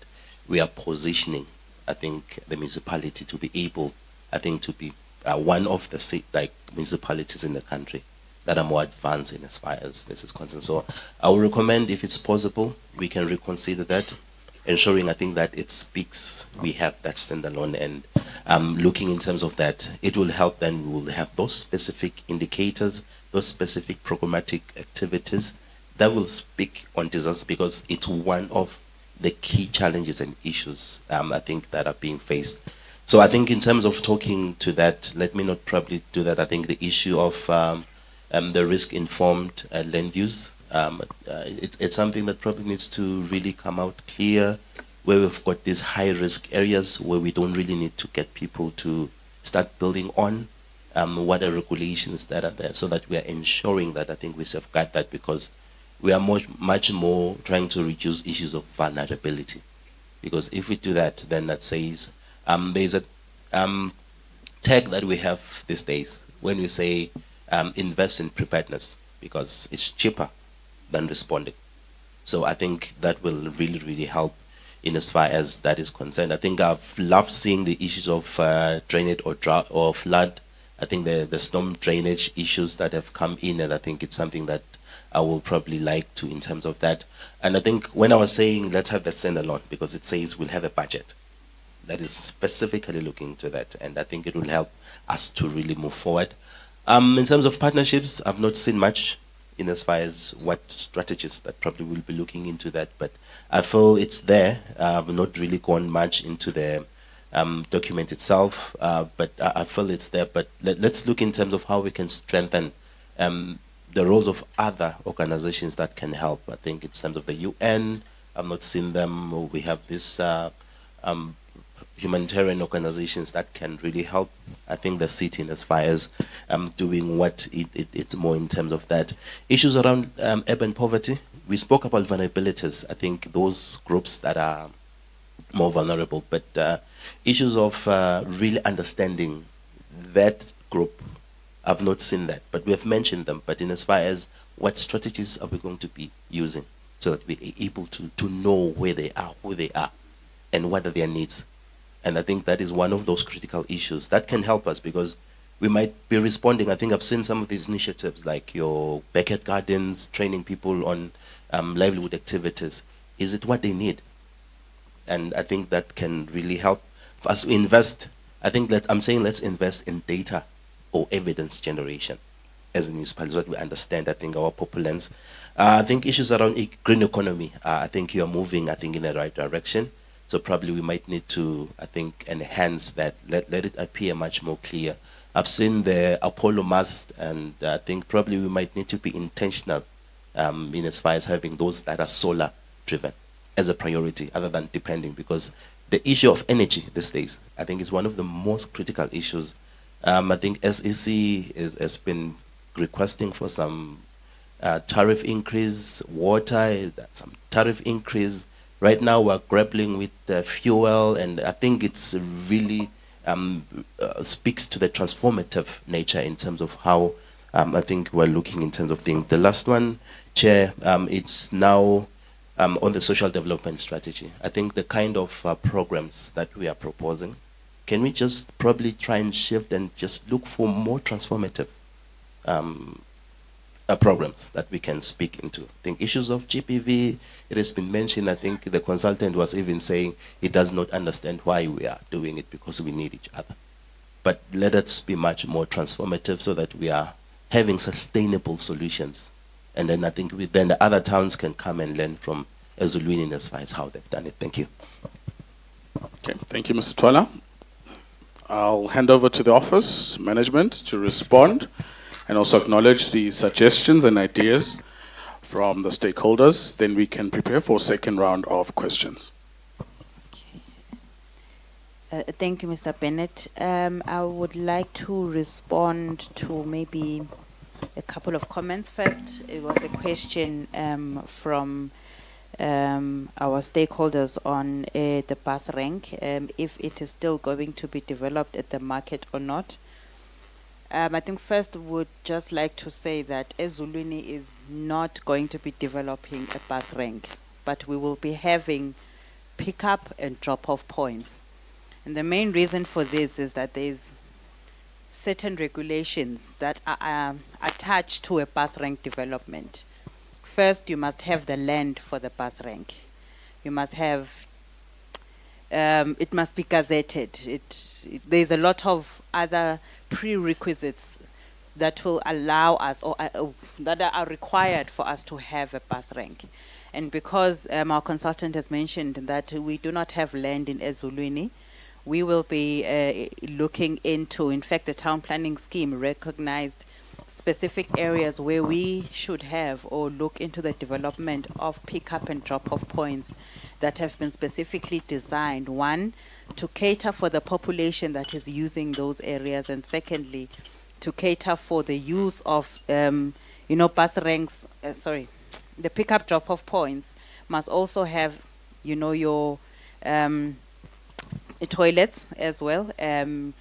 we are positioning, I think, the municipality to be able, I think, to be one of the municipalities in the country that are more advanced in as far as this is concerned. So I would recommend, if it's possible, we can reconsider that, ensuring, I think, that it speaks, we have that standalone, and looking in terms of that, it will help. Then we will have those specific indicators, those specific programmatic activities that will speak on disaster, because it's one of the key challenges and issues I think that are being faced. So I think in terms of talking to that, let me not probably do that. I think the issue of the risk-informed land use, it's something that probably needs to really come out clear, where we've got these high-risk areas where we don't really need to get people to start building on what are regulations that are there, so that we are ensuring that, I think, we safeguard that, because we are much more trying to reduce issues of vulnerability. Because if we do that, then that says there's a tag that we have these days when we say invest in preparedness, because it's cheaper than responding. So I think that will really, really help in as far as that is concerned. I think I've loved seeing the issues of drainage or drought or flood. I think the storm drainage issues that have come in, and I think it's something that I will probably like to in terms of that. And I think when I was saying let's have that standalone, because it says we'll have a budget that is specifically looking to that, and I think it will help us to really move forward. In terms of partnerships, I've not seen much in as far as what strategies that probably will be looking into that, but I feel it's there. I've not really gone much into the document itself, but I feel it's there. But let's look in terms of how we can strengthen the roles of other organizations that can help. I think in terms of the UN, I've not seen them. We have this humanitarian organizations that can really help, I think, the city in as far as doing what it's more in terms of that. Issues around urban poverty. We spoke about vulnerabilities. I think those groups that are more vulnerable, but issues of really understanding that group, I've not seen that, but we have mentioned them. But in as far as what strategies are we going to be using so that we're able to know where they are, who they are, and what are their needs. And I think that is one of those critical issues that can help us, because we might be responding. I think I've seen some of these initiatives like your backyard gardens, training people on livelihood activities. Is it what they need? And I think that can really help us to invest. I think that I'm saying let's invest in data or evidence generation as a municipality, so that we understand, I think, our populace. I think issues around green economy, I think you are moving, I think, in the right direction. So probably we might need to, I think, enhance that, let it appear much more clear. I've seen the Apollo mast, and I think probably we might need to be intentional in as far as having those that are solar driven as a priority, other than depending, because the issue of energy these days, I think, is one of the most critical issues. I think SEC has been requesting for some tariff increase, water, some tariff increase. Right now we're grappling with fuel, and I think it's really speaks to the transformative nature in terms of how I think we're looking in terms of things. The last one, Chair, it's now on the social development strategy. I think the kind of programs that we are proposing, can we just probably try and shift and just look for more transformative programs that we can speak into? I think issues of GPV, it has been mentioned. I think the consultant was even saying he does not understand why we are doing it, because we need each other. But let us be much more transformative so that we are having sustainable solutions. And then I think then the other towns can come and learn from Ezulwini as far as how they've done it. Thank you. Okay, thank you, Mr. Twala. I'll hand over to the office management to respond and also acknowledge the suggestions and ideas from the stakeholders. Then we can prepare for a second round of questions. Thank you, Mr. Bennett. I would like to respond to maybe a couple of comments. First, it was a question from our stakeholders on the bus rank, if it is still going to be developed at the market or not. I think first would just like to say that Ezulwini is not going to be developing a bus rank, but we will be having pick-up and drop-off points. And the main reason for this is that there's certain regulations that are attached to a bus rank development. First, you must have the land for the bus rank. You must have, it must be gazetted. There's a lot of other prerequisites that will allow us, or that are required for us to have a bus rank. And because our consultant has mentioned that we do not have land in Ezulwini, we will be looking into, in fact, the town planning scheme recognized specific areas where we should have or look into the development of pick-up and drop-off points that have been specifically designed, one, to cater for the population that is using those areas, and secondly, to cater for the use of, bus ranks, the pick-up drop-off points must also have, your toilets as well, and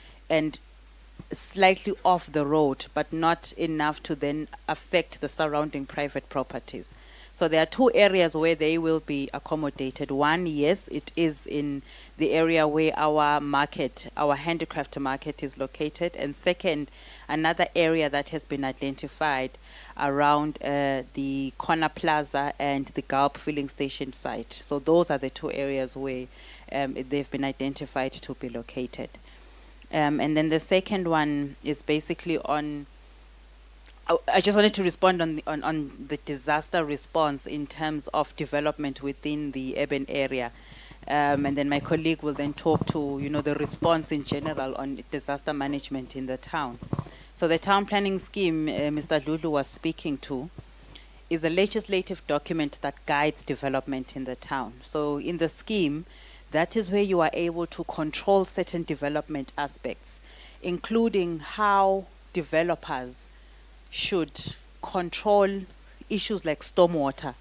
slightly off the road, but not enough to then affect the surrounding private properties. So there are two areas where they will be accommodated. One, yes, it is in the area where our market, our handicraft market is located. And second, another area that has been identified around the Corner Plaza and the Gulp filling station site. So those are the two areas where they've been identified to be located. And then the second one is basically on, I just wanted to respond on the disaster response in terms of development within the urban area. And then my colleague will then talk to, the response in general on disaster management in the town. So the town planning scheme Mr. Lulu was speaking to is a legislative document that guides development in the town. So in the scheme, that is where you are able to control certain development aspects, including how developers should control issues like stormwater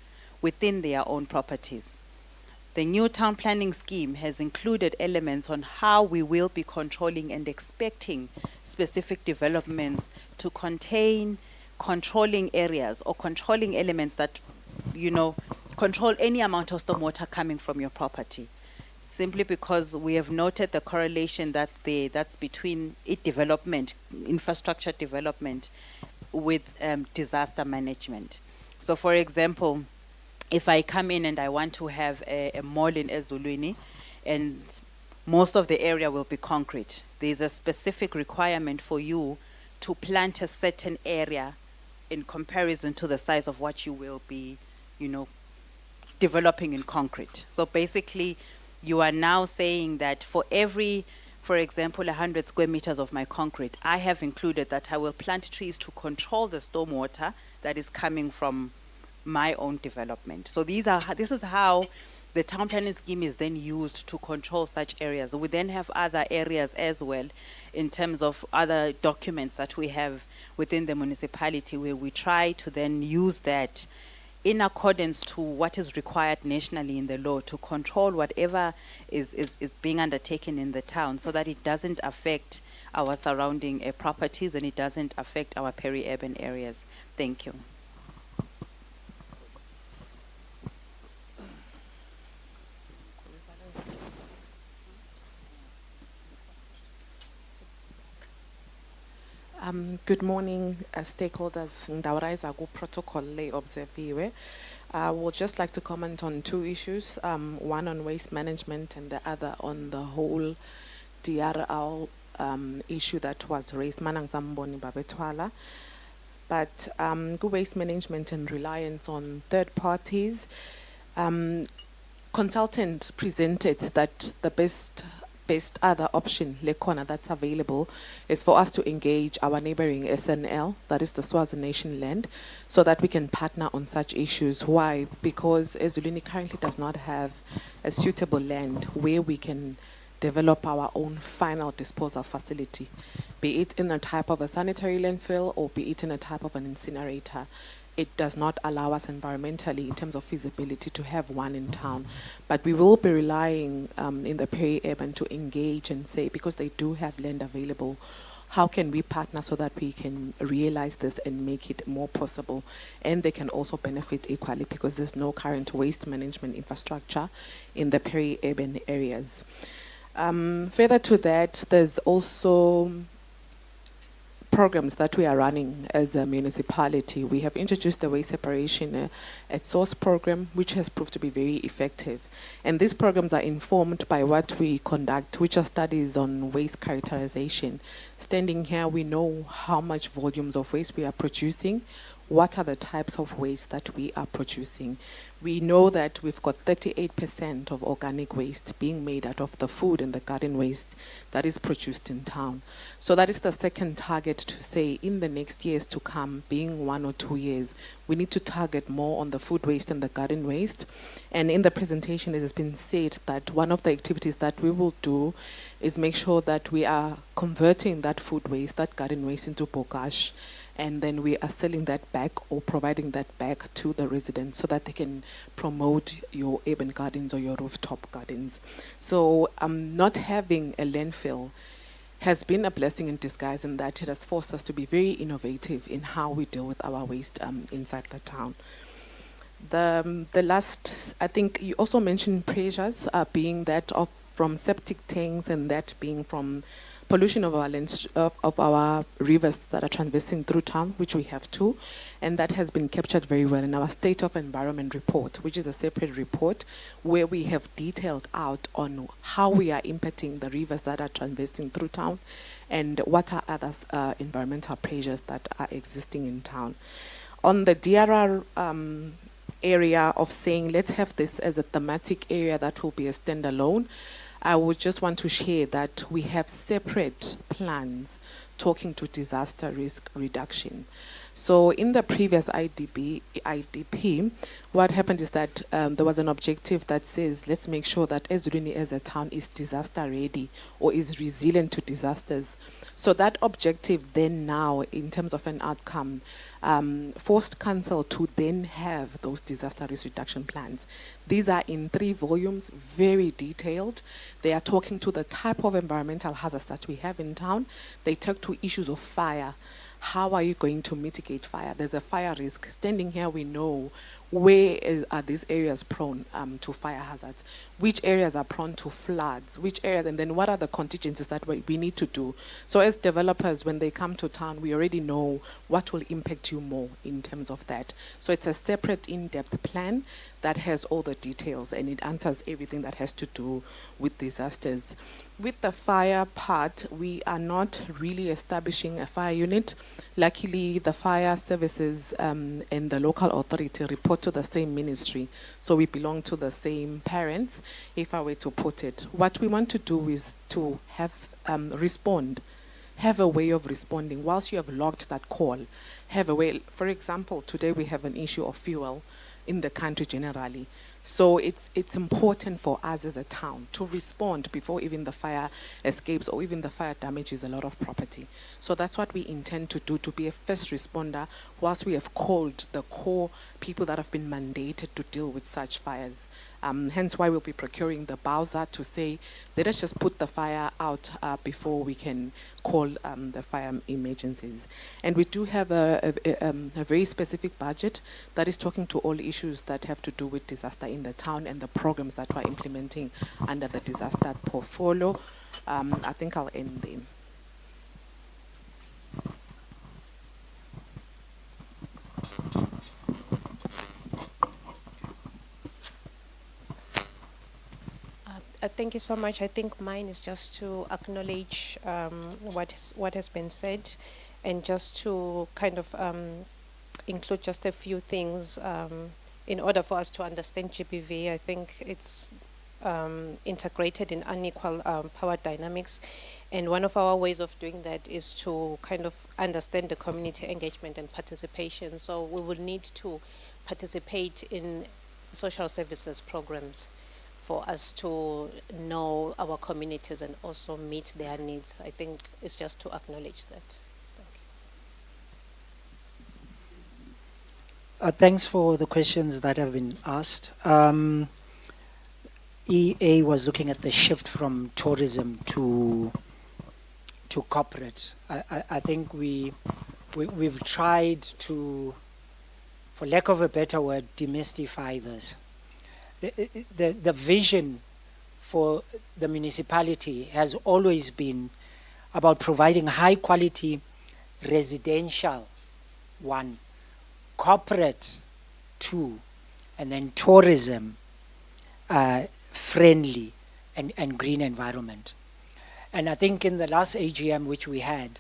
within their own properties. The new town planning scheme has included elements on how we will be controlling and expecting specific developments to contain controlling areas or controlling elements that, control any amount of stormwater coming from your property. Simply because we have noted the correlation that's between development, infrastructure development, with disaster management. So for example, if I come in and I want to have a mall in Ezulwini, and most of the area will be concrete, there's a specific requirement for you to plant a certain area in comparison to the size of what you will be, developing in concrete. So basically, you are now saying that for every, for example, 100 square meters of my concrete, I have included that I will plant trees to control the stormwater that is coming from my own development. So this is how the town planning scheme is then used to control such areas. We then have other areas as well in terms of other documents that we have within the municipality where we try to then use that in accordance to what is required nationally in the law to control whatever is being undertaken in the town, so that it doesn't affect our surrounding properties, and it doesn't affect our peri-urban areas. Thank you. Good morning, stakeholders. Ndauraiza go protocol lay observiwe. I would just like to comment on two issues, one on waste management and the other on the whole DRL issue that was raised. Manang Zamboni Babetwala. But waste management and reliance on third parties. Consultant presented that the best other option, Lekona, that's available, is for us to engage our neighboring SNL, that is the Swazi Nation land, so that we can partner on such issues. Why? Because Ezulwini currently does not have a suitable land where we can develop our own final disposal facility, be it in a type of a sanitary landfill or be it in a type of an incinerator. It does not allow us environmentally in terms of feasibility to have one in town. But we will be relying in the peri-urban to engage and say, because they do have land available, how can we partner so that we can realize this and make it more possible? And they can also benefit equally because there's no current waste management infrastructure in the peri-urban areas. Further to that, there's also programs that we are running as a municipality. We have introduced the waste separation at source program, which has proved to be very effective. And these programs are informed by what we conduct, which are studies on waste characterization. Standing here, we know how much volumes of waste we are producing, what are the types of waste that we are producing. We know that we've got 38% of organic waste being made out of the food and the garden waste that is produced in town. So that is the second target, to say in the next years to come, being 1 or 2 years, we need to target more on the food waste and the garden waste. And in the presentation, it has been said that one of the activities that we will do is make sure that we are converting that food waste, that garden waste, into bokash, and then we are selling that back or providing that back to the residents so that they can promote your urban gardens or your rooftop gardens. So not having a landfill has been a blessing in disguise in that it has forced us to be very innovative in how we deal with our waste inside the town. The last, I think you also mentioned pressures being that of from septic tanks and that being from pollution of our lands, of our rivers that are traversing through town, which we have too, and that has been captured very well in our State of Environment report, which is a separate report where we have detailed out on how we are impacting the rivers that are traversing through town and what are other environmental pressures that are existing in town. On the DRR area of saying, let's have this as a thematic area that will be a standalone, I would just want to share that we have separate plans talking to disaster risk reduction. So in the previous IDP, what happened is that there was an objective that says, let's make sure that Ezulwini as a town is disaster ready or is resilient to disasters. So that objective then now, in terms of an outcome, forced council to then have those disaster risk reduction plans. These are in 3 volumes, very detailed. They are talking to the type of environmental hazards that we have in town. They talk to issues of fire. How are you going to mitigate fire? There's a fire risk. Standing here, we know are these areas prone to fire hazards, which areas are prone to floods, which areas, and then what are the contingencies that we need to do. So as developers, when they come to town, we already know what will impact you more in terms of that. So it's a separate in-depth plan that has all the details and it answers everything that has to do with disasters. With the fire part, we are not really establishing a fire unit. Luckily, the fire services and the local authority report to the same ministry, so we belong to the same parents, if I were to put it. What we want to do is to have have a way of responding. Whilst you have logged that call, have a way. For example, today we have an issue of fuel in the country generally. So it's important for us as a town to respond before even the fire escapes or even the fire damages a lot of property. So that's what we intend to do, to be a first responder whilst we have called the core people that have been mandated to deal with such fires. Hence why we'll be procuring the Bowser to say, let us just put the fire out before we can call the fire emergencies. And we do have a very specific budget that is talking to all issues that have to do with disaster in the town and the programs that we're implementing under the disaster portfolio. I think I'll end there. Thank you so much. I think mine is just to acknowledge what has been said, and just to kind of include just a few things in order for us to understand GBV. I think it's integrated in unequal power dynamics, and one of our ways of doing that is to kind of understand the community engagement and participation. So we will need to participate in social services programs for us to know our communities and also meet their needs. I think it's just to acknowledge that. Thank you. Thanks for the questions that have been asked. EA was looking at the shift from tourism to corporate. I think we've tried to, for lack of a better word, demystify this. The vision for the municipality has always been about providing high quality residential, one, corporate, two, and then tourism friendly and green environment. And I think in the last AGM which we had,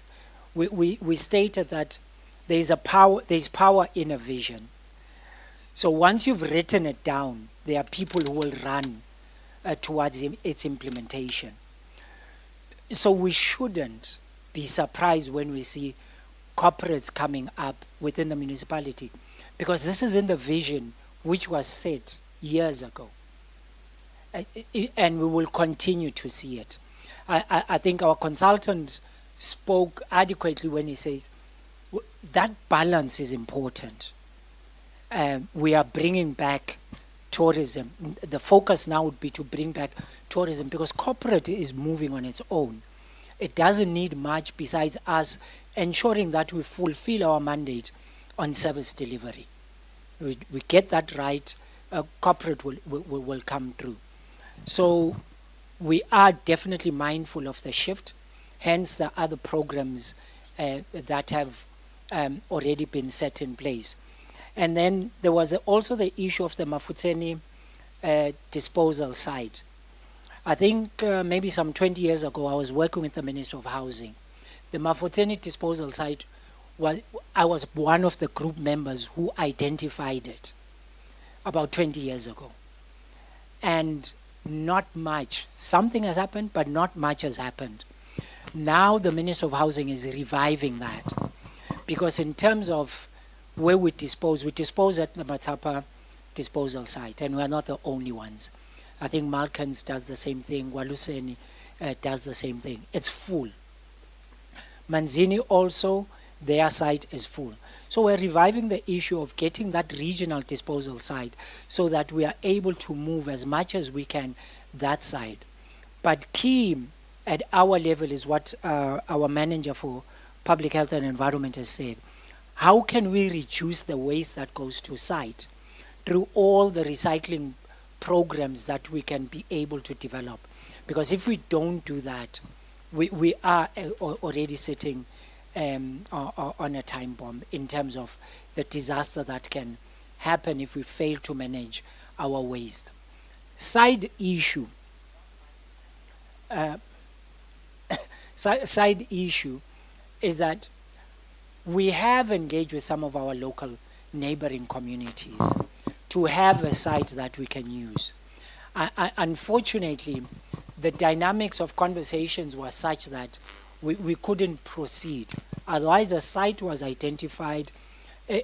we stated that there's power in a vision. So once you've written it down, there are people who will run towards its implementation. So we shouldn't be surprised when we see corporates coming up within the municipality, because this is in the vision which was set years ago. And we will continue to see it. I think our consultant spoke adequately when he says that balance is important. We are bringing back tourism. The focus now would be to bring back tourism, because corporate is moving on its own. It doesn't need much besides us ensuring that we fulfill our mandate on service delivery. We get that right, corporate will come through. So we are definitely mindful of the shift, hence the other programs that have already been set in place. And then there was also the issue of the Mafutseni disposal site. I think maybe some 20 years ago, I was working with the Minister of Housing. The Mafutseni disposal site, I was one of the group members who identified it about 20 years ago. And not much. Something has happened, but not much has happened. Now the Minister of Housing is reviving that. Because in terms of where we dispose at the Matapa disposal site, and we're not the only ones. I think Malkans does the same thing, Waluseni does the same thing. It's full. Manzini also, their site is full. So we're reviving the issue of getting that regional disposal site so that we are able to move as much as we can that side. But key at our level is what our manager for public health and environment has said. How can we reduce the waste that goes to site through all the recycling programs that we can be able to develop? Because if we don't do that, we are already sitting on a time bomb in terms of the disaster that can happen if we fail to manage our waste. Side issue. Side issue is that we have engaged with some of our local neighboring communities to have a site that we can use. Unfortunately, the dynamics of conversations were such that we couldn't proceed. Otherwise, a site was identified,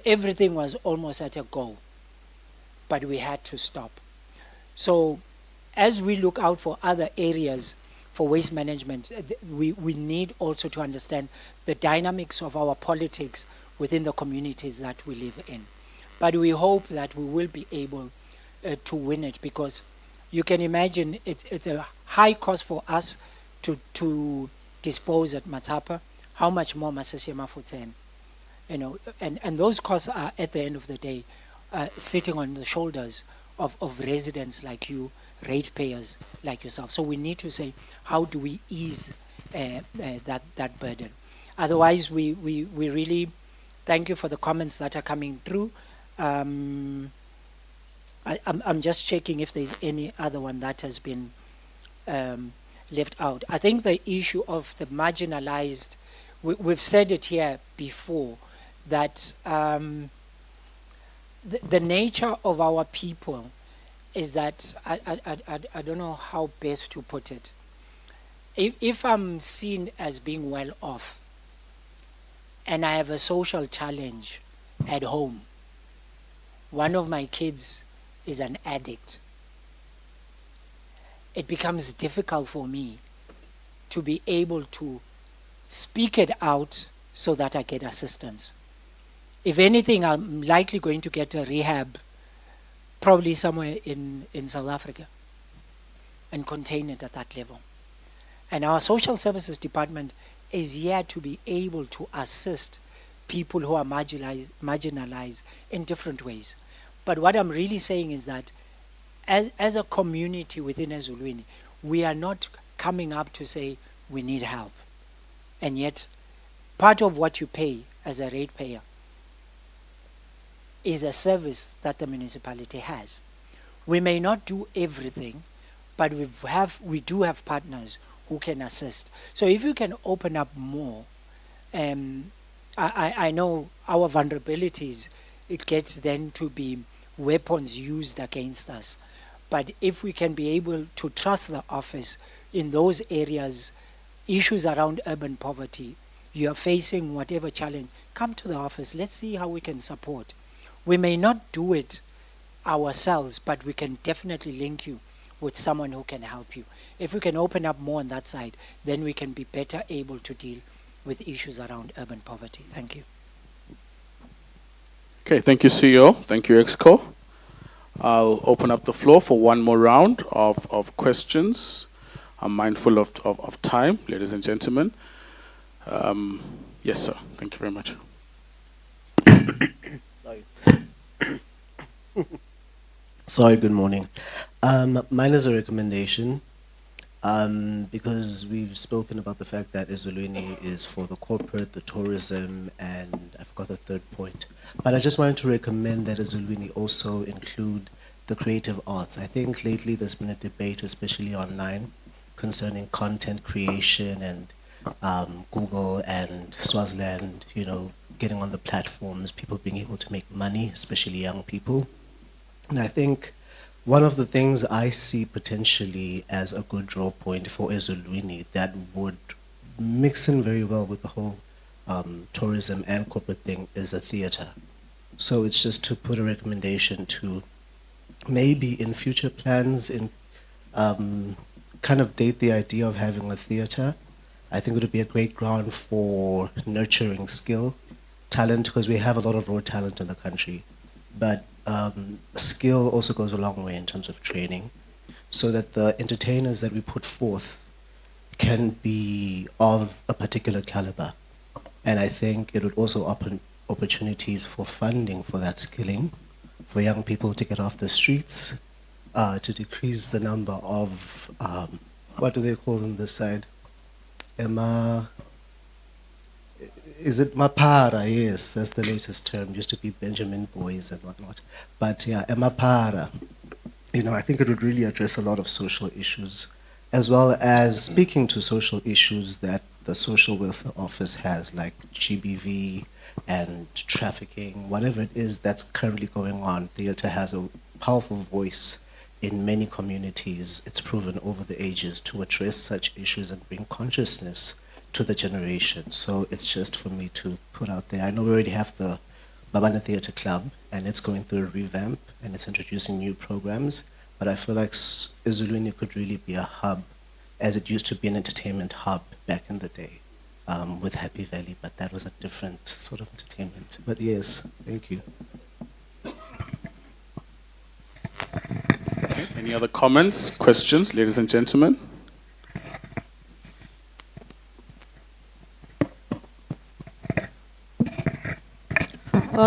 everything was almost at a go, but we had to stop. So as we look out for other areas for waste management, we need also to understand the dynamics of our politics within the communities that we live in. But we hope that we will be able to win it, because you can imagine it's a high cost for us to dispose at Matapa. How much more Masese Mafutsen? You know, and those costs are at the end of the day sitting on the shoulders of residents like you, ratepayers like yourself. So we need to say, how do we ease that burden? Otherwise, we really thank you for the comments that are coming through. I'm just checking if there's any other one that has been left out. I think the issue of the marginalized, we've said it here before, that the nature of our people is that, I don't know how best to put it. If I'm seen as being well off and I have a social challenge at home, one of my kids is an addict, it becomes difficult for me to be able to speak it out so that I get assistance. If anything, I'm likely going to get a rehab, probably somewhere in South Africa, and contain it at that level. And our social services department is here to be able to assist people who are marginalized in different ways. But what I'm really saying is that as a community within Ezulwini, we are not coming up to say we need help. And yet, part of what you pay as a ratepayer is a service that the municipality has. We may not do everything, but we do have partners who can assist. So if you can open up more, I know our vulnerabilities, it gets then to be weapons used against us. But if we can be able to trust the office in those areas, issues around urban poverty, you are facing whatever challenge, come to the office. Let's see how we can support. We may not do it ourselves, but we can definitely link you with someone who can help you. If we can open up more on that side, then we can be better able to deal with issues around urban poverty. Thank you. Okay, thank you, CEO. Thank you, Exco. I'll open up the floor for one more round of questions. I'm mindful of time, ladies and gentlemen. Yes, sir. Thank you very much. Sorry, good morning. Mine is a recommendation because we've spoken about the fact that Ezulwini is for the corporate, the tourism, and I forgot the third point. But I just wanted to recommend that Ezulwini also include the creative arts. I think lately there's been a debate, especially online, concerning content creation and Google and Swaziland, you know, getting on the platforms, people being able to make money, especially young people. And I think one of the things I see potentially as a good draw point for Ezulwini that would mix in very well with the whole tourism and corporate thing is a theater. So it's just to put a recommendation to maybe in future plans in kind of date the idea of having a theater. I think it would be a great ground for nurturing skill, talent, because we have a lot of raw talent in the country. But skill also goes a long way in terms of training, so that the entertainers that we put forth can be of a particular caliber. And I think it would also open opportunities for funding for that skilling, for young people to get off the streets, to decrease the number of, what do they call them this side? Is it Mapara? Yes, that's the latest term. Used to be Benjamin Boys and whatnot. But yeah, Mapara. You know, I think it would really address a lot of social issues, as well as speaking to social issues that the Social Welfare Office has, like GBV and trafficking, whatever it is that's currently going on. Theatre has a powerful voice in many communities. It's proven over the ages to address such issues and bring consciousness to the generation. So it's just for me to put out there. I know we already have the Babana Theatre Club, and it's going through a revamp, and it's introducing new programs. but I feel like Ezulwini could really be a hub, as it used to be an entertainment hub back in the day, with Happy Valley, but that was a different sort of entertainment. But yes, thank you. Okay, any other comments, questions, ladies and gentlemen?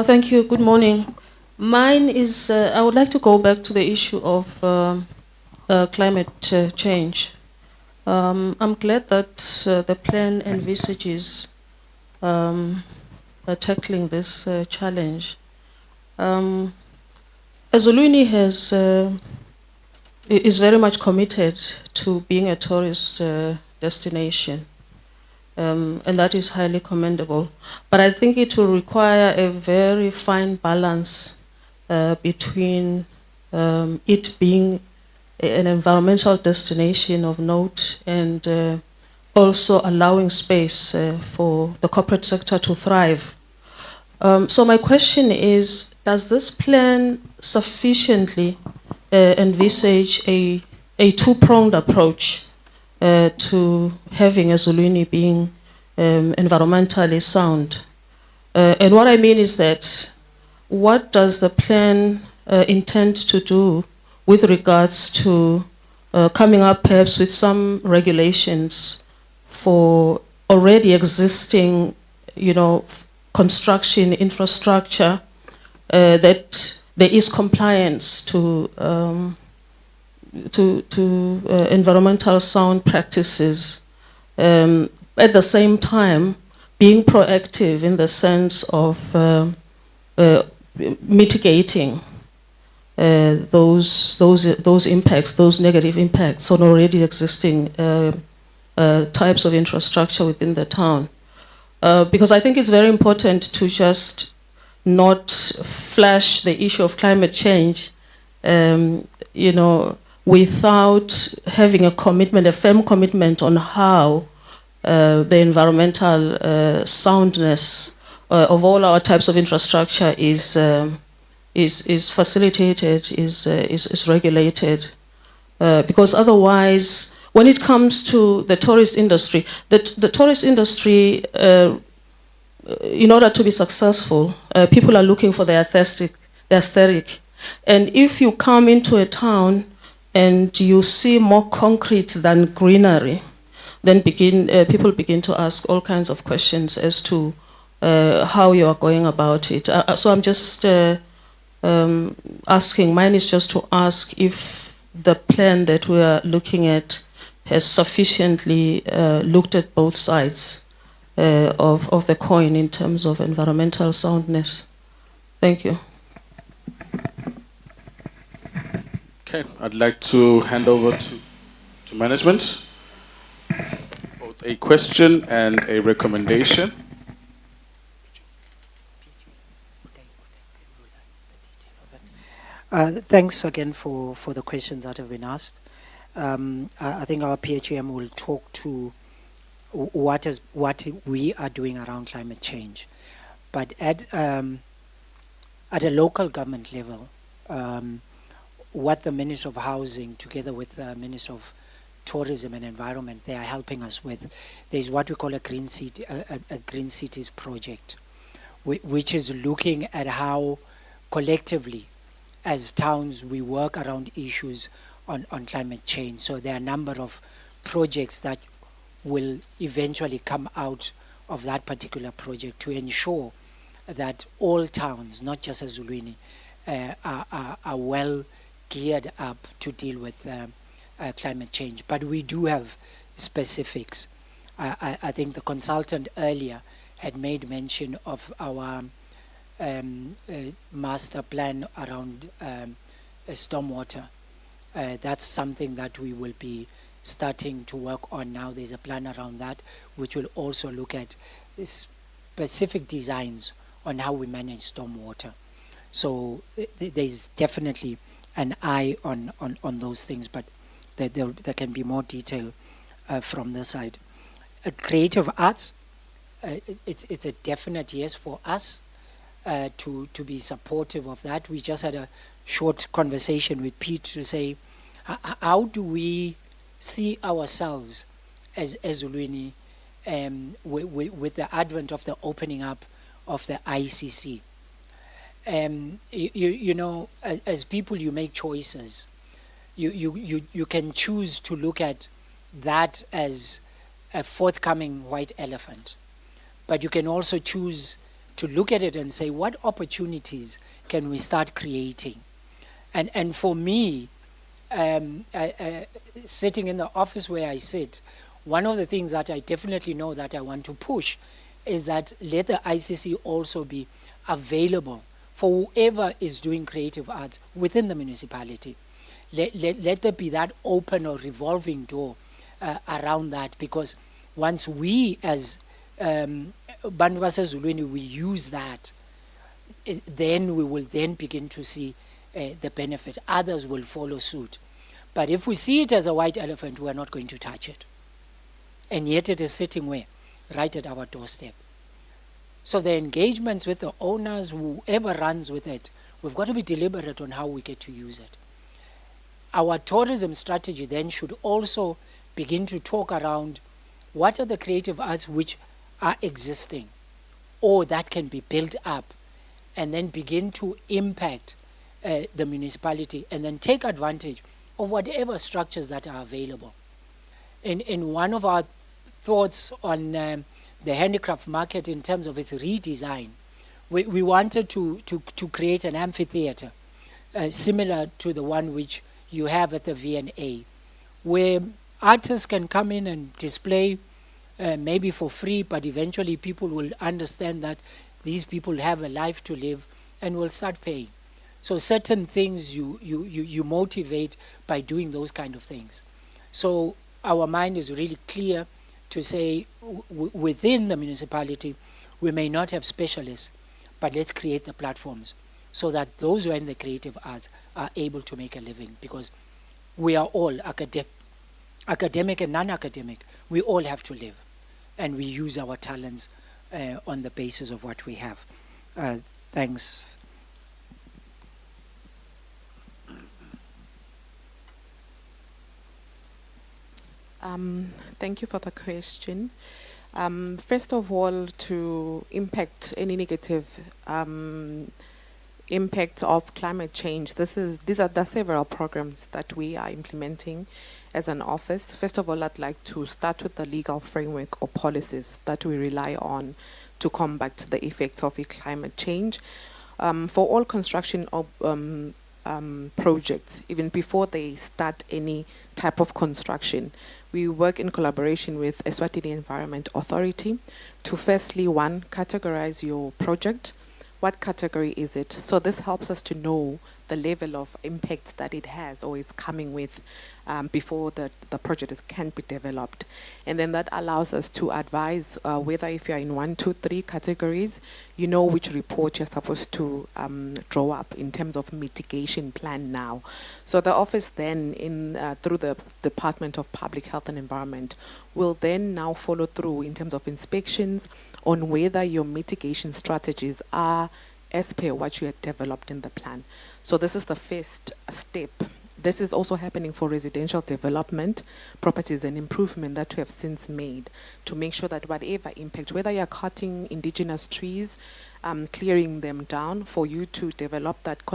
Thank you. Good morning. Mine is, I would like to go back to the issue of climate change. I'm glad that the plan envisages tackling this challenge. Ezulwini is very much committed to being a tourist destination. And that is highly commendable. But I think it will require a very fine balance between it being an environmental destination of note and also allowing space for the corporate sector to thrive. So my question is, does this plan sufficiently envisage a two-pronged approach to having Ezulwini being environmentally sound? And what I mean is that, what does the plan intend to do with regards to coming up perhaps with some regulations for already existing, construction infrastructure, that there is compliance to environmental sound practices, at the same time being proactive in the sense of mitigating those impacts, those negative impacts on already existing types of infrastructure within the town. Because I think it's very important to just not flash the issue of climate change, without having a commitment, a firm commitment on how the environmental soundness of all our types of infrastructure is facilitated, is regulated. Because otherwise, when it comes to the tourist industry, the tourist industry, in order to be successful, people are looking for the aesthetic. And if you come into a town and you see more concrete than greenery, then people begin to ask all kinds of questions as to how you are going about it. So I'm just asking, mine is just to ask if the plan that we are looking at has sufficiently looked at both sides of the coin in terms of environmental soundness. Thank you. Okay, I'd like to hand over to management, both a question and a recommendation. Thanks again for the questions that have been asked. I think our PHM will talk to what we are doing around climate change. But at a local government level, what the Minister of Housing, together with the Minister of Tourism and Environment, they are helping us with, there's what we call a Green Cities project, which is looking at how collectively, as towns, we work around issues on climate change. So there are a number of projects that will eventually come out of that particular project to ensure that all towns, not just Ezulwini, are well geared up to deal with climate change. But we do have specifics. I think the consultant earlier had made mention of our master plan around stormwater. That's something that we will be starting to work on now. There's a plan around that, which will also look at specific designs on how we manage stormwater. So there's definitely an eye on those things, but there can be more detail from the side. Creative arts, it's a definite yes for us. to be supportive of that. We just had a short conversation with Pete to say, how do we see ourselves as Ezulwini with the advent of the opening up of the ICC? You know, as people, you make choices. You can choose to look at that as a forthcoming white elephant, but you can also choose to look at it and say, what opportunities can we start creating? And for me, sitting in the office where I sit, one of the things that I definitely know that I want to push is that let the ICC also be available for whoever is doing creative arts within the municipality. Let there be that open or revolving door around that, because once we as Bantu baseZulwini, we use that, then we will then begin to see the benefit. Others will follow suit. But if we see it as a white elephant, we are not going to touch it. And yet it is sitting where? Right at our doorstep. So the engagements with the owners, whoever runs with it, we've got to be deliberate on how we get to use it. Our tourism strategy then should also begin to talk around what are the creative arts which are existing or that can be built up, and then begin to impact the municipality, and then take advantage of whatever structures that are available. In one of our thoughts on the handicraft market in terms of its redesign, we wanted to create an amphitheater similar to the one which you have at the V&A, where artists can come in and display maybe for free, but eventually people will understand that these people have a life to live and will start paying. So certain things you motivate by doing those kind of things. So our mind is really clear to say within the municipality, we may not have specialists, but let's create the platforms so that those who are in the creative arts are able to make a living, because we are all academic and non-academic. We all have to live, and we use our talents on the basis of what we have. Thanks. Thank you for the question. First of all, to impact any negative impact of climate change, these are the several programs that we are implementing as an office. First of all, I'd like to start with the legal framework or policies that we rely on to combat the effects of climate change. For all construction of projects, even before they start any type of construction, we work in collaboration with Eswatini Environment Authority to firstly, one, categorize your project. What category is it? So this helps us to know the level of impact that it has or is coming with before the project can be developed. And then that allows us to advise whether if you're in 1, 2, 3 categories, you know which report you're supposed to draw up in terms of mitigation plan now. So the office then through the Department of Public Health and Environment will then now follow through in terms of inspections on whether your mitigation strategies are as per what you had developed in the plan. So this is the first step. This is also happening for residential development, properties and improvement that we have since made to make sure that whatever impact, whether you're cutting indigenous trees, clearing them down for you to develop that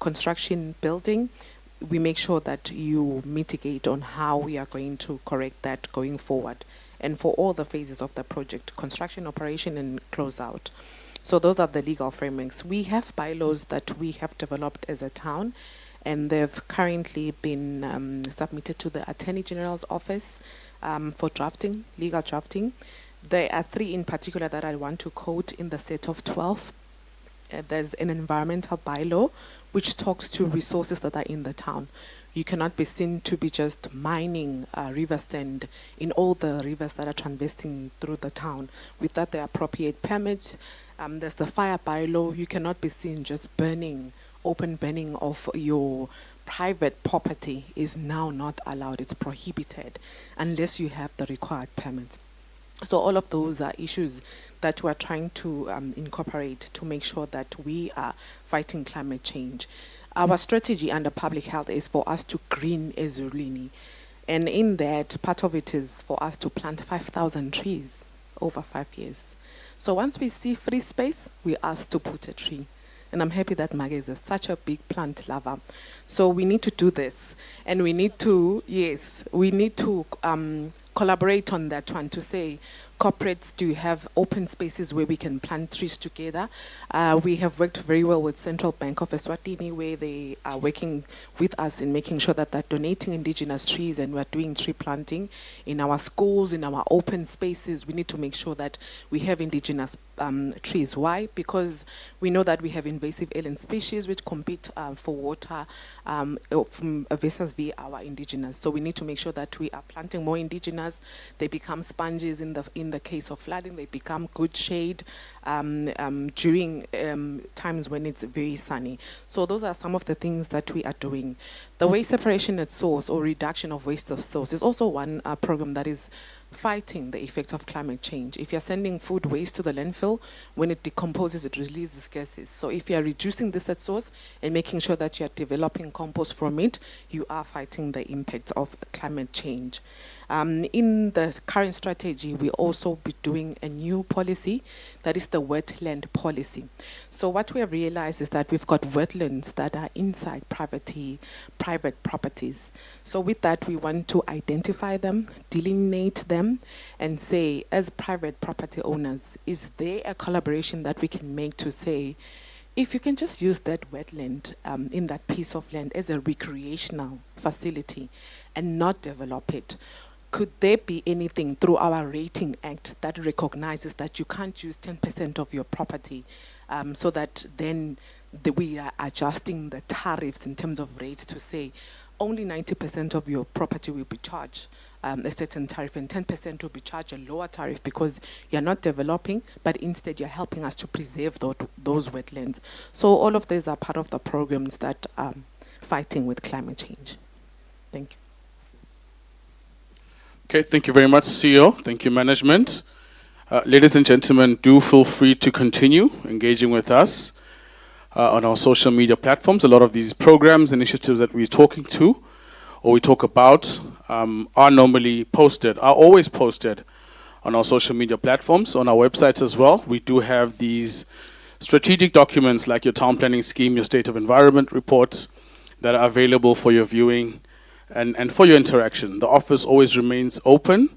construction building, we make sure that you mitigate on how we are going to correct that going forward. And for all the phases of the project, construction, operation, and closeout. So those are the legal frameworks. We have bylaws that we have developed as a town, and they've currently been submitted to the Attorney General's office for drafting, legal drafting. There are 3 in particular that I want to quote in the set of 12. There's an environmental bylaw which talks to resources that are in the town. You cannot be seen to be just mining river sand in all the rivers that are transversing through the town without the appropriate permits. There's the fire bylaw. You cannot be seen just open burning of your private property is now not allowed. It's prohibited unless you have the required permits. So all of those are issues that we're trying to incorporate to make sure that we are fighting climate change. Our strategy under public health is for us to green Ezulwini. And in that, part of it is for us to plant 5,000 trees over 5 years. So once we see free space, we ask to put a tree. And I'm happy that Mage is such a big plant lover. So we need to do this. And we need to, yes, we need to collaborate on that one to say, corporates do have open spaces where we can plant trees together. We have worked very well with Central Bank of Eswatini, where they are working with us in making sure that they're donating indigenous trees, and we're doing tree planting in our schools, in our open spaces. We need to make sure that we have indigenous trees. Why? Because we know that we have invasive alien species which compete for water versus our indigenous. So we need to make sure that we are planting more indigenous. They become sponges in the case of flooding. They become good shade during times when it's very sunny. So those are some of the things that we are doing. The waste separation at source, or reduction of waste of source, is also one program that is fighting the effect of climate change. If you're sending food waste to the landfill, when it decomposes, it releases gases. So if you're reducing this at source and making sure that you're developing compost from it, you are fighting the impact of climate change. In the current strategy, we'll also be doing a new policy, that is the wetland policy. So what we have realized is that we've got wetlands that are inside private properties. So with that, we want to identify them, delineate them, and say, as private property owners, is there a collaboration that we can make to say, if you can just use that wetland in that piece of land as a recreational facility and not develop it, could there be anything through our Rating Act that recognizes that you can't use 10% of your property, so that then we are adjusting the tariffs in terms of rates to say only 90% of your property will be charged a certain tariff, and 10% will be charged a lower tariff because you're not developing, but instead you're helping us to preserve those wetlands. So all of these are part of the programs that are fighting with climate change. Thank you. Okay, thank you very much, CEO. Thank you, management. Ladies and gentlemen, do feel free to continue engaging with us on our social media platforms. A lot of these programs, initiatives that we're talking to or we talk about are normally posted, are always posted on our social media platforms, on our websites as well. We do have these strategic documents like your town planning scheme, your state of environment reports that are available for your viewing and for your interaction. The office always remains open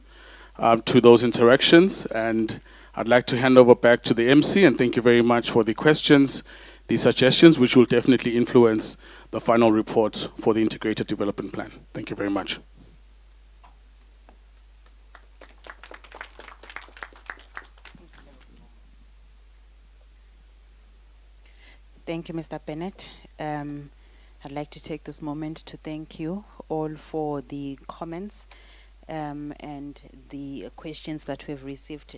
to those interactions, and I'd like to hand over back to the MC, and thank you very much for the questions, the suggestions, which will definitely influence the final report for the Integrated Development Plan. Thank you very much. Thank you, Mr. Bennett. I'd like to take this moment to thank you all for the comments and the questions that we've received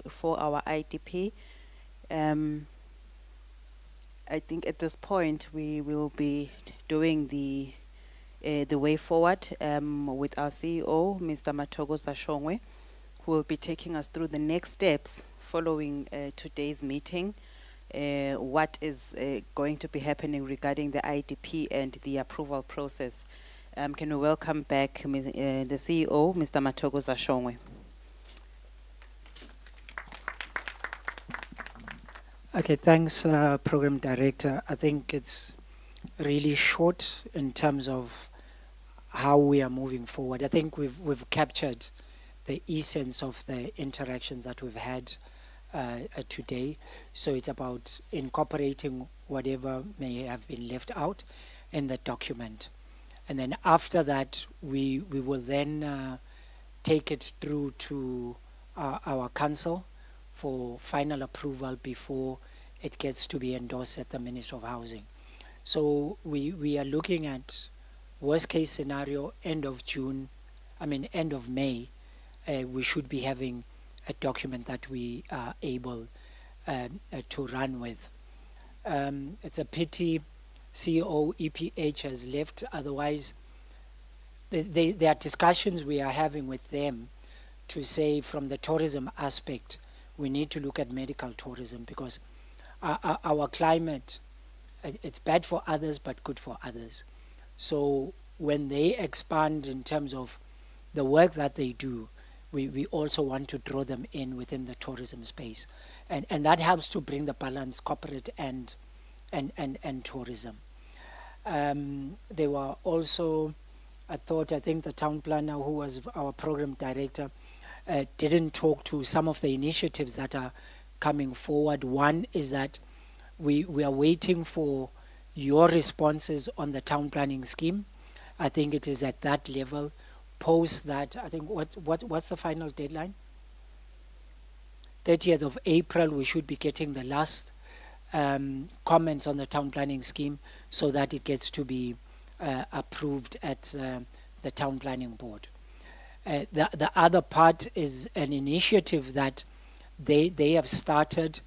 for our IDP. I think at this point we will be doing the way forward with our CEO, Mr. Mathokoza Shongwe, who will be taking us through the next steps following today's meeting. What is going to be happening regarding the IDP and the approval process. Can we welcome back the CEO, Mr. Mathokoza Shongwe. Okay, thanks, Program Director. I think it's really short in terms of how we are moving forward. I think we've captured the essence of the interactions that we've had today. So it's about incorporating whatever may have been left out in the document. And then after that, we will then take it through to our council for final approval before it gets to be endorsed at the Ministry of Housing. So we are looking at worst case scenario, end of May, we should be having a document that we are able to run with. It's a pity CEO EPH has left, otherwise there are discussions we are having with them to say from the tourism aspect, we need to look at medical tourism, because our climate, it's bad for others but good for others. So when they expand in terms of the work that they do, we also want to draw them in within the tourism space. And that helps to bring the balance, corporate and tourism. There were also, I think the town planner, who was our program director, didn't talk to some of the initiatives that are coming forward. One is that we are waiting for your responses on the town planning scheme. I think it is at that level. Post that, I think, what's the final deadline? 30th of April, we should be getting the last comments on the town planning scheme, so that it gets to be approved at the town planning board. The other part is an initiative that they have started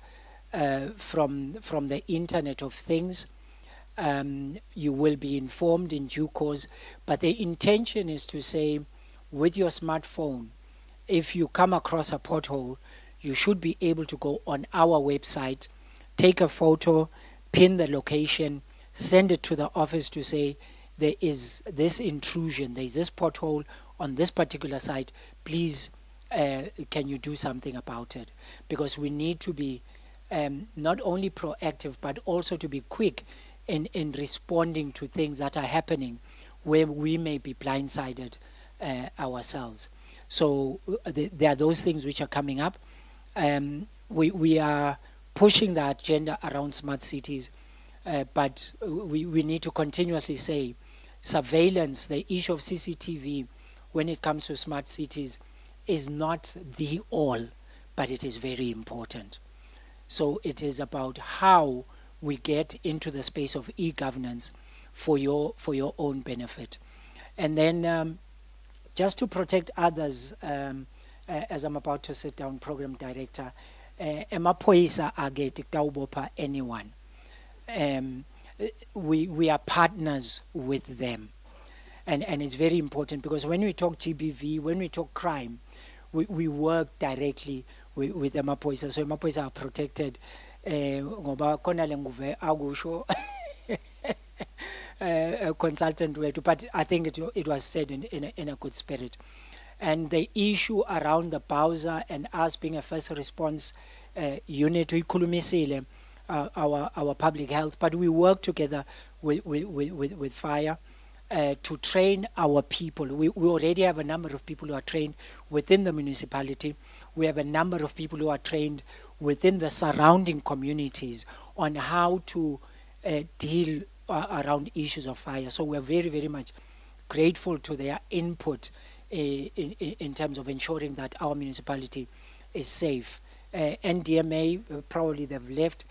from the Internet of Things. You will be informed in due course, but the intention is to say, with your smartphone, if you come across a pothole, you should be able to go on our website, take a photo, pin the location, send it to the office to say, there is this intrusion, there is this pothole on this particular site, please can you do something about it? Because we need to be not only proactive, but also to be quick in responding to things that are happening where we may be blindsided ourselves. So there are those things which are coming up. We are pushing the agenda around smart cities, but we need to continuously say surveillance, the issue of CCTV when it comes to smart cities is not the all, but it is very important. So it is about how we get into the space of e-governance for your own benefit. And then just to protect others, as I'm about to sit down, program director, emaphoyisa ageti kutawubopha anyone. We are partners with them. And it's very important, because when we talk GBV, when we talk crime, we work directly with emaphoyisa. So emaphoyisa are protected. Ngoba khona le nguve akusho consultant wethu, but I think it was said in a good spirit. And the issue around the Bowser and us being a first response unit, we khulumisile our public health, but we work together with fire to train our people. We already have a number of people who are trained within the municipality. We have a number of people who are trained within the surrounding communities on how to deal around issues of fire. So we're very, very much grateful to their input in terms of ensuring that our municipality is safe. NDMA, probably they've left.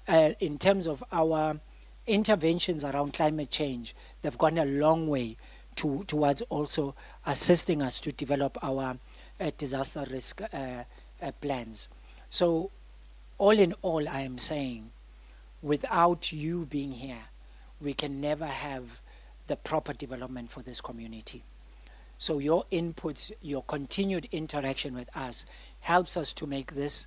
In terms of our interventions around climate change, they've gone a long way towards also assisting us to develop our disaster risk plans. So all in all, I am saying, without you being here, we can never have the proper development for this community. So your inputs, your continued interaction with us helps us to make this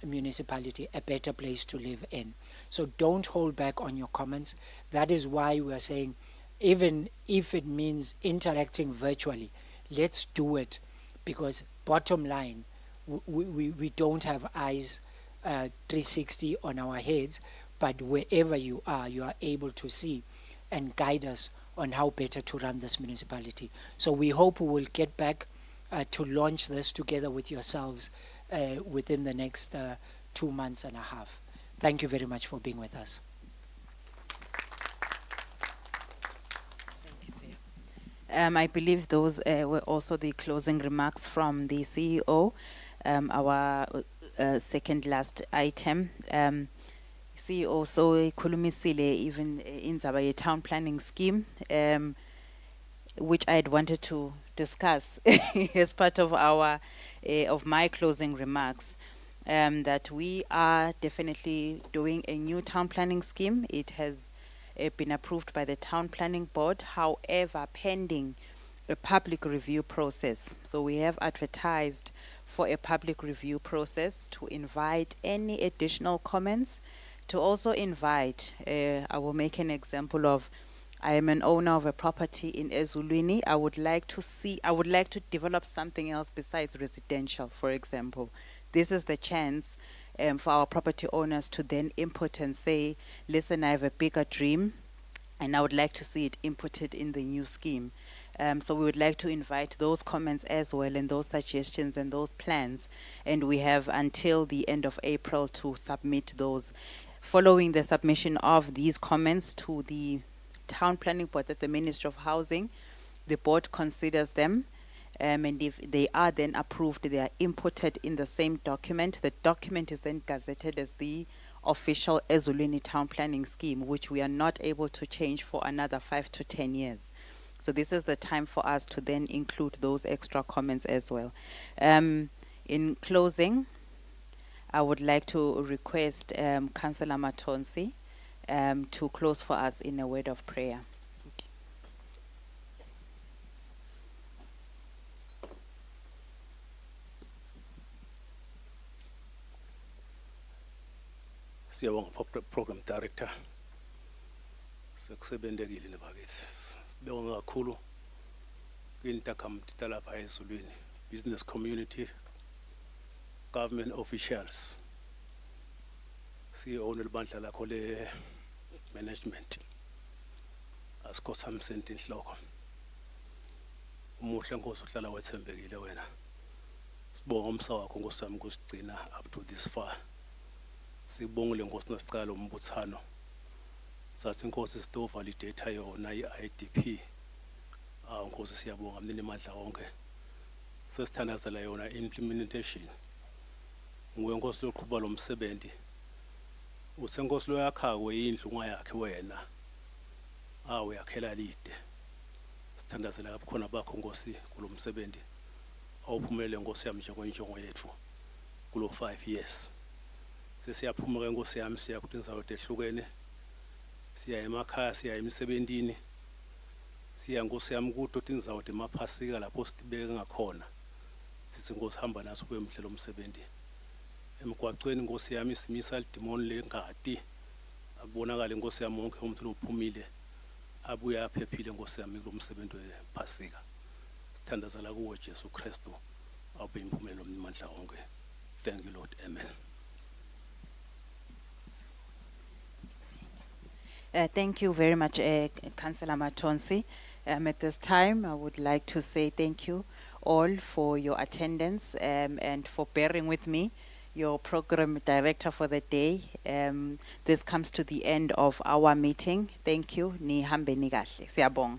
municipality a better place to live in. So don't hold back on your comments. That is why we are saying, even if it means interacting virtually, let's do it, because bottom line, we don't have eyes 360 on our heads, but wherever you are able to see and guide us on how better to run this municipality. So we hope we will get back to launch this together with yourselves within the next 2 months and a half. Thank you very much for being with us. I believe those were also the closing remarks from the CEO. Our second last item. CEO so ikhulumisile even in the town planning scheme, which I had wanted to discuss as part of our of my closing remarks. That we are definitely doing a new town planning scheme. It has been approved by the town planning board. However, pending a public review process. So we have advertised for a public review process to invite any additional comments, to also invite, I will make an example of, I am an owner of a property in Ezulwini. I would like to develop something else besides residential, for example. This is the chance for our property owners to then input and say, listen, I have a bigger dream and I would like to see it inputted in the new scheme. So we would like to invite those comments as well, and those suggestions and those plans. And we have until the end of April to submit those. Following the submission of these comments to the Town Planning Board at the Ministry of Housing, the board considers them. And if they are then approved, they are inputted in the same document. The document is then gazetted as the official Ezulwini Town Planning Scheme, which we are not able to change for another 5 to 10 years. So this is the time for us to then include those extra comments as well. In closing, I would like to request Councillor Matonsi to close for us in a word of prayer. Siyabonga program director. Sekusebenzekile nebakithi. Sibonga kakhulu kwintakamthi talapha eZulwini, business community, government officials. CEO nelibandla lakho le management. Asikho samsenti inhloko. Umuhle Nkosi uhlala wethembekile wena. Sibonga umsa wakho Nkosi yami kusigcina up to this far. Sibongile Nkosi nosicala umbuthano. Sathi Nkosi sto validate yona i-IDP. Nkosi siyabonga mnini amandla wonke. Sesithandazela yona implementation. Nguwe Nkosi loqhuba lo msebenzi. Usenkosi lo yakha kweyindlu ngayakhe wena. Uyakhela lide. Sithandazela kabukhona bakho Nkosi kulo msebenzi. Awuphumele Nkosi yami njengo yethu kulo 5 years. Sesiyaphuma ke Nkosi yami siya kutindzawo tehlukene. Siya emakhaya, siya emisebentini. Siya Nkosi yami kuto tindzawo temaphasika lapho sitibeke ngakhona. Sithi Nkosi hamba naso kwemhlelo umsebenzi. Emgwaqweni Nkosi yami simisa lidimoni lengadi. Akubonakala Nkosi yami wonke umuntu lophumile. Abuya aphephile Nkosi yami kulo msebenzi wephasika. Sithandazela kuwe Jesu Kristu. Awube imphumelo mnimandla wonke. Thank you Lord. Amen. Thank you very much, Councillor Matonsi. At this time, I would like to say thank you all for your attendance and for bearing with me, your program director for the day. This comes to the end of our meeting. Thank you. Nihambe ni kahle. Siyabonga.